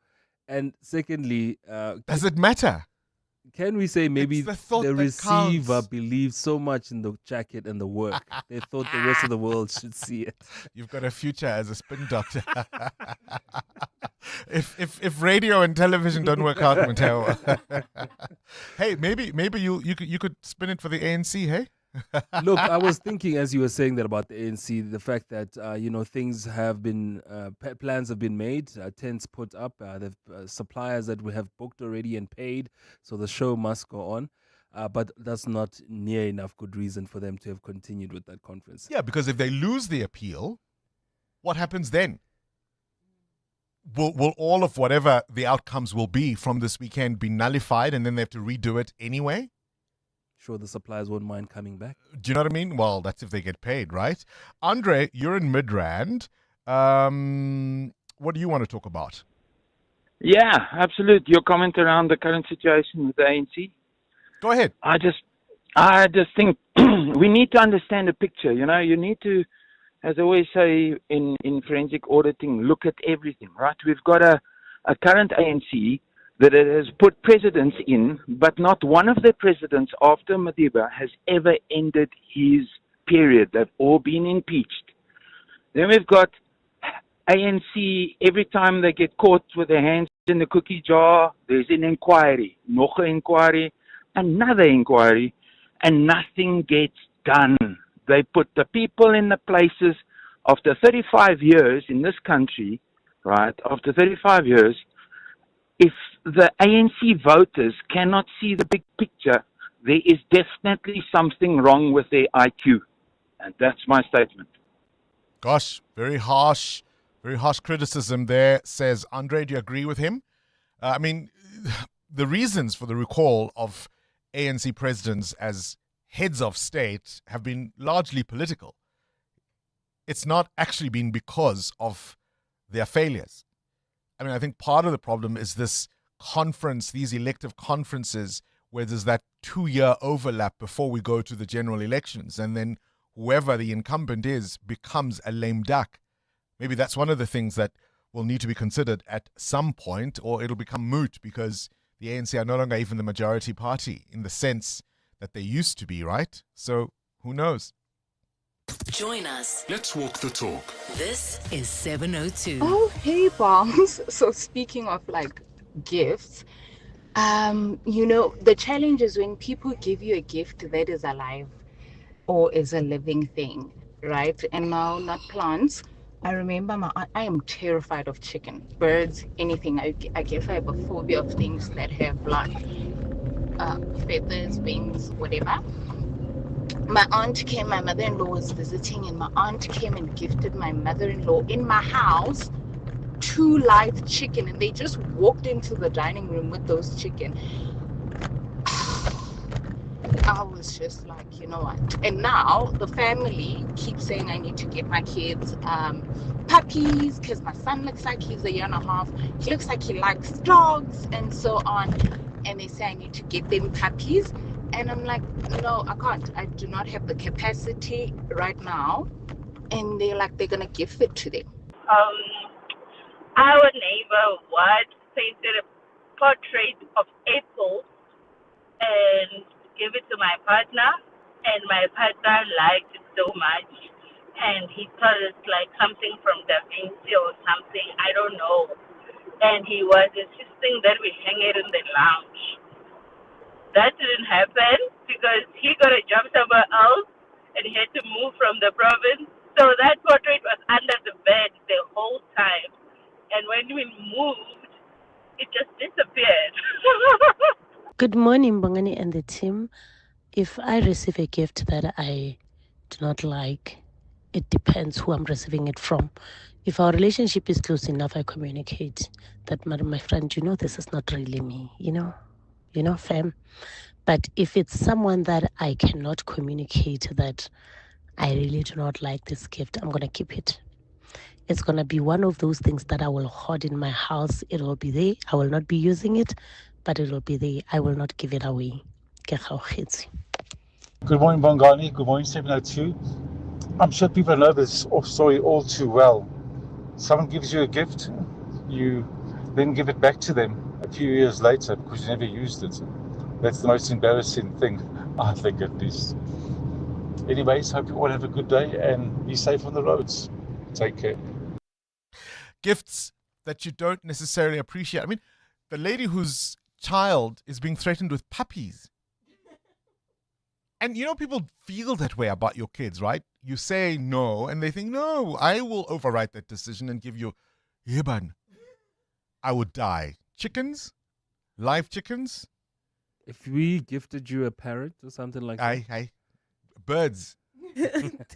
And secondly, does it matter? Can we say maybe the receiver counts. believed so much in the jacket and the work, they thought the rest of the world should see it? You've got a future as a spin doctor. If radio and television don't work out, Mateo. Hey, maybe you could spin it for the ANC, hey? Look, I was thinking as you were saying that about the ANC, the fact that things have been plans have been made, tents put up, the suppliers that we have booked already and paid, so the show must go on. But that's not near enough good reason for them to have continued with that conference. Yeah, because if they lose the appeal, what happens then? Will all of whatever the outcomes will be from this weekend be nullified and then they have to redo it anyway? Sure, the suppliers won't mind coming back. Do you know what I mean? Well, that's if they get paid, right? Andre, you're in Midrand. What do you want to talk about? Yeah, absolutely. Your comment around the current situation with the ANC. Go ahead. I just think we need to understand the picture. You need to, as I always say in forensic auditing, look at everything, right? We've got a current ANC that it has put presidents in, but not one of the presidents after Madiba has ever ended his period. They've all been impeached. Then we've got ANC, every time they get caught with their hands in the cookie jar, there's an inquiry, nog an inquiry, another inquiry, and nothing gets done. They put the people in the places. After 35 years in this country, right, after 35 years, if the ANC voters cannot see the big picture, there is definitely something wrong with their IQ. And that's my statement. Gosh, very harsh criticism there, says Andre. Do you agree with him? I mean, the reasons for the recall of ANC presidents as heads of state have been largely political. It's not actually been because of their failures. I mean, I think part of the problem is this conference, these elective conferences, where there's that 2-year overlap before we go to the general elections, and then whoever the incumbent is becomes a lame duck. Maybe that's one of the things that will need to be considered at some point, or it'll become moot because the ANC are no longer even the majority party in the sense that they used to be, right? So who knows? Join us. Let's walk the talk. This is 702. Oh, hey, bombs. So speaking of like gifts, the challenge is when people give you a gift that is alive or is a living thing, right? And now, not plants. I remember I am terrified of chicken, birds, anything. I guess I have a phobia of things that have blood, feathers, wings, whatever. My mother-in-law was visiting, and my aunt came and gifted my mother-in-law in my house 2 live chicken, and they just walked into the dining room with those chicken. I was just like, you know what? And now the family keeps saying I need to get my kids puppies because my son looks like he's 1.5 years. He looks like he likes dogs and so on. And they say I need to get them puppies. And I'm like, no, I can't. I do not have the capacity right now. And they're like, they're going to gift it to them. Our neighbor painted a portrait of Apple and gave it to my partner. And my partner liked it so much. And he thought it's like something from Da Vinci or something. I don't know. And he was insisting that we hang it in the lounge. That didn't happen because he got a job somewhere else and he had to move from the province. So that portrait was under the bed the whole time. And when we moved, it just disappeared. Good morning, Bongani and the team. If I receive a gift that I do not like, it depends who I'm receiving it from. If our relationship is close enough, I communicate that, my friend, this is not really me, fam. But if it's someone that I cannot communicate that I really do not like this gift, I'm going to keep it. It's going to be one of those things that I will hoard in my house. It will be there. I will not be using it, but it will be there. I will not give it away. Good morning, Bongani. Good morning, 702. I'm sure people know this story all too well. Someone gives you a gift, you then give it back to them a few years later because you never used it. That's the most embarrassing thing, I think, at least. Anyways, hope you all have a good day and be safe on the roads. Take care. Gifts that you don't necessarily appreciate. I mean, the lady whose child is being threatened with puppies. And people feel that way about your kids, right? You say no, and they think, no, I will override that decision and give you, Yeban, I would die. Chickens? Live chickens? If we gifted you a parrot or something like that. Birds.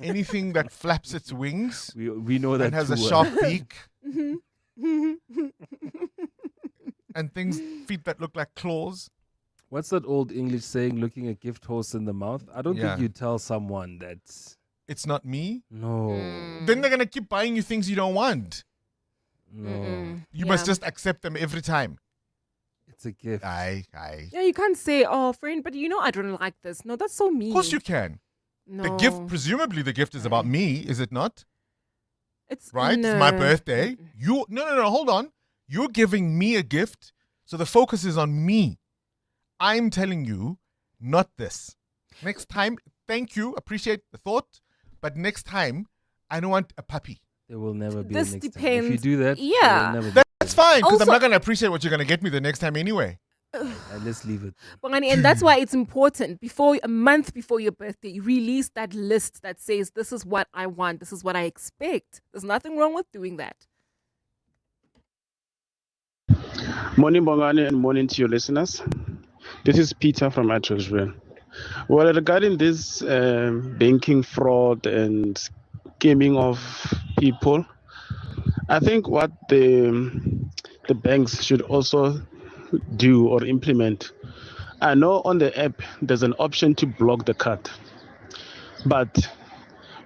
Anything that flaps its wings. We know that and has a too sharp beak. And feet that look like claws. What's that old English saying, looking a gift horse in the mouth? I don't think you tell someone that it's not me. No. Then they're going to keep buying you things you don't want. No. You must just accept them every time. It's a gift. Aye. Yeah, you can't say, oh, friend, but I don't like this. No, that's so mean. Of course you can. No. The gift, presumably the gift is about me, is it not? It's right? No. It's my birthday. No, hold on. You're giving me a gift, so the focus is on me. I'm telling you, not this. Next time, thank you, appreciate the thought, but next time, I don't want a puppy. There will never be This a next depends. time. If you do that, Yeah. there will never be. That's fine, because I'm Also- not going to appreciate what you're going to get me the next time anyway. Let's leave it. And that's why it's important. A month before your birthday, release that list that says, this is what I want, this is what I expect. There's nothing wrong with doing that. Morning, Bongani, and morning to your listeners. This is Peter from Adverts. Well, regarding this banking fraud and scheming of people, I think what the banks should also do or implement. I know on the app there's an option to block the card, but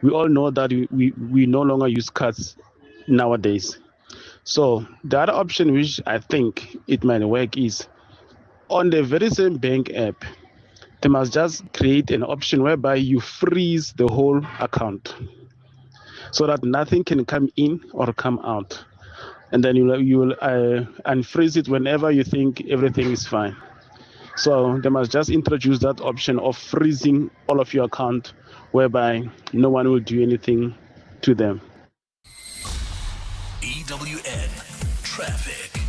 we all know that we no longer use cards nowadays. So the other option which I think it might work is on the very same bank app, they must just create an option whereby you freeze the whole account so that nothing can come in or come out. And then you will unfreeze it whenever you think everything is fine. So they must just introduce that option of freezing all of your account whereby no one will do anything to them. EWN Traffic.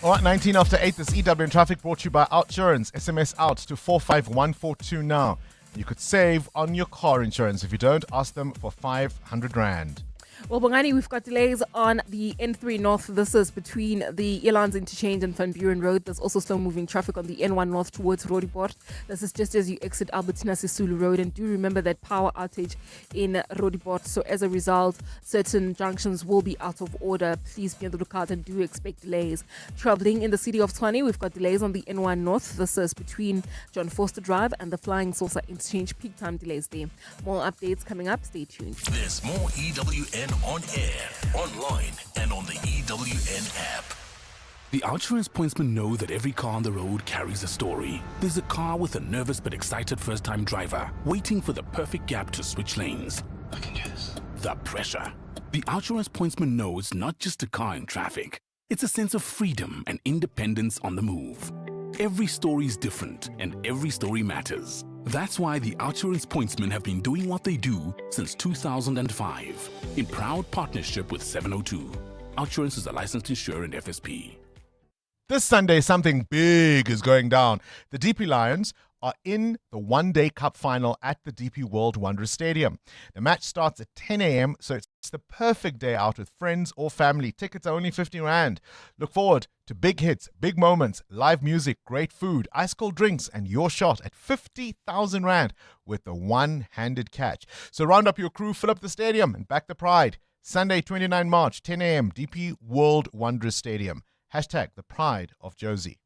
All right, 19 after 8, this EWN Traffic brought to you by Outsurance. SMS out to 45142 now. You could save on your car insurance. If you don't, ask them for 500 Rand. Well, Bongani, we've got delays on the N3 North. This is between the Elands Interchange and Van Buren Road. There's also slow-moving traffic on the N1 North towards Roodepoort. This is just as you exit Albertina Sisulu Road. And do remember that power outage in Roodepoort. So as a result, certain junctions will be out of order. Please be on the lookout and do expect delays. Traveling in the city of Tshwane, we've got delays on the N1 North. This is between John Forster Drive and the Flying Saucer Interchange. Peak time delays there. More updates coming up. Stay tuned. There's more EWN on air, online, and on the EWN app. The Outsurance pointsmen know that every car on the road carries a story. There's a car with a nervous but excited first-time driver waiting for the perfect gap to switch lanes. I can do this. The pressure. The Outsurance pointsman knows not just a car in traffic. It's a sense of freedom and independence on the move. Every story is different, and every story matters. That's why the Outsurance pointsmen have been doing what they do since 2005, in proud partnership with 702. Outsurance is a licensed insurer and FSP. This Sunday, something big is going down. The DP Lions are in the one-day cup final at the DP World Wanderers Stadium. The match starts at 10 a.m., so it's the perfect day out with friends or family. Tickets are only 50 Rand. Look forward to big hits, big moments, live music, great food, ice-cold drinks, and your shot at 50,000 Rand with the one-handed catch. So round up your crew, fill up the stadium, and back the pride. Sunday, 29 March, 10 a.m., DP World Wanderers Stadium. Hashtag the pride of Josie.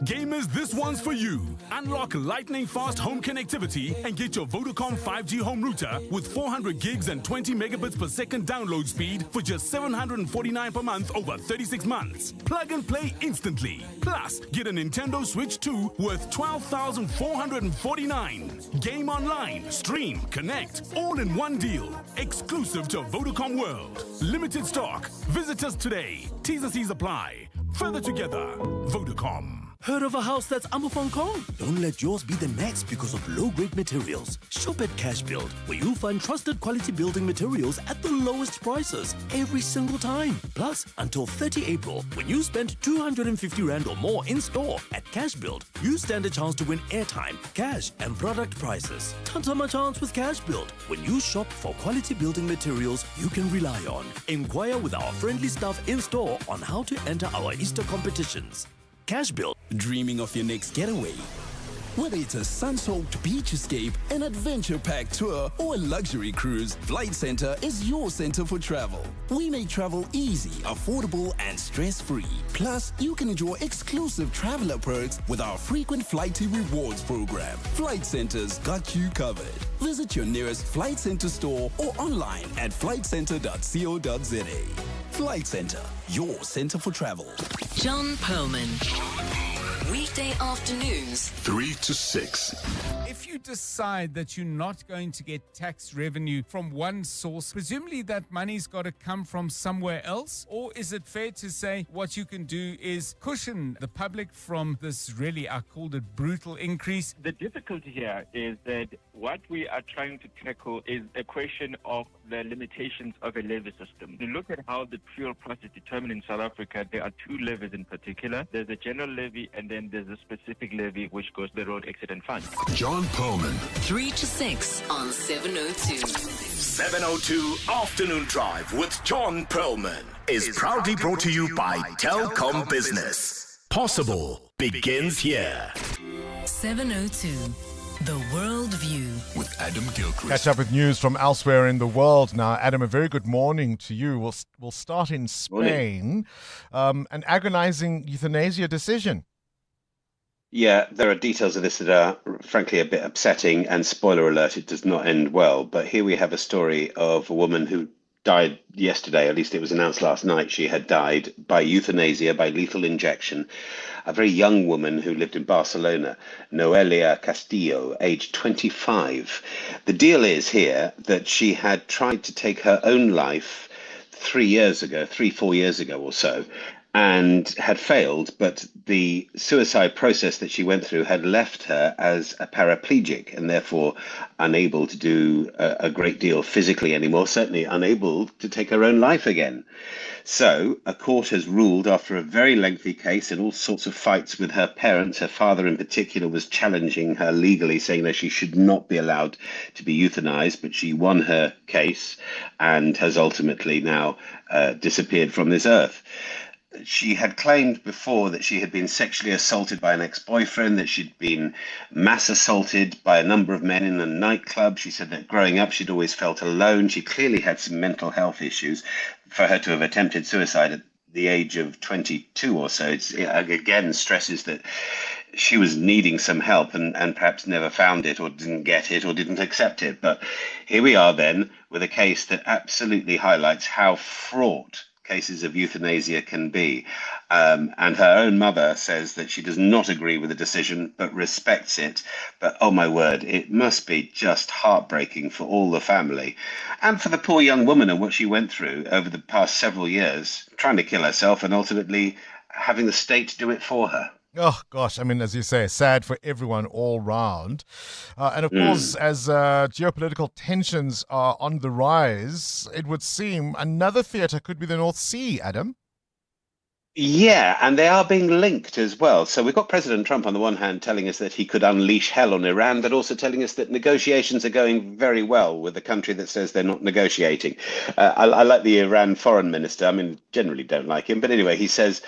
Gamers, this one's for you. Unlock lightning-fast home connectivity and get your Vodacom 5G home router with 400 gigs and 20 megabits per second download speed for just 749 per month over 36 months. Plug and play instantly. Plus, get a Nintendo Switch 2 worth 12,449. Game online, stream, connect, all in one deal. Exclusive to Vodacom World. Limited stock. Visit us today. T's and C's apply. Further together, Vodacom. Heard of a house that's Kong? Don't let yours be the next because of low-grade materials. Shop at Cash Build, where you'll find trusted quality building materials at the lowest prices every single time. Plus, until 30 April, when you spend 250 Rand or more in store at Cash Build, you stand a chance to win airtime, cash, and product prices. Tantama chance with Cash Build. When you shop for quality building materials you can rely on. Inquire with our friendly staff in store on how to enter our Easter competitions. Cash Build. Dreaming of your next getaway? Whether it's a sun-soaked beach escape, an adventure-packed tour, or a luxury cruise, Flight Centre is your center for travel. We make travel easy, affordable, and stress-free. Plus, you can enjoy exclusive traveler perks with our frequent Flighty Rewards program. Flight Centre's got you covered. Visit your nearest Flight Centre store or online at flightcentre.co.za. Flight Centre, your center for travel. John Perlman. Weekday afternoons, 3 to 6. If you decide that you're not going to get tax revenue from one source, presumably that money's got to come from somewhere else? Or is it fair to say what you can do is cushion the public from this really, I called it, brutal increase? The difficulty here is that what we are trying to tackle is a question of the limitations of a levy system. You look at how the fuel price is determined in South Africa, there are two levies in particular. There's a general levy and then there's a specific levy which goes to the road accident fund. John Perlman. 3 to 6 on 702. 702 Afternoon Drive with John Perlman is proudly brought to you by Telkom Business. Possible begins here. 702. The World View with Adam Gilchrist. Catch up with news from elsewhere in the world now. Adam, a very good morning to you. We'll start in Spain. An agonizing euthanasia decision. Yeah, there are details of this that are frankly a bit upsetting, and spoiler alert, it does not end well. But here we have a story of a woman who died yesterday, at least it was announced last night she had died by euthanasia, by lethal injection. A very young woman who lived in Barcelona, Noelia Castillo, aged 25. The deal is here that she had tried to take her own life 4 years ago or so, and had failed, but the suicide process that she went through had left her as a paraplegic and therefore unable to do a great deal physically anymore, certainly unable to take her own life again. So a court has ruled, after a very lengthy case and all sorts of fights with her parents, her father in particular was challenging her legally, saying that she should not be allowed to be euthanized, but she won her case and has ultimately now disappeared from this earth. She had claimed before that she had been sexually assaulted by an ex-boyfriend, that she'd been mass assaulted by a number of men in a nightclub. She said that growing up she'd always felt alone. She clearly had some mental health issues. For her to have attempted suicide at the age of 22 or so, it again stresses that she was needing some help and perhaps never found it or didn't get it or didn't accept it. But here we are then with a case that absolutely highlights how fraught cases of euthanasia can be. And her own mother says that she does not agree with the decision, but respects it. But oh my word, it must be just heartbreaking for all the family and for the poor young woman and what she went through over the past several years, trying to kill herself and ultimately having the state do it for her. Oh, gosh. I mean, as you say, sad for everyone all round. And of course, as geopolitical tensions are on the rise, it would seem another theatre could be the North Sea, Adam. Yeah, and they are being linked as well. So we've got President Trump on the one hand telling us that he could unleash hell on Iran, but also telling us that negotiations are going very well with the country that says they're not negotiating. I like the Iran foreign minister. I mean, generally don't like him. But anyway, he says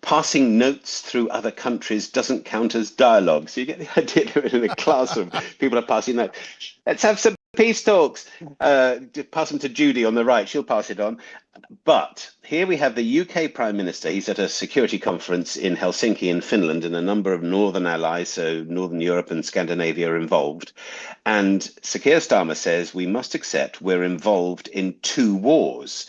passing notes through other countries doesn't count as dialogue. So you get the idea that in a classroom, people are passing notes. Let's have some peace talks. Pass them to Judy on the right. She'll pass it on. But here we have the UK Prime Minister. He's at a security conference in Helsinki in Finland, and a number of northern allies, so Northern Europe and Scandinavia, are involved. And Sir Keir Starmer says we must accept we're involved in two wars.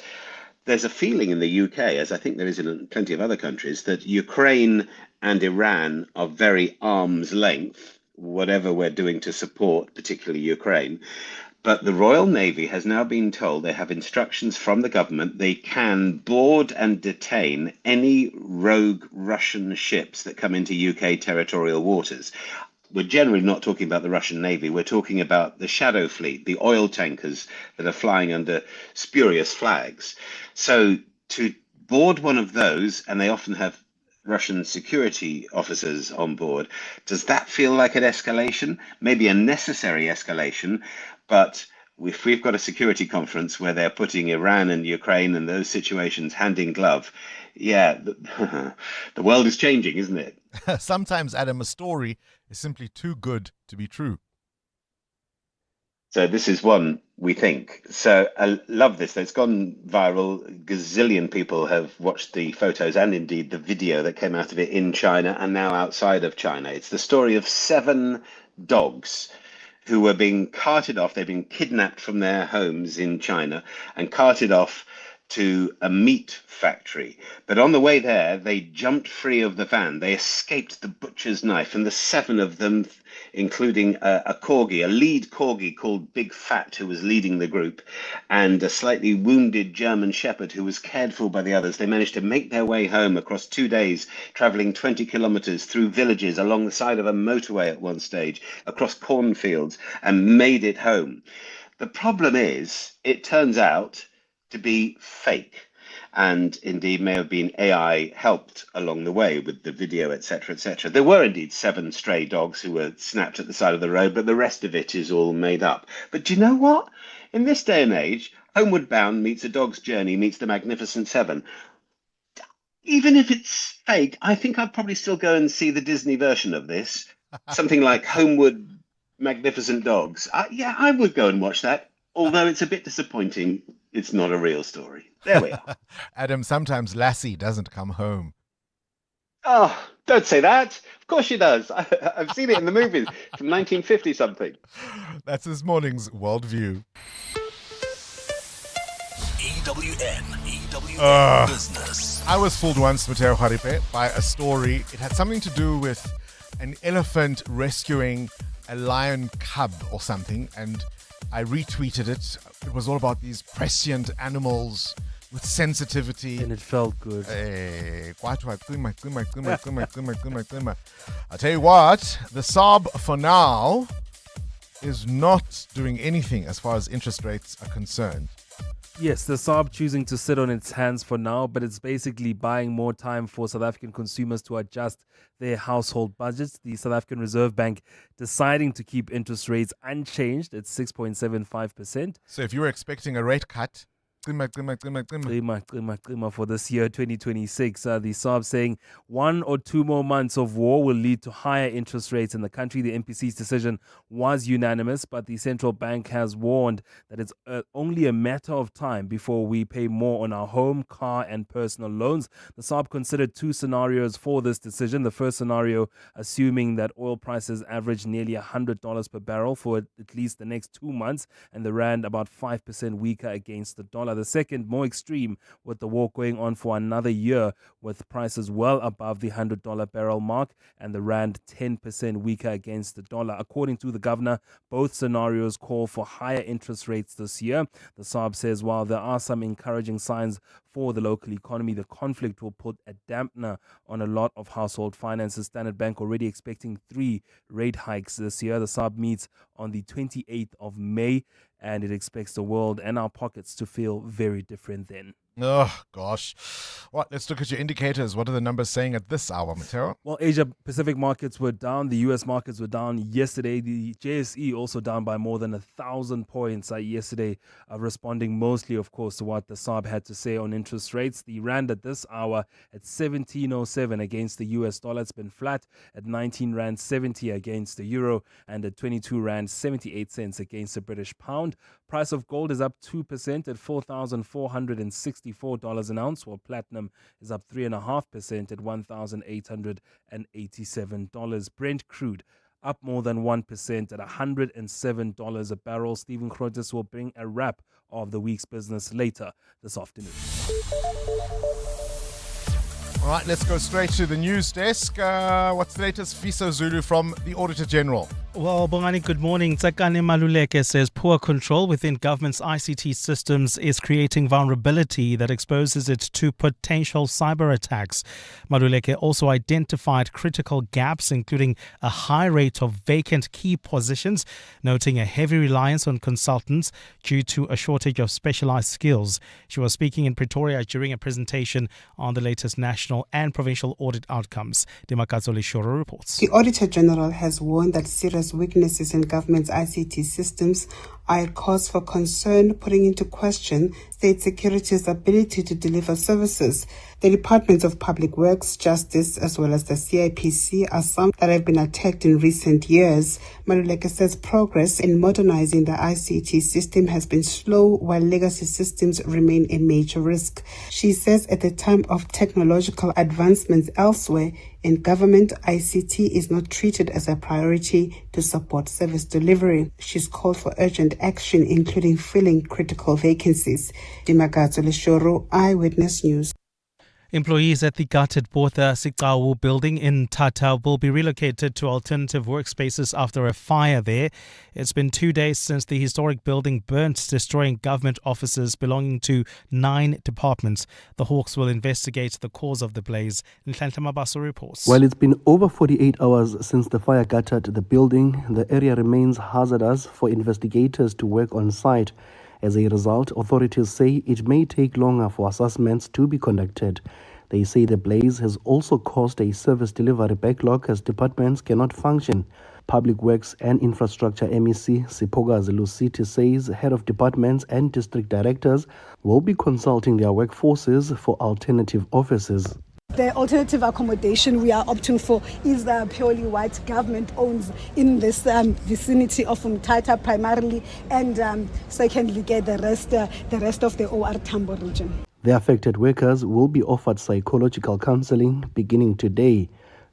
There's a feeling in the UK, as I think there is in plenty of other countries, that Ukraine and Iran are very arm's length, whatever we're doing to support, particularly Ukraine. But the Royal Navy has now been told they have instructions from the government. They can board and detain any rogue Russian ships that come into UK territorial waters. We're generally not talking about the Russian Navy. We're talking about the shadow fleet, the oil tankers that are flying under spurious flags. So to board one of those, and they often have Russian security officers on board, does that feel like an escalation? Maybe a necessary escalation, but if we've got a security conference where they're putting Iran and Ukraine and those situations hand in glove, yeah, the world is changing, isn't it? Sometimes, Adam, a story is simply too good to be true. So this is one, we think. So I love this. It's gone viral. Gazillion people have watched the photos and indeed the video that came out of it in China and now outside of China. It's the story of 7 dogs who were being carted off. They've been kidnapped from their homes in China and carted off to a meat factory. But on the way there, they jumped free of the van. They escaped the butcher's knife, and the 7 of them, including a corgi, a lead corgi called Big Fat, who was leading the group, and a slightly wounded German shepherd who was cared for by the others. They managed to make their way home across 2 days, traveling 20 kilometers through villages, along the side of a motorway at one stage, across cornfields, and made it home. The problem is, it turns out to be fake, and indeed may have been AI helped along the way with the video, etc., etc. There were indeed 7 stray dogs who were snapped at the side of the road, but the rest of it is all made up. But do you know what? In this day and age, Homeward Bound meets A Dog's Journey meets The Magnificent Seven. Even if it's fake, I think I'd probably still go and see the Disney version of this. Something like Homeward Magnificent Dogs. Yeah, I would go and watch that, although it's a bit disappointing. It's not a real story. There we are. Adam, sometimes Lassie doesn't come home. Oh, don't say that. Of course she does. I've seen it in the movies from 1950 something. That's this morning's Worldview. EWN Business. I was fooled once, Mateo Haripe, by a story. It had something to do with an elephant rescuing a lion cub or something, and I retweeted it. It was all about these prescient animals with sensitivity. And it felt good. I tell you what, the SARB for now is not doing anything as far as interest rates are concerned. Yes, the SARB choosing to sit on its hands for now, but it's basically buying more time for South African consumers to adjust their household budgets. The South African Reserve Bank deciding to keep interest rates unchanged at 6.75%. So if you were expecting a rate cut, for this year 2026, the SARB saying 1 or 2 more months of war will lead to higher interest rates in the country. The MPC's decision was unanimous, but the central bank has warned that it's only a matter of time before we pay more on our home, car and personal loans. The SARB considered 2 scenarios for this decision. The first scenario assuming that oil prices average nearly $100 per barrel for at least the next 2 months and the rand about 5% weaker against the dollar. The second, more extreme, with the war going on for another year with prices well above the $100 barrel mark and the rand 10% weaker against the dollar. According to the governor, both scenarios call for higher interest rates this year. The SARB says while there are some encouraging signs for the local economy, the conflict will put a dampener on a lot of household finances. Standard Bank already expecting 3 rate hikes this year. The SARB meets on the 28th of May, and it expects the world and our pockets to feel very different then. Oh, gosh. What? Let's look at your indicators. What are the numbers saying at this hour, Mthatha? Well, Asia Pacific markets were down. The US markets were down yesterday. The JSE also down by more than 1,000 points yesterday, responding mostly, of course, to what the SARB had to say on interest rates. The rand at this hour at 17.07 against the US dollar. It's been flat at 19 rand 70 against the euro and at 22 rand 78 cents against the British pound. Price of gold is up 2% at $4,464 an ounce, while platinum is up 3.5% at $1,887. Brent crude up more than 1% at $107 a barrel. Stephen Crotis will bring a wrap of the week's business later this afternoon. All right, let's go straight to the news desk. What's the latest? Fiso Zulu from the Auditor General. Well, Bongani, good morning. Tsakane Maluleke says poor control within government's ICT systems is creating vulnerability that exposes it to potential cyber attacks. Maluleke also identified critical gaps, including a high rate of vacant key positions, noting a heavy reliance on consultants due to a shortage of specialized skills. She was speaking in Pretoria during a presentation on the latest national and provincial audit outcomes. Demakatso Leshoro reports. The Auditor General has warned that serious weaknesses in government's ICT systems are a cause for concern, putting into question state security's ability to deliver services. The Departments of Public Works, Justice, as well as the CIPC are some that have been attacked in recent years. Maluleke says progress in modernizing the ICT system has been slow, while legacy systems remain a major risk. She says at the time of technological advancements elsewhere in government, ICT is not treated as a priority to support service delivery. She's called for urgent action, including filling critical vacancies. Dimagato Leshoro, Eyewitness News. Employees at the gutted Botha Sikawu building in Mthatha will be relocated to alternative workspaces after a fire there. It's been 2 days since the historic building burnt, destroying government offices belonging to 9 departments. The Hawks will investigate the cause of the blaze. Ntlantla Mabaso reports. While it's been over 48 hours since the fire gutted the building, the area remains hazardous for investigators to work on site. As a result, authorities say it may take longer for assessments to be conducted. They say the blaze has also caused a service delivery backlog as departments cannot function. Public Works and Infrastructure MEC Siphokazi Lusiti says head of departments and district directors will be consulting their workforces for alternative offices. The alternative accommodation we are opting for is purely white government owns in this vicinity of Mthatha primarily, and secondly get the rest of the OR Tambo region. The affected workers will be offered psychological counseling beginning today.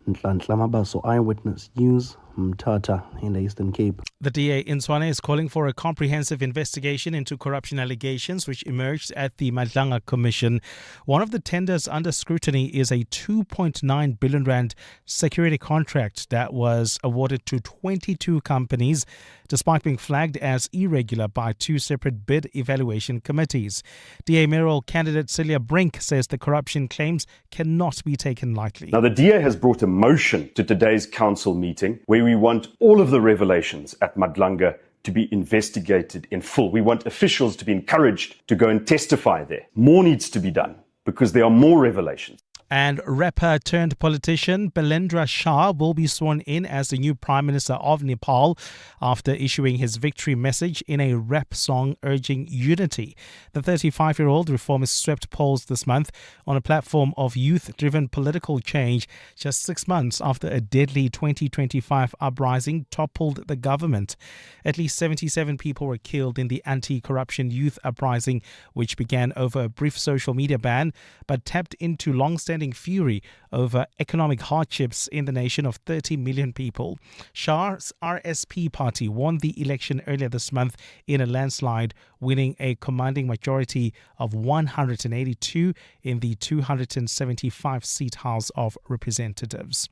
Ntlantla Mabaso, Eyewitness News, Mthatha in the Eastern Cape. The DA in Tshwane is calling for a comprehensive investigation into corruption allegations which emerged at the Madlanga Commission. One of the tenders under scrutiny is a 2.9 billion rand security contract that was awarded to 22 companies, despite being flagged as irregular by two separate bid evaluation committees. DA mayoral candidate Celia Brink says the corruption claims cannot be taken lightly. Now, the DA has brought a motion to today's council meeting where we want all of the revelations at Madlanga to be investigated in full. We want officials to be encouraged to go and testify there. More needs to be done because there are more revelations. And rapper turned politician Belendra Shah will be sworn in as the new Prime Minister of Nepal after issuing his victory message in a rap song urging unity. The 35-year-old reformist swept polls this month on a platform of youth-driven political change just 6 months after a deadly 2025 uprising toppled the government. At least 77 people were killed in the anti-corruption youth uprising, which began over a brief social media ban but tapped into long-standing fury over economic hardships in the nation of 30 million people. Shah's RSP party won the election earlier this month in a landslide, winning a commanding majority of 182 in the 275-seat House of Representatives.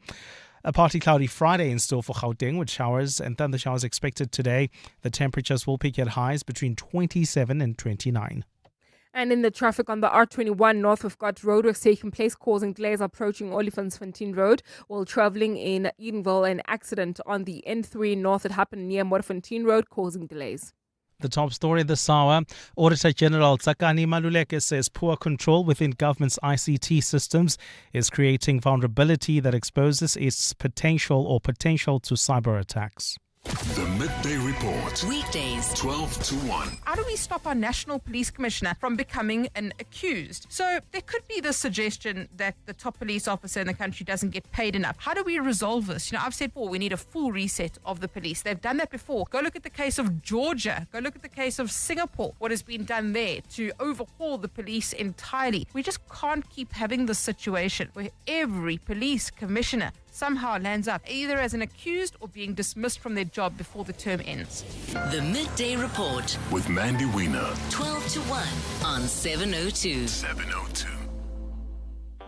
A partly cloudy Friday in store for Gauteng with showers and thunder showers expected today. The temperatures will peak at highs between 27 and 29. And in the traffic on the R21 north, we've got roadworks taking place, causing delays approaching Olifantsfontein Road. While travelling in Edenville, an accident on the N3 north that happened near Modderfontein Road, causing delays. The top story this hour, Auditor General Tsakani Maluleke says poor control within government's ICT systems is creating vulnerability that exposes its potential to cyber attacks. The Midday Report. Weekdays, 12 to 1. How do we stop our National Police Commissioner from becoming an accused? So there could be the suggestion that the top police officer in the country doesn't get paid enough. How do we resolve this? I've said before, we need a full reset of the police. They've done that before. Go look at the case of Georgia. Go look at the case of Singapore. What has been done there to overhaul the police entirely. We just can't keep having this situation where every police commissioner somehow lands up either as an accused or being dismissed from their job before the term ends. The Midday Report with Mandy Wiener. 12 to 1 on 702. 702.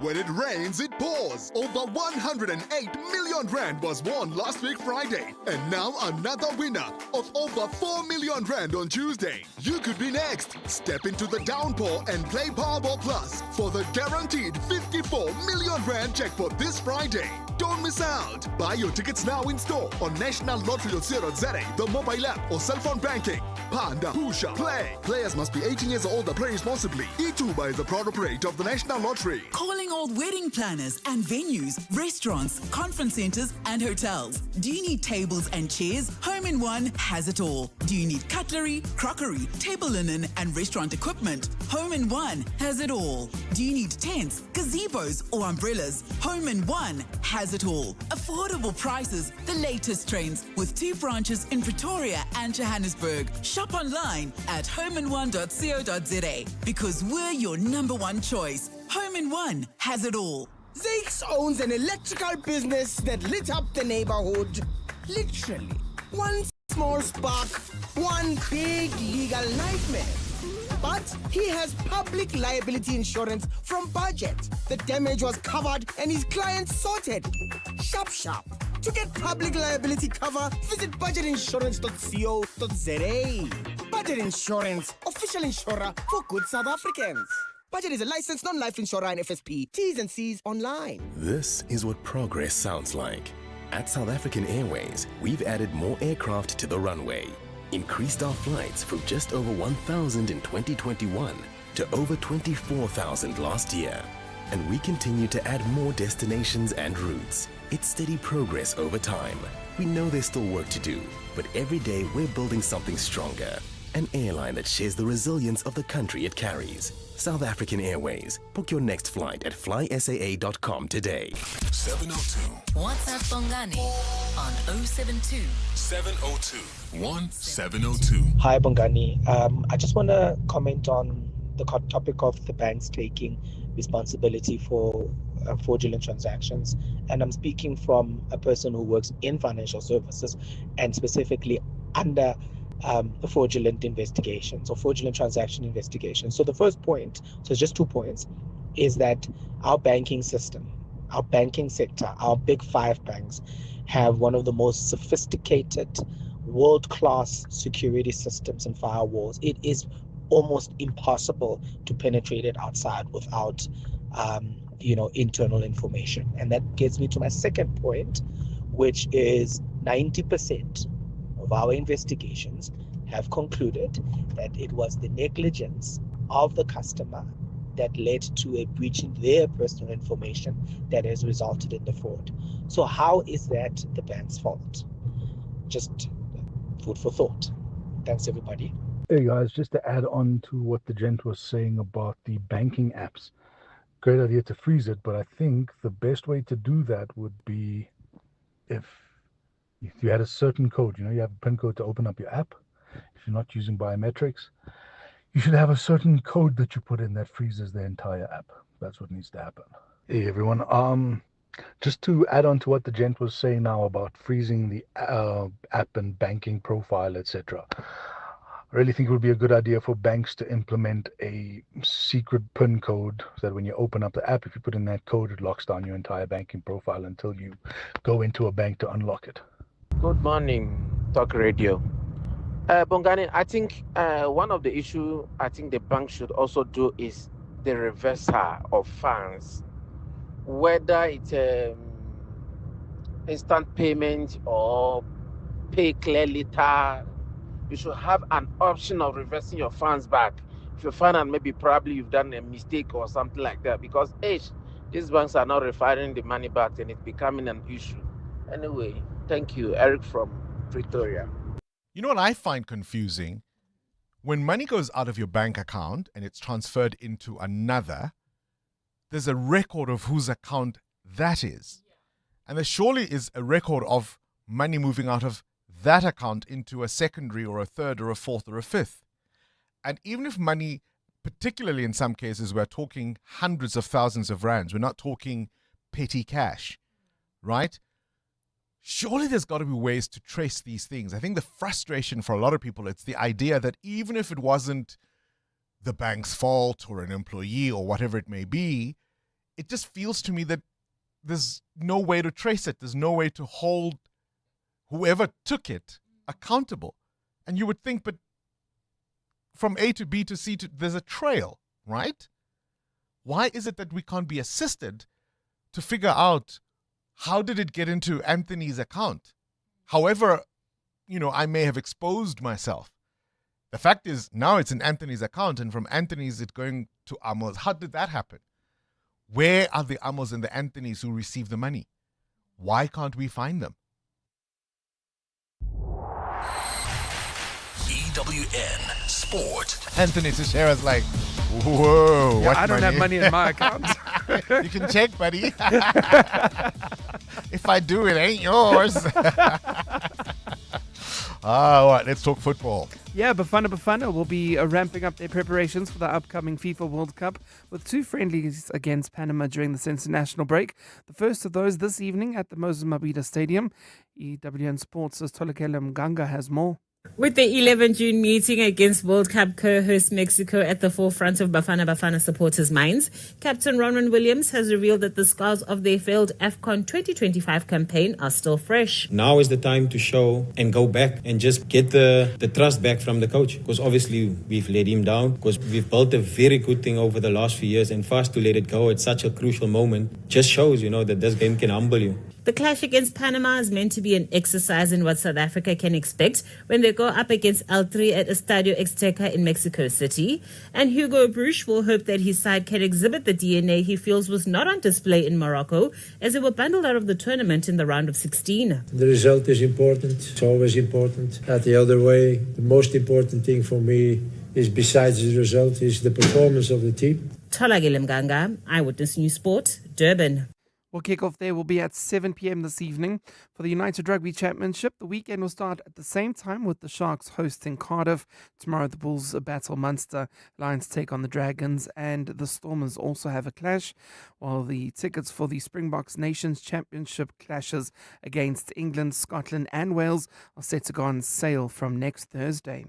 When it rains, it pours. Over 108 million rand was won last week Friday. And now another winner of over 4 million rand on Tuesday. You could be next. Step into the downpour and play Powerball Plus for the guaranteed 54 million rand jackpot this Friday. Don't miss out. Buy your tickets now in store on nationallottery.co.za, the mobile app or cell phone banking. Panda, Pusha, play. Players must be 18 years old or play responsibly. E2 is the proud operator of the National Lottery. Calling all wedding planners and venues, restaurants, conference centers and hotels. Do you need tables and chairs? Home in One has it all. Do you need cutlery, crockery, table linen and restaurant equipment? Home in One has it all. Do you need tents, gazebos or umbrellas? Home in One has it all. Affordable prices, the latest trends with 2 branches in Pretoria and Johannesburg. Shop online at homein1.co.za because we're your #1 choice. Home in One has it all. Zakes owns an electrical business that lit up the neighborhood. Literally. One small spark, one big legal nightmare. But he has public liability insurance from Budget. The damage was covered and his clients sorted. Sharp. To get public liability cover, visit budgetinsurance.co.za. Budget Insurance, official insurer for good South Africans. Budget is a licensed non-life insurer and FSP. T's and C's online. This is what progress sounds like. At South African Airways, we've added more aircraft to the runway, increased our flights from just over 1,000 in 2021 to over 24,000 last year. And we continue to add more destinations and routes. It's steady progress over time. We know there's still work to do, but every day we're building something stronger. An airline that shares the resilience of the country it carries. South African Airways. Book your next flight at flysaa.com today. 702. WhatsApp Bongani on 072 702 1702. Hi, Bongani. I just want to comment on the topic of the banks taking responsibility for fraudulent transactions. And I'm speaking from a person who works in financial services and specifically under fraudulent investigations or fraudulent transaction investigations. So the first point, so it's just 2 points, is that our banking system, our banking sector, our big 5 banks have one of the most sophisticated world-class security systems and firewalls. It is almost impossible to penetrate it outside without internal information. And that gets me to my second point, which is 90% of our investigations have concluded that it was the negligence of the customer that led to a breach in their personal information that has resulted in the fraud. So how is that the bank's fault? Just food for thought. Thanks, everybody. Hey guys, just to add on to what the gent was saying about the banking apps. Great idea to freeze it, but I think the best way to do that would be if you had a certain code, you have a PIN code to open up your app. If you're not using biometrics, you should have a certain code that you put in that freezes the entire app. That's what needs to happen. Hey everyone, just to add on to what the gent was saying now about freezing the app and banking profile, etc. I really think it would be a good idea for banks to implement a secret PIN code so that when you open up the app, if you put in that code, it locks down your entire banking profile until you go into a bank to unlock it. Good morning, Talk Radio. Bongani, I think one of the issues I think the bank should also do is the reversal of funds, whether it's instant payment or pay clear later. You should have an option of reversing your funds back if you find out maybe probably you've done a mistake or something like that, because these banks are not refining the money back and it's becoming an issue. Anyway, thank you. Eric from Pretoria. You know what I find confusing? When money goes out of your bank account and it's transferred into another, there's a record of whose account that is. And there surely is a record of money moving out of that account into a secondary or a third or a fourth or a fifth. And even if money, particularly in some cases, we're talking hundreds of thousands of rands, we're not talking petty cash, right? Surely there's got to be ways to trace these things. I think the frustration for a lot of people, it's the idea that even if it wasn't the bank's fault or an employee or whatever it may be, it just feels to me that there's no way to trace it. There's no way to hold whoever took it accountable. And you would think, but from A to B to C, there's a trail, right? Why is it that we can't be assisted to figure out how did it get into Anthony's account? However, I may have exposed myself. The fact is, now it's in Anthony's account, and from Anthony's it's going to Amos. How did that happen? Where are the Amos and the Anthonys who received the money? Why can't we find them? EWN Sport. Anthony Teixeira's like, whoa, Yeah, what I don't have money in my account. You can check, buddy. If I do, it ain't yours. All right, let's talk football. Yeah, Bafana Bafana will be ramping up their preparations for the upcoming FIFA World Cup with 2 friendlies against Panama during this international break. The first of those this evening at the Mozambique Stadium. EWN Sports' Tolekele Mganga has more. With the 11 June meeting against World Cup co-host Mexico at the forefront of Bafana Bafana supporters' minds, Captain Ronwen Williams has revealed that the scars of their failed AFCON 2025 campaign are still fresh. Now is the time to show and go back and just get the trust back from the coach, because obviously we've let him down, because we've built a very good thing over the last few years, and for us to let it go at such a crucial moment just shows, that this game can humble you. The clash against Panama is meant to be an exercise in what South Africa can expect when they go up against El3 at Estadio Azteca in Mexico City. And Hugo Bruch will hope that his side can exhibit the DNA he feels was not on display in Morocco, as they were bundled out of the tournament in the round of 16. The result is important. It's always important. At the other way, the most important thing for me is, besides the result, is the performance of the team. Tolekele Mganga, Eyewitness News Sport, Durban. Well, kickoff there will be at 7 p.m. this evening for the United Rugby Championship. The weekend will start at the same time with the Sharks hosting Cardiff. Tomorrow, the Bulls battle Munster, Lions take on the Dragons, and the Stormers also have a clash, while the tickets for the Springboks Nations Championship clashes against England, Scotland, and Wales are set to go on sale from next Thursday.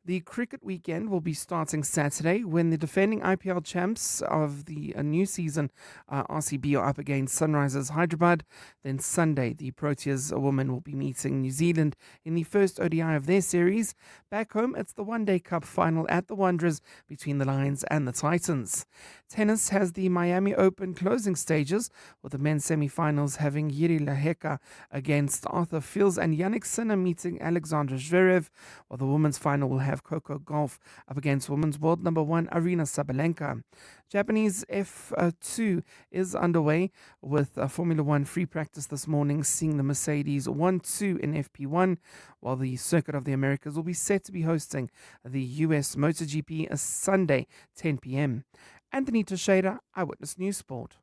The cricket weekend will be starting Saturday when the defending IPL champs of the new season, RCB, are up against Sunrisers Hyderabad. Then Sunday, the Proteas women will be meeting New Zealand in the first ODI of their series. Back home, it's the One-Day Cup final at the Wanderers between the Lions and the Titans. Tennis has the Miami Open closing stages, with the men's semi-finals having Yuri Laheka against Arthur Fils and Yannick Sinner meeting Alexander Zverev, while the women's final will have Coco Gauff up against women's world number 1 Arina Sabalenka. Japanese F2 is underway with Formula 1 free practice this morning, seeing the Mercedes 1-2 in FP1, while the Circuit of the Americas will be set to be hosting the US MotoGP Sunday, 10 p.m. Anthony Teixeira, Eyewitness News Sport.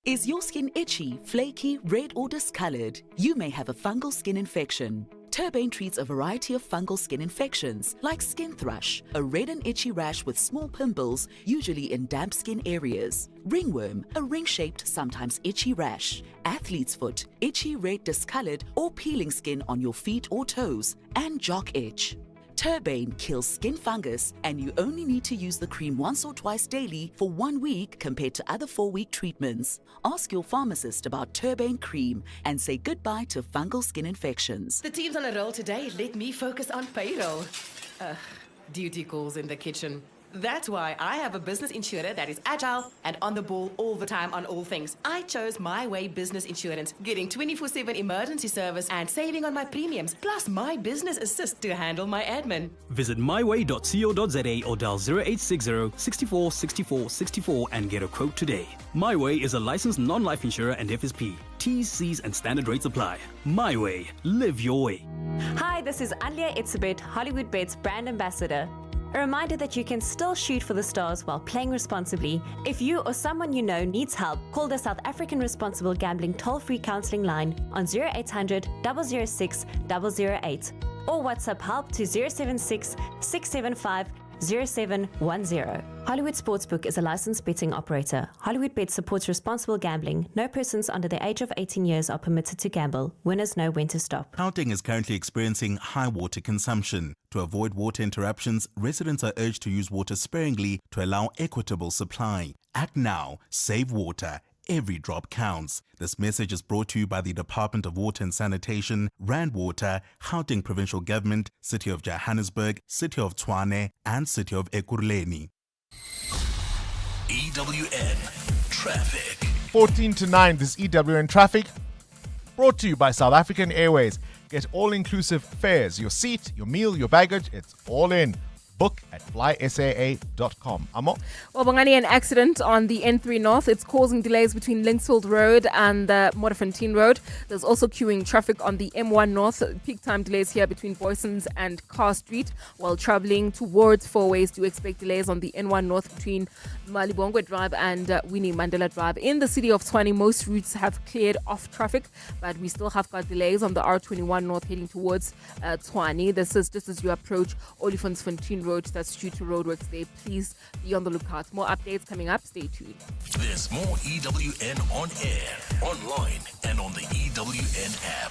Is your skin itchy, flaky, red, or discolored? You may have a fungal skin infection. Turbane treats a variety of fungal skin infections, like skin thrush, a red and itchy rash with small pimples, usually in damp skin areas. Ringworm, a ring-shaped, sometimes itchy rash. Athlete's foot, itchy, red, discolored, or peeling skin on your feet or toes. And jock itch. Turbane kills skin fungus, and you only need to use the cream once or twice daily for 1 week compared to other 4-week treatments. Ask your pharmacist about Turbane cream and say goodbye to fungal skin infections. The team's on a roll today. Let me focus on payroll. Duty calls in the kitchen. That's why I have a business insurer that is agile and on the ball all the time on all things. I chose My Way Business Insurance, getting 24/7 emergency service and saving on my premiums, plus my business assist to handle my admin. Visit myway.co.za or dial 0860 64 64 64 and get a quote today. My Way is a licensed non-life insurer and FSP. T's, C's and standard rates apply. My Way. Live your way. Hi, this is Alia Itzebet, Hollywood Bets brand ambassador. A reminder that you can still shoot for the stars while playing responsibly. If you or someone you know needs help, call the South African Responsible Gambling toll-free counselling line on 0800 006 008 or WhatsApp help to 076 675 0710. Hollywood Sportsbook is a licensed betting operator. Hollywood Bet supports responsible gambling. No persons under the age of 18 years are permitted to gamble. Winners know when to stop. Gauteng is currently experiencing high water consumption. To avoid water interruptions, residents are urged to use water sparingly to allow equitable supply. Act now. Save water. Every drop counts. This message is brought to you by the Department of Water and Sanitation, Rand Water, Gauteng Provincial Government, City of Johannesburg, City of Tshwane, and City of Ekurhuleni. EWN Traffic. 14 to 9, this EWN Traffic, brought to you by South African Airways. Get all-inclusive fares. Your seat, your meal, your baggage, it's all in. Book at flysaa.com. Amo? Well, Bongani, an accident on the N3 North. It's causing delays between Linksfield Road and Modderfontein Road. There's also queuing traffic on the M1 North. Peak time delays here between Boysons and Carr Street. While traveling towards Four Ways, do expect delays on the N1 North between Malibongwe Drive and Winnie Mandela Drive. In the city of Tshwane, most routes have cleared off traffic, but we still have got delays on the R21 North heading towards Tshwane. This is just as you approach Olifantsfontein Road. That's due to roadworks there. Please be on the lookout. More updates coming up. Stay tuned. There's more EWN on air, online, and on the EWN app.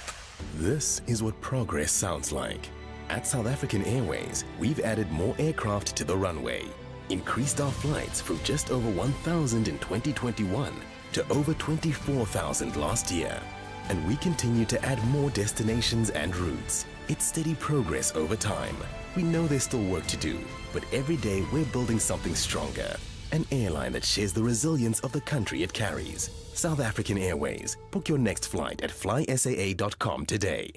This is what progress sounds like. At South African Airways, we've added more aircraft to the runway, increased our flights from just over 1,000 in 2021 to over 24,000 last year. And we continue to add more destinations and routes. It's steady progress over time. We know there's still work to do, but every day we're building something stronger. An airline that shares the resilience of the country it carries. South African Airways. Book your next flight at flysaa.com today.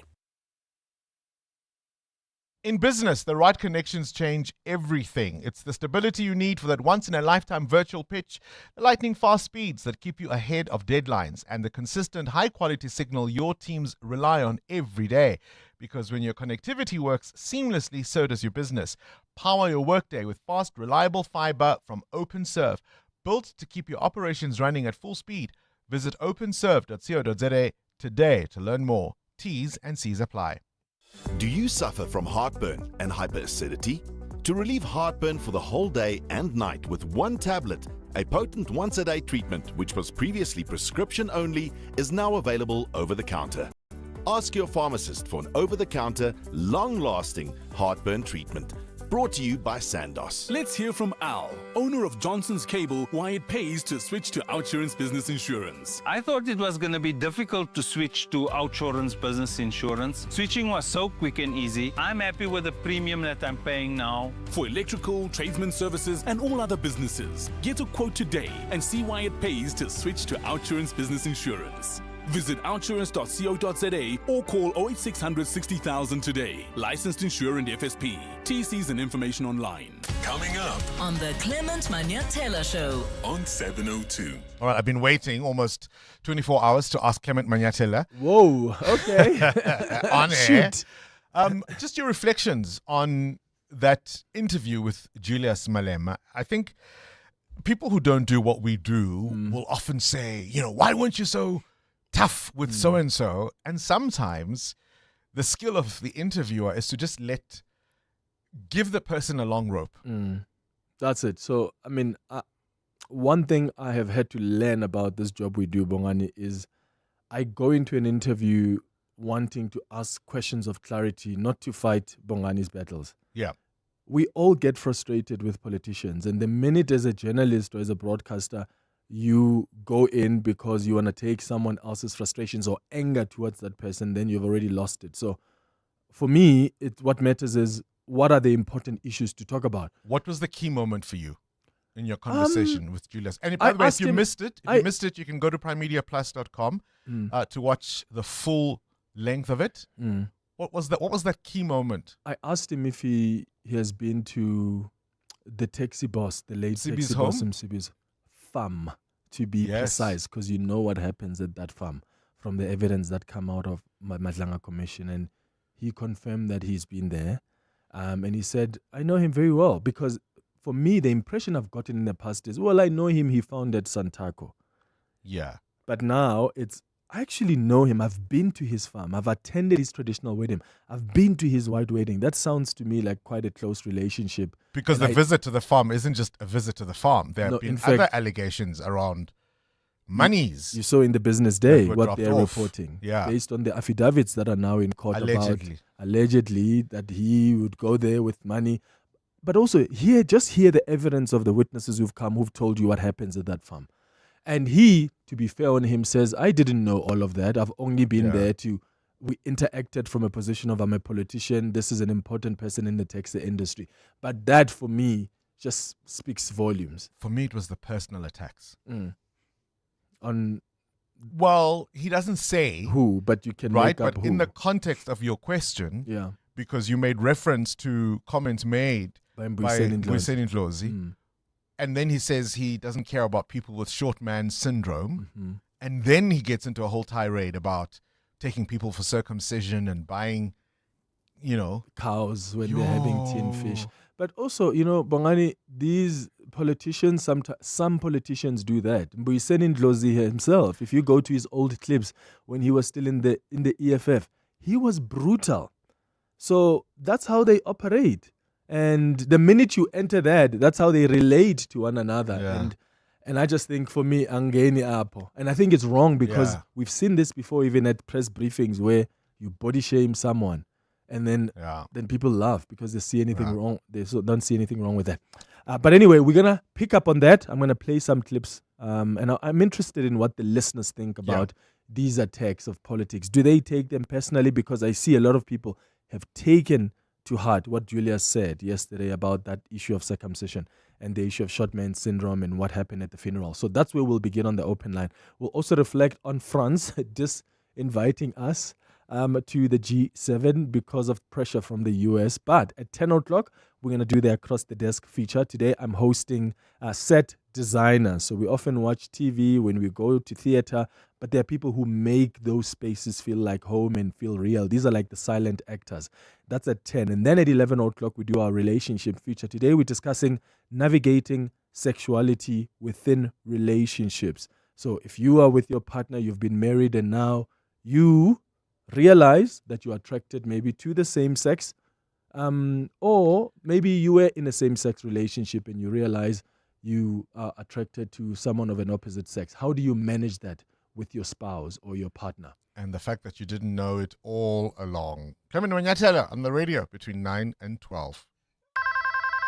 In business, the right connections change everything. It's the stability you need for that once-in-a-lifetime virtual pitch, the lightning-fast speeds that keep you ahead of deadlines, and the consistent high-quality signal your teams rely on every day. Because when your connectivity works seamlessly, so does your business. Power your workday with fast, reliable fiber from OpenServe, built to keep your operations running at full speed. Visit openserve.co.za today to learn more. T's and C's apply. Do you suffer from heartburn and hyperacidity? To relieve heartburn for the whole day and night with one tablet, a potent once-a-day treatment which was previously prescription only is now available over the counter. Ask your pharmacist for an over-the-counter, long-lasting heartburn treatment. Brought to you by Sandoz. Let's hear from Al, owner of Johnson's Cable, why it pays to switch to Outsurance Business Insurance. I thought it was going to be difficult to switch to Outsurance Business Insurance. Switching was so quick and easy. I'm happy with the premium that I'm paying now. For electrical, tradesman services, and all other businesses, get a quote today and see why it pays to switch to Outsurance Business Insurance. Visit outsurance.co.za or call 08600 60,000 today. Licensed insurer and FSP. TCs and information online. Coming up on the Clement Mthatha Show on 702. All right, I've been waiting almost 24 hours to ask Clement Mthatha. Whoa, okay. On air. Just your reflections on that interview with Julius Malema. I think people who don't do what we do will often say, why weren't you so tough with so-and-so? And sometimes the skill of the interviewer is to just give the person a long rope. That's it. So, one thing I have had to learn about this job we do, Bongani, is I go into an interview wanting to ask questions of clarity, not to fight Bongani's battles. Yeah. We all get frustrated with politicians. And the minute as a journalist or as a broadcaster, you go in because you want to take someone else's frustrations or anger towards that person, then you've already lost it. So for me, what matters is what are the important issues to talk about. What was the key moment for you in your conversation with Julius? And by the way, if you missed it, you can go to primemediaplus.com to watch the full length of it. What was that key moment? I asked him if he has been to the taxi boss, the late Sibi's taxi home? boss, Sibi's farm, to be precise, because you know what happens at that farm from the evidence that come out of Madlanga Commission. And he confirmed that he's been there. And he said, I know him very well, because for me, the impression I've gotten in the past is, I know him, he founded Santaco. Yeah. But now I actually know him. I've been to his farm. I've attended his traditional wedding. I've been to his white wedding. That sounds to me like quite a close relationship. Because the visit to the farm isn't just a visit to the farm. There have been other allegations around monies. You saw in the Business Day what they're off. reporting. Yeah. Based on the affidavits that are now in court about allegedly that he would go there with money. But also hear the evidence of the witnesses who've come, who've told you what happens at that farm. And he, to be fair on him, says, I didn't know all of that. I've only been there we interacted from a position of I'm a politician. This is an important person in the taxi industry. But that, for me, just speaks volumes. For me, it was the personal attacks. Well, he doesn't say who, but you can right. make up But who. in the context of your question, because you made reference to comments made by Mbuyiseni Ndlozi. And then he says he doesn't care about people with short man syndrome. And then he gets into a whole tirade about taking people for circumcision and buying, cows when they're having tin fish. But also, Bongani, these politicians, some politicians do that. Mbuyiseni Ndlozi himself, if you go to his old clips when he was still in the EFF, he was brutal. So that's how they operate. And the minute you enter that's how they relate to one another. Yeah. And I just think, for me, angeni apo. And I think it's wrong because we've seen this before, even at press briefings, where you body shame someone and then people laugh because they see anything wrong. They don't see anything wrong with that. But anyway, we're going to pick up on that. I'm going to play some clips. And I'm interested in what the listeners think about these attacks of politics. Do they take them personally? Because I see a lot of people have taken to heart what Julius said yesterday about that issue of circumcision and the issue of short man syndrome and what happened at the funeral. So that's where we'll begin on the open line. We'll also reflect on France disinviting us to the G7 because of pressure from the US. But at 10 o'clock, we're going to do the Across the Desk feature. Today, I'm hosting set designers. So we often watch TV when we go to theater, but there are people who make those spaces feel like home and feel real. These are like the silent actors. That's at 10. And then at 11 o'clock, we do our relationship feature. Today, we're discussing navigating sexuality within relationships. So if you are with your partner, you've been married, and now you realize that you're attracted maybe to the same sex, or maybe you were in a same-sex relationship and you realize you are attracted to someone of an opposite sex. How do you manage that with your spouse or your partner? And the fact that you didn't know it all along. Come in, Mthatha, on the radio between 9 and 12.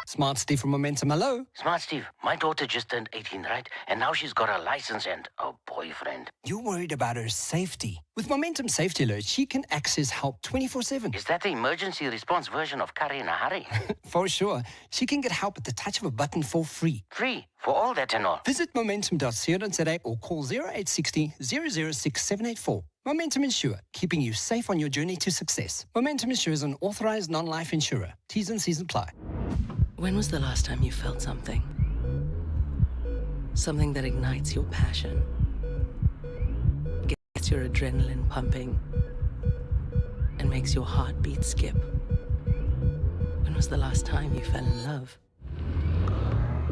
Smart Steve from Momentum, hello. Smart Steve, my daughter just turned 18, right? And now she's got a license and a boyfriend. You're worried about her safety. With Momentum Safety Alert, she can access help 24/7. Is that the emergency response version of Curry in a Hurry? For sure. She can get help at the touch of a button for free. Free? For all that and all? Visit momentum.co.za or call 0860 006 784. Momentum Insure, keeping you safe on your journey to success. Momentum Insure is an authorized non-life insurer. T's and C's apply. When was the last time you felt something? Something that ignites your passion, gets your adrenaline pumping, and makes your heartbeat skip. When was the last time you fell in love?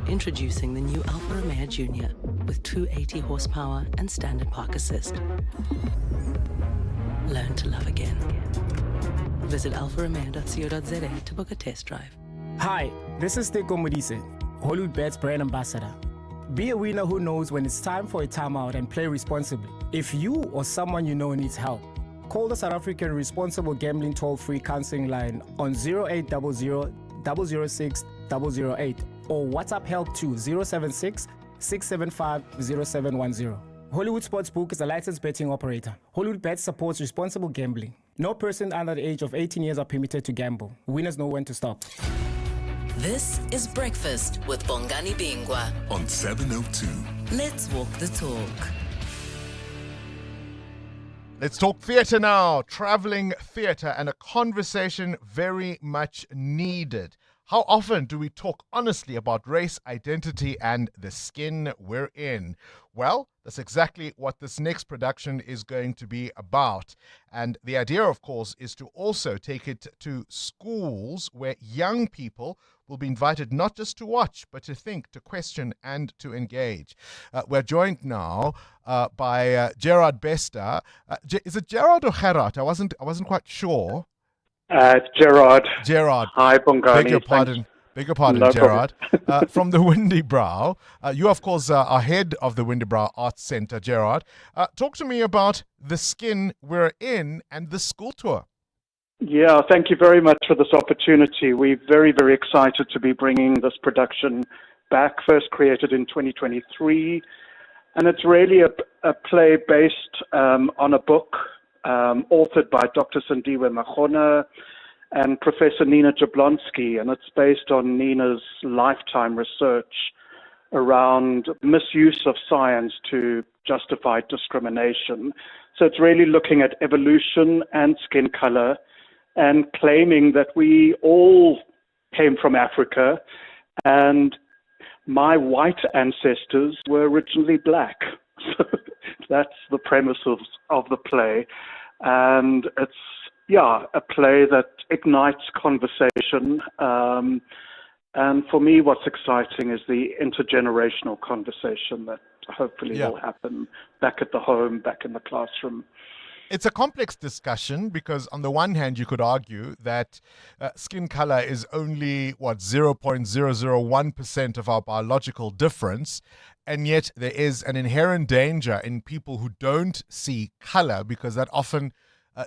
Introducing the new Alfa Romeo Junior with 280 horsepower and standard park assist. Learn to love again. Visit alfaromeo.co.za to book a test drive. Hi, this is Teko Modise, Hollywood Bets brand ambassador. Be a winner who knows when it's time for a timeout and play responsibly. If you or someone you know needs help, call the South African Responsible Gambling Toll-Free Counseling Line on 0800 006 008 or WhatsApp help to 076 675 0710. Hollywood Sportsbook is a licensed betting operator. Hollywood Bets supports responsible gambling. No person under the age of 18 years are permitted to gamble. Winners know when to stop. This is Breakfast with Bongani Bingwa on 702. Let's walk the talk. Let's talk theatre now. Traveling theatre and a conversation very much needed. How often do we talk honestly about race, identity, and the skin we're in? Well, that's exactly what this next production is going to be about. And the idea, of course, is to also take it to schools where young people will be invited not just to watch, but to think, to question, and to engage. We're joined now by Gerard Bester. Is it Gerard or Gerard? I wasn't quite sure. It's Gerard. Gerard. Hi, Bongani. Beg your pardon, No Gerard. From the Windy Brow. You, of course, are head of the Windy Brow Arts Centre, Gerard. Talk to me about the skin we're in and the school tour. Yeah, thank you very much for this opportunity. We're very, very excited to be bringing this production back, first created in 2023. And it's really a play based on a book authored by Dr. Sandiwe Magona and Professor Nina Jablonski, and it's based on Nina's lifetime research around misuse of science to justify discrimination. So it's really looking at evolution and skin color and claiming that we all came from Africa and my white ancestors were originally black. So that's the premise of the play. And it's, a play that ignites conversation. And for me, what's exciting is the intergenerational conversation that hopefully will happen back at the home, back in the classroom. It's a complex discussion because on the one hand, you could argue that skin color is only, 0.001% of our biological difference. And yet there is an inherent danger in people who don't see color because that often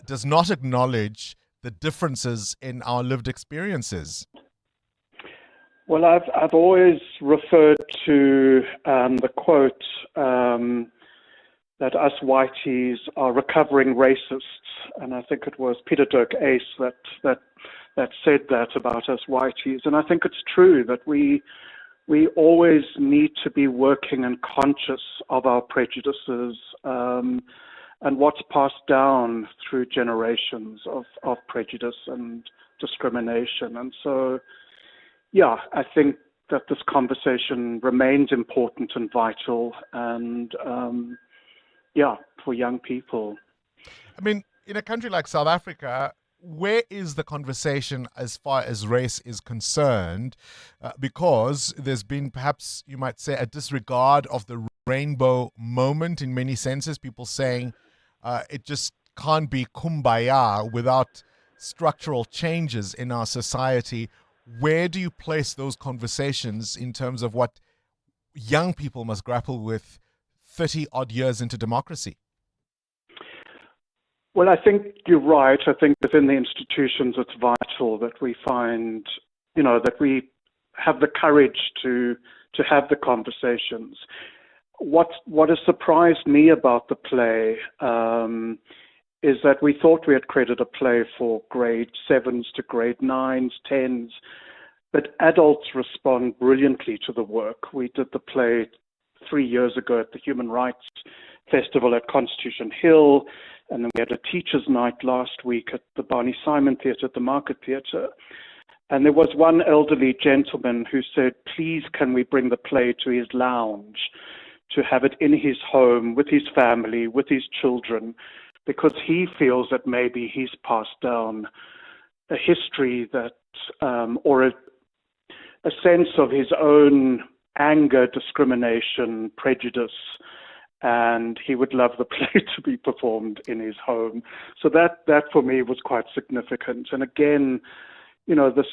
does not acknowledge the differences in our lived experiences. Well, I've always referred to the quote that us whiteys are recovering racists, and I think it was Peter Dirk Ace that said that about us whiteys, and I think it's true that we always need to be working and conscious of our prejudices and what's passed down through generations of prejudice and discrimination. And so, I think that this conversation remains important and vital and, for young people. I mean, in a country like South Africa, where is the conversation as far as race is concerned? Because there's been perhaps, you might say, a disregard of the rainbow moment in many senses. People saying it just can't be kumbaya without structural changes in our society. Where do you place those conversations in terms of what young people must grapple with 30 odd years into democracy? Well, I think you're right. I think within the institutions, it's vital that we find, that we have the courage to have the conversations. What has surprised me about the play is that we thought we had created a play for grade 7s to grade 9s, 10s, but adults respond brilliantly to the work. We did the play 3 years ago at the Human Rights Festival at Constitution Hill, and then we had a teacher's night last week at the Barney Simon Theatre at the Market Theatre. And there was one elderly gentleman who said, please can we bring the play to his lounge, to have it in his home, with his family, with his children, because he feels that maybe he's passed down a history that, or a sense of his own anger, discrimination, prejudice, and he would love the play to be performed in his home. So that for me was quite significant. And again, this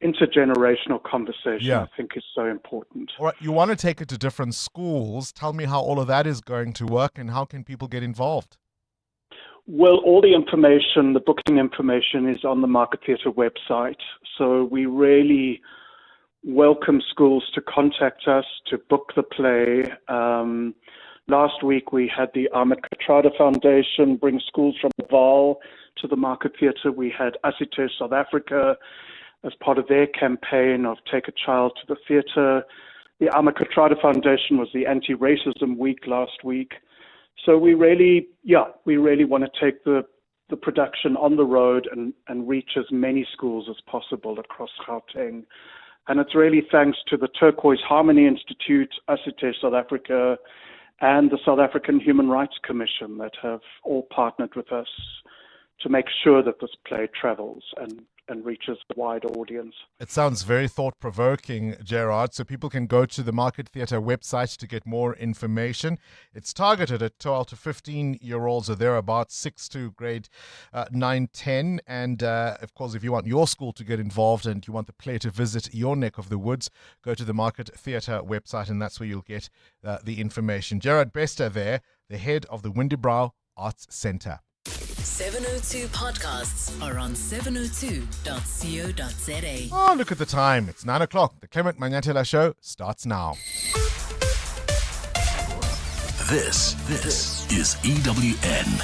intergenerational conversation, I think, is so important. All right, you want to take it to different schools. Tell me how all of that is going to work and how can people get involved? Well, all the information, the booking information is on the Market Theatre website. So we really welcome schools to contact us to book the play. Last week we had the Ahmed Kathrada Foundation bring schools from Val to the Market Theatre. We had Auditor South Africa as part of their campaign of Take a Child to the Theatre. The Ahmed Kathrada Foundation was the Anti-Racism Week last week. So we really want to take the production on the road and reach as many schools as possible across Gauteng. And it's really thanks to the Turquoise Harmony Institute, Auditor South Africa, and the South African Human Rights Commission that have all partnered with us to make sure that this play travels and reaches a wide audience. It sounds very thought-provoking, Gerard, so people can go to the Market Theatre website to get more information. It's targeted at 12 to 15-year-olds or thereabouts, 6 to grade 9, 10. And, of course, if you want your school to get involved and you want the play to visit your neck of the woods, go to the Market Theatre website, and that's where you'll get the information. Gerard Bester there, the head of the Windybrow Arts Centre. 702 podcasts are on 702.co.za. Oh, look at the time. It's 9 o'clock. The Clement Manyathela Show starts now. This is EWN.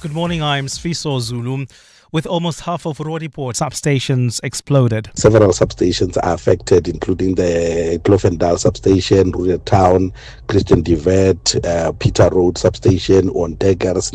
Good morning, I'm Sfiso Zulu. With almost half of Roodepoort substations exploded. Several substations are affected, including the Klofendal substation, Rural Town, Christian Divet, Peter Road substation, Ontegers,